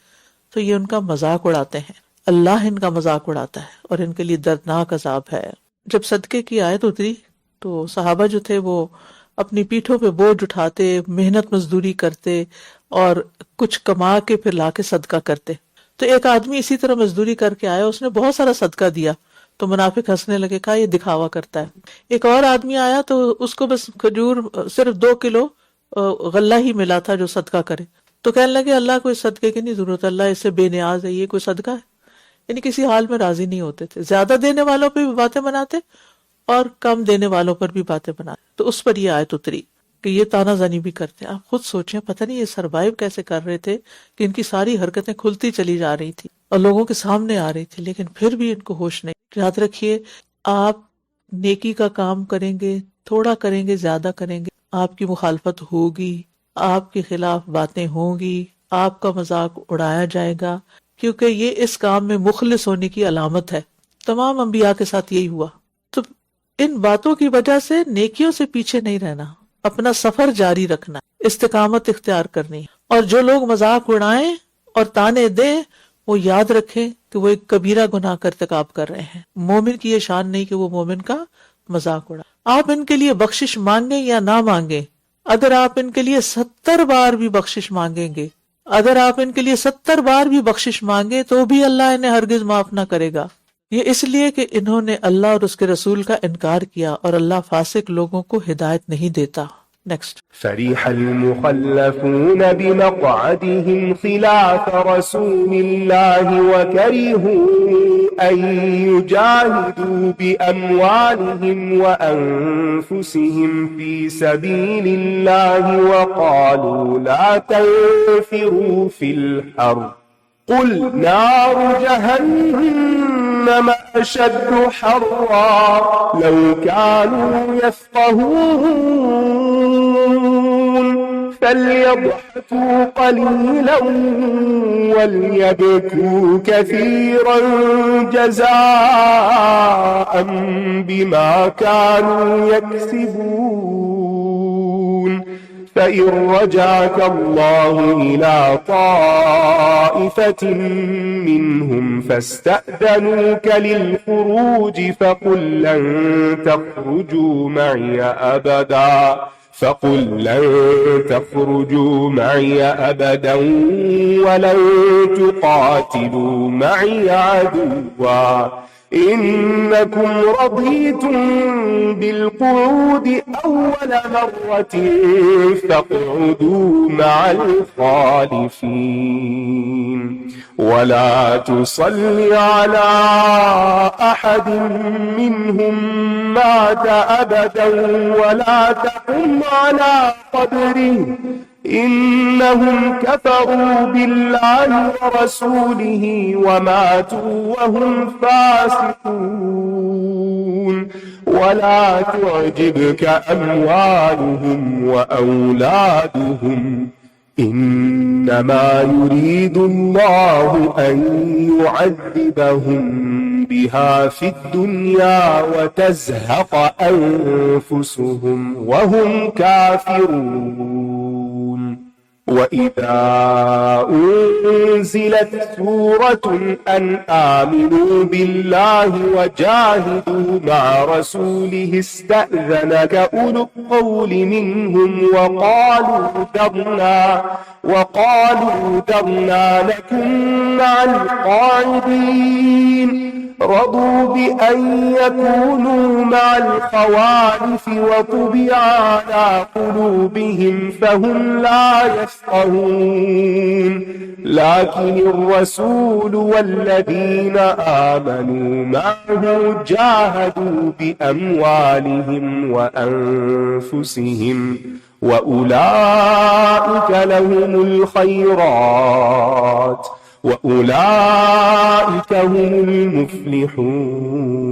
تو یہ ان کا مذاق اڑاتے ہیں. اللہ ان کا مذاق اڑاتا ہے اور ان کے لیے دردناک عذاب ہے. جب صدقے کی آیت اتری تو صحابہ جو تھے وہ اپنی پیٹھوں پہ بوجھ اٹھاتے، محنت مزدوری کرتے اور کچھ کما کے پھر لا کے صدقہ کرتے. تو ایک آدمی اسی طرح مزدوری کر کے آیا، اس نے بہت سارا صدقہ دیا تو منافق ہنسنے لگے، کہا یہ دکھاوا کرتا ہے. ایک اور آدمی آیا تو اس کو بس کھجور صرف 2 کلو غلہ ہی ملا تھا جو صدقہ کرے، تو کہنے لگے اللہ کو اس صدقے کی نہیں ضرورت، اللہ اس سے بے نیاز ہے، یہ کوئی صدقہ ہے. یعنی کسی حال میں راضی نہیں ہوتے تھے، زیادہ دینے والوں پہ بھی باتیں بناتے اور کم دینے والوں پر بھی باتیں بناتے. تو اس پر یہ آیت اتری کہ یہ تانا زنی بھی کرتے ہیں. آپ خود سوچیں، پتہ نہیں یہ سروائیو کیسے کر رہے تھے کہ ان کی ساری حرکتیں کھلتی چلی جا رہی تھی اور لوگوں کے سامنے آ رہی تھی، لیکن پھر بھی ان کو ہوش نہیں. یاد رکھیے، آپ نیکی کا کام کریں گے، تھوڑا کریں گے، زیادہ کریں گے، آپ کی مخالفت ہوگی، آپ کے خلاف باتیں ہوں گی، آپ کا مذاق اڑایا جائے گا، کیونکہ یہ اس کام میں مخلص ہونے کی علامت ہے. تمام انبیاء کے ساتھ یہی ہوا. تو ان باتوں کی وجہ سے نیکیوں سے پیچھے نہیں رہنا، اپنا سفر جاری رکھنا، استقامت اختیار کرنی. اور جو لوگ مذاق اڑائیں اور تانے دیں وہ یاد رکھیں کہ وہ ایک کبیرہ گناہ کا ارتکاب کر رہے ہیں. مومن کی یہ شان نہیں کہ وہ مومن کا مذاق اڑائے. آپ ان کے لیے بخشش مانگیں یا نہ مانگیں، اگر آپ ان کے لیے 70 بار بھی بخشش مانگیں گے، اگر آپ ان کے لیے 70 بار بھی بخشش مانگے تو بھی اللہ انہیں ہرگز معاف نہ کرے گا. یہ اس لیے کہ انہوں نے اللہ اور اس کے رسول کا انکار کیا، اور اللہ فاسق لوگوں کو ہدایت نہیں دیتا. نیکسٹ. فرح المخلفون بمقعدهم خلاف رسول الله وكرهوا أن يجاهدوا بأموالهم وأنفسهم في سبيل الله وقالوا لا تنفروا في الحر قل نار جهنم أشد حرا لو كانوا يفقهون فليضحكوا قليلا وليبكوا كثيرا جزاء بما كانوا يكسبون فإن رجعك الله إلى طائفة منهم فاستأذنوك للخروج فقل لن تخرجوا معي أبدا فقل لن تخرجوا معي أبدا ولن تقاتلوا معي عدوا إنكم رضيتم بالقعود أول مرة فاقعدوا مع الخالفين ولا تصل على أحد منهم مات أبدا ولا تقم على قبره إنهم كفروا بالله ورسوله وماتوا وهم فاسقون ولا تعجبك أموالهم وأولادهم إنما يريد الله أن يعذبهم بها في الدنيا وتزهق أنفسهم وهم كافرون وإذا أنزلت سورة أن آمنوا بالله وجاهدوا مع رسوله استأذنك أولو القول منهم وقالوا درنا لكم مع القاعدين رضوا بأن يكونوا مع الخوالف وطبع على قلوبهم فهم لا يفقهون لكن الرسول والذين آمنوا معه جاهدوا بأموالهم وأنفسهم وأولئك لهم الخيرات وأولئك هم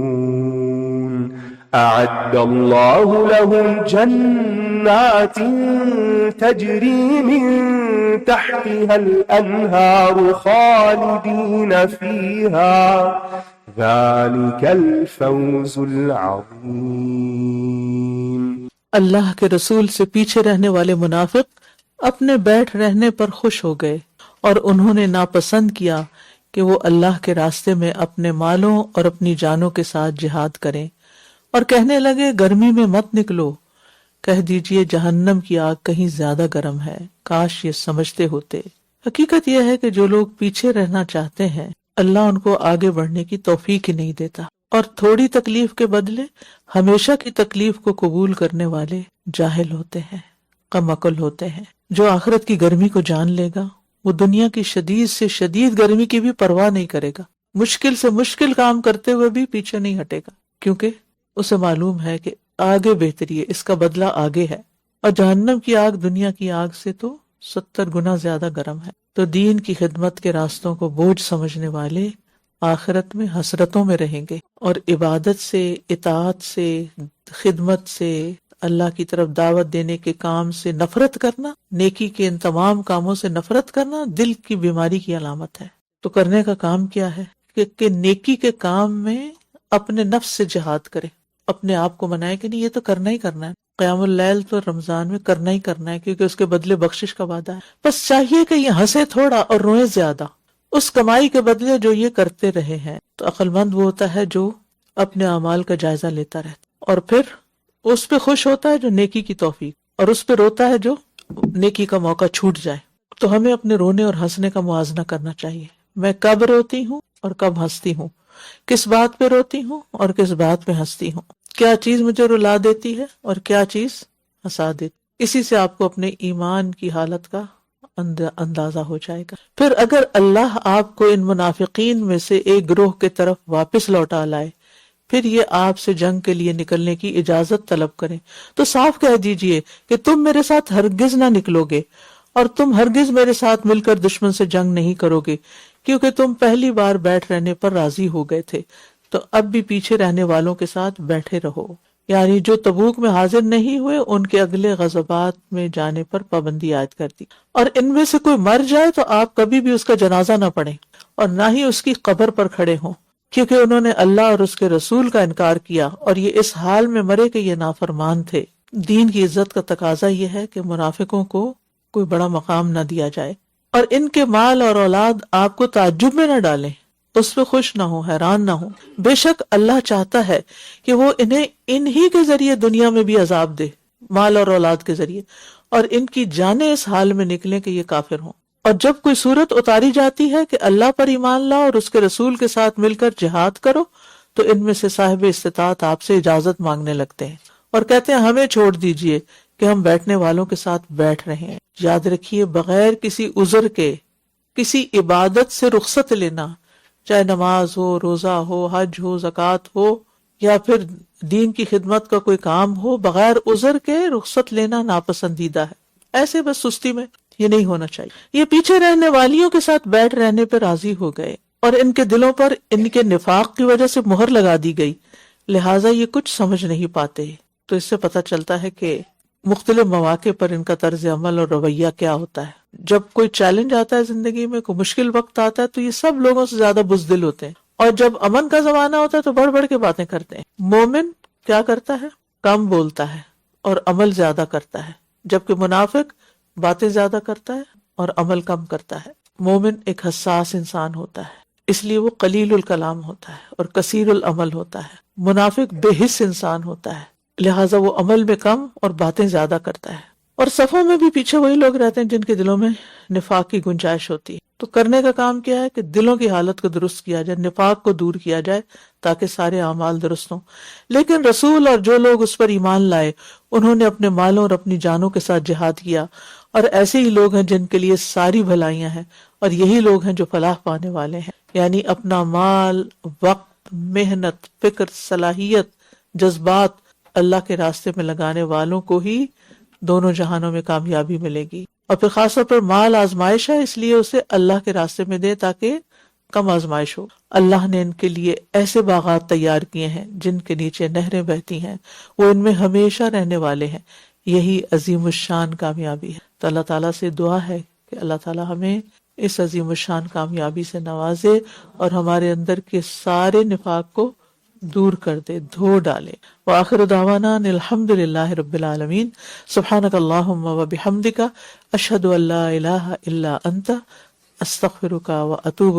المفلحون أعد الله لهم جنات تجري من تحتها الأنهار خالدين فيها ذلك الفوز العظيم. اللہ کے رسول سے پیچھے رہنے والے منافق اپنے بیٹھ رہنے پر خوش ہو گئے اور انہوں نے ناپسند کیا کہ وہ اللہ کے راستے میں اپنے مالوں اور اپنی جانوں کے ساتھ جہاد کریں اور کہنے لگے گرمی میں مت نکلو. کہہ دیجئے جہنم کی آگ کہیں زیادہ گرم ہے، کاش یہ سمجھتے ہوتے. حقیقت یہ ہے کہ جو لوگ پیچھے رہنا چاہتے ہیں اللہ ان کو آگے بڑھنے کی توفیق ہی نہیں دیتا، اور تھوڑی تکلیف کے بدلے ہمیشہ کی تکلیف کو قبول کرنے والے جاہل ہوتے ہیں، کم عقل ہوتے ہیں. جو آخرت کی گرمی کو جان لے گا وہ دنیا کی شدید سے شدید گرمی کی بھی پرواہ نہیں کرے گا، مشکل سے مشکل کام کرتے ہوئے بھی پیچھے نہیں ہٹے گا، کیونکہ اسے معلوم ہے کہ آگے بہتری ہے، اس کا بدلہ آگے ہے. اور جہنم کی آگ دنیا کی آگ سے تو 70 گنا زیادہ گرم ہے. تو دین کی خدمت کے راستوں کو بوجھ سمجھنے والے آخرت میں حسرتوں میں رہیں گے، اور عبادت سے، اطاعت سے، خدمت سے، اللہ کی طرف دعوت دینے کے کام سے نفرت کرنا، نیکی کے ان تمام کاموں سے نفرت کرنا دل کی بیماری کی علامت ہے. تو کرنے کا کام کیا ہے کہ نیکی کے کام میں اپنے نفس سے جہاد کرے، اپنے آپ کو منائے کہ نہیں یہ تو کرنا ہی کرنا ہے. قیام اللیل تو رمضان میں کرنا ہی کرنا ہے کیونکہ اس کے بدلے بخشش کا وعدہ ہے. بس چاہیے کہ یہ ہنسے تھوڑا اور روئے زیادہ اس کمائی کے بدلے جو یہ کرتے رہے ہیں. تو عقل مند وہ ہوتا ہے جو اپنے اعمال کا جائزہ لیتا رہتا اور پھر اس پہ خوش ہوتا ہے جو نیکی کی توفیق، اور اس پہ روتا ہے جو نیکی کا موقع چھوٹ جائے. تو ہمیں اپنے رونے اور ہنسنے کا موازنہ کرنا چاہیے. میں کب روتی ہوں اور کب ہنستی ہوں، کس بات پہ روتی ہوں اور کس بات پہ ہنستی ہوں، کیا چیز مجھے رلا دیتی ہے اور کیا چیز ہنسا دیتی. اسی سے آپ کو اپنے ایمان کی حالت کا اندازہ ہو جائے گا. پھر اگر اللہ آپ کو ان منافقین میں سے ایک گروہ کی طرف واپس لوٹا لائے، پھر یہ آپ سے جنگ کے لیے نکلنے کی اجازت طلب کریں تو صاف کہہ دیجئے کہ تم میرے ساتھ ہرگز نہ نکلو گے اور تم ہرگز میرے ساتھ مل کر دشمن سے جنگ نہیں کرو گے، کیونکہ تم پہلی بار بیٹھ رہنے پر راضی ہو گئے تھے، تو اب بھی پیچھے رہنے والوں کے ساتھ بیٹھے رہو. یعنی جو تبوک میں حاضر نہیں ہوئے ان کے اگلے غزوات میں جانے پر پابندی عائد کر دی. اور ان میں سے کوئی مر جائے تو آپ کبھی بھی اس کا جنازہ نہ پڑھیں اور نہ ہی اس کی قبر پر کھڑے ہوں، کیونکہ انہوں نے اللہ اور اس کے رسول کا انکار کیا اور یہ اس حال میں مرے کہ یہ نافرمان تھے. دین کی عزت کا تقاضا یہ ہے کہ منافقوں کو کوئی بڑا مقام نہ دیا جائے، اور ان کے مال اور اولاد آپ کو تعجب میں نہ ڈالیں، اس پہ خوش نہ ہو، حیران نہ ہو. بے شک اللہ چاہتا ہے کہ وہ انہیں انہی کے ذریعے دنیا میں بھی عذاب دے مال اور اولاد کے ذریعے، اور ان کی جانیں اس حال میں نکلیں کہ یہ کافر ہوں۔ اور جب کوئی صورت اتاری جاتی ہے کہ اللہ پر ایمان لاؤ اور اس کے رسول کے ساتھ مل کر جہاد کرو، تو ان میں سے صاحب استطاعت آپ سے اجازت مانگنے لگتے ہیں اور کہتے ہیں ہمیں چھوڑ دیجئے کہ ہم بیٹھنے والوں کے ساتھ بیٹھ رہے ہیں۔ یاد رکھیے بغیر کسی عذر کے کسی عبادت سے رخصت لینا، چاہے نماز ہو، روزہ ہو، حج ہو، زکوٰۃ ہو، یا پھر دین کی خدمت کا کوئی کام ہو، بغیر عذر کے رخصت لینا ناپسندیدہ ہے۔ ایسے بس سستی میں یہ نہیں ہونا چاہیے۔ یہ پیچھے رہنے والیوں کے ساتھ بیٹھ رہنے پر راضی ہو گئے اور ان کے دلوں پر ان کے نفاق کی وجہ سے مہر لگا دی گئی، لہٰذا یہ کچھ سمجھ نہیں پاتے۔ تو اس سے پتہ چلتا ہے کہ مختلف مواقع پر ان کا طرز عمل اور رویہ کیا ہوتا ہے۔ جب کوئی چیلنج آتا ہے زندگی میں، کوئی مشکل وقت آتا ہے، تو یہ سب لوگوں سے زیادہ بزدل ہوتے ہیں، اور جب امن کا زمانہ ہوتا ہے تو بڑھ بڑھ کے باتیں کرتے ہیں۔ مومن کیا کرتا ہے؟ کم بولتا ہے اور عمل زیادہ کرتا ہے، جبکہ منافق باتیں زیادہ کرتا ہے اور عمل کم کرتا ہے۔ مومن ایک حساس انسان ہوتا ہے، اس لیے وہ قلیل الکلام ہوتا ہے اور کثیر العمل ہوتا ہے۔ منافق بے حس انسان ہوتا ہے، لہٰذا وہ عمل میں کم اور باتیں زیادہ کرتا ہے۔ اور صفوں میں بھی پیچھے وہی لوگ رہتے ہیں جن کے دلوں میں نفاق کی گنجائش ہوتی ہے۔ تو کرنے کا کام کیا ہے کہ دلوں کی حالت کو درست کیا جائے، نفاق کو دور کیا جائے تاکہ سارے اعمال درست ہوں۔ لیکن رسول اور جو لوگ اس پر ایمان لائے انہوں نے اپنے مالوں اور اپنی جانوں کے ساتھ جہاد کیا، اور ایسے ہی لوگ ہیں جن کے لیے ساری بھلائیاں ہیں، اور یہی لوگ ہیں جو فلاح پانے والے ہیں۔ یعنی اپنا مال، وقت، محنت، فکر، صلاحیت، جذبات اللہ کے راستے میں لگانے والوں کو ہی دونوں جہانوں میں کامیابی ملے گی۔ اور پھر خاص طور پر مال آزمائش ہے، اس لیے اسے اللہ کے راستے میں دے تاکہ کم آزمائش ہو۔ اللہ نے ان کے لیے ایسے باغات تیار کیے ہیں جن کے نیچے نہریں بہتی ہیں، وہ ان میں ہمیشہ رہنے والے ہیں۔ یہی عظیم الشان کامیابی ہے۔ تو اللہ تعالیٰ سے دعا ہے کہ اللہ تعالیٰ ہمیں اس عظیم الشان کامیابی سے نوازے اور ہمارے اندر کے سارے نفاق کو دور کر دے، دھو ڈالے۔ وآخر دعوانا ان الحمد للہ رب العالمین۔ سبحانک اللہم وبحمدک، اشہد ان لا الہ الا انت، استغفرک واتوب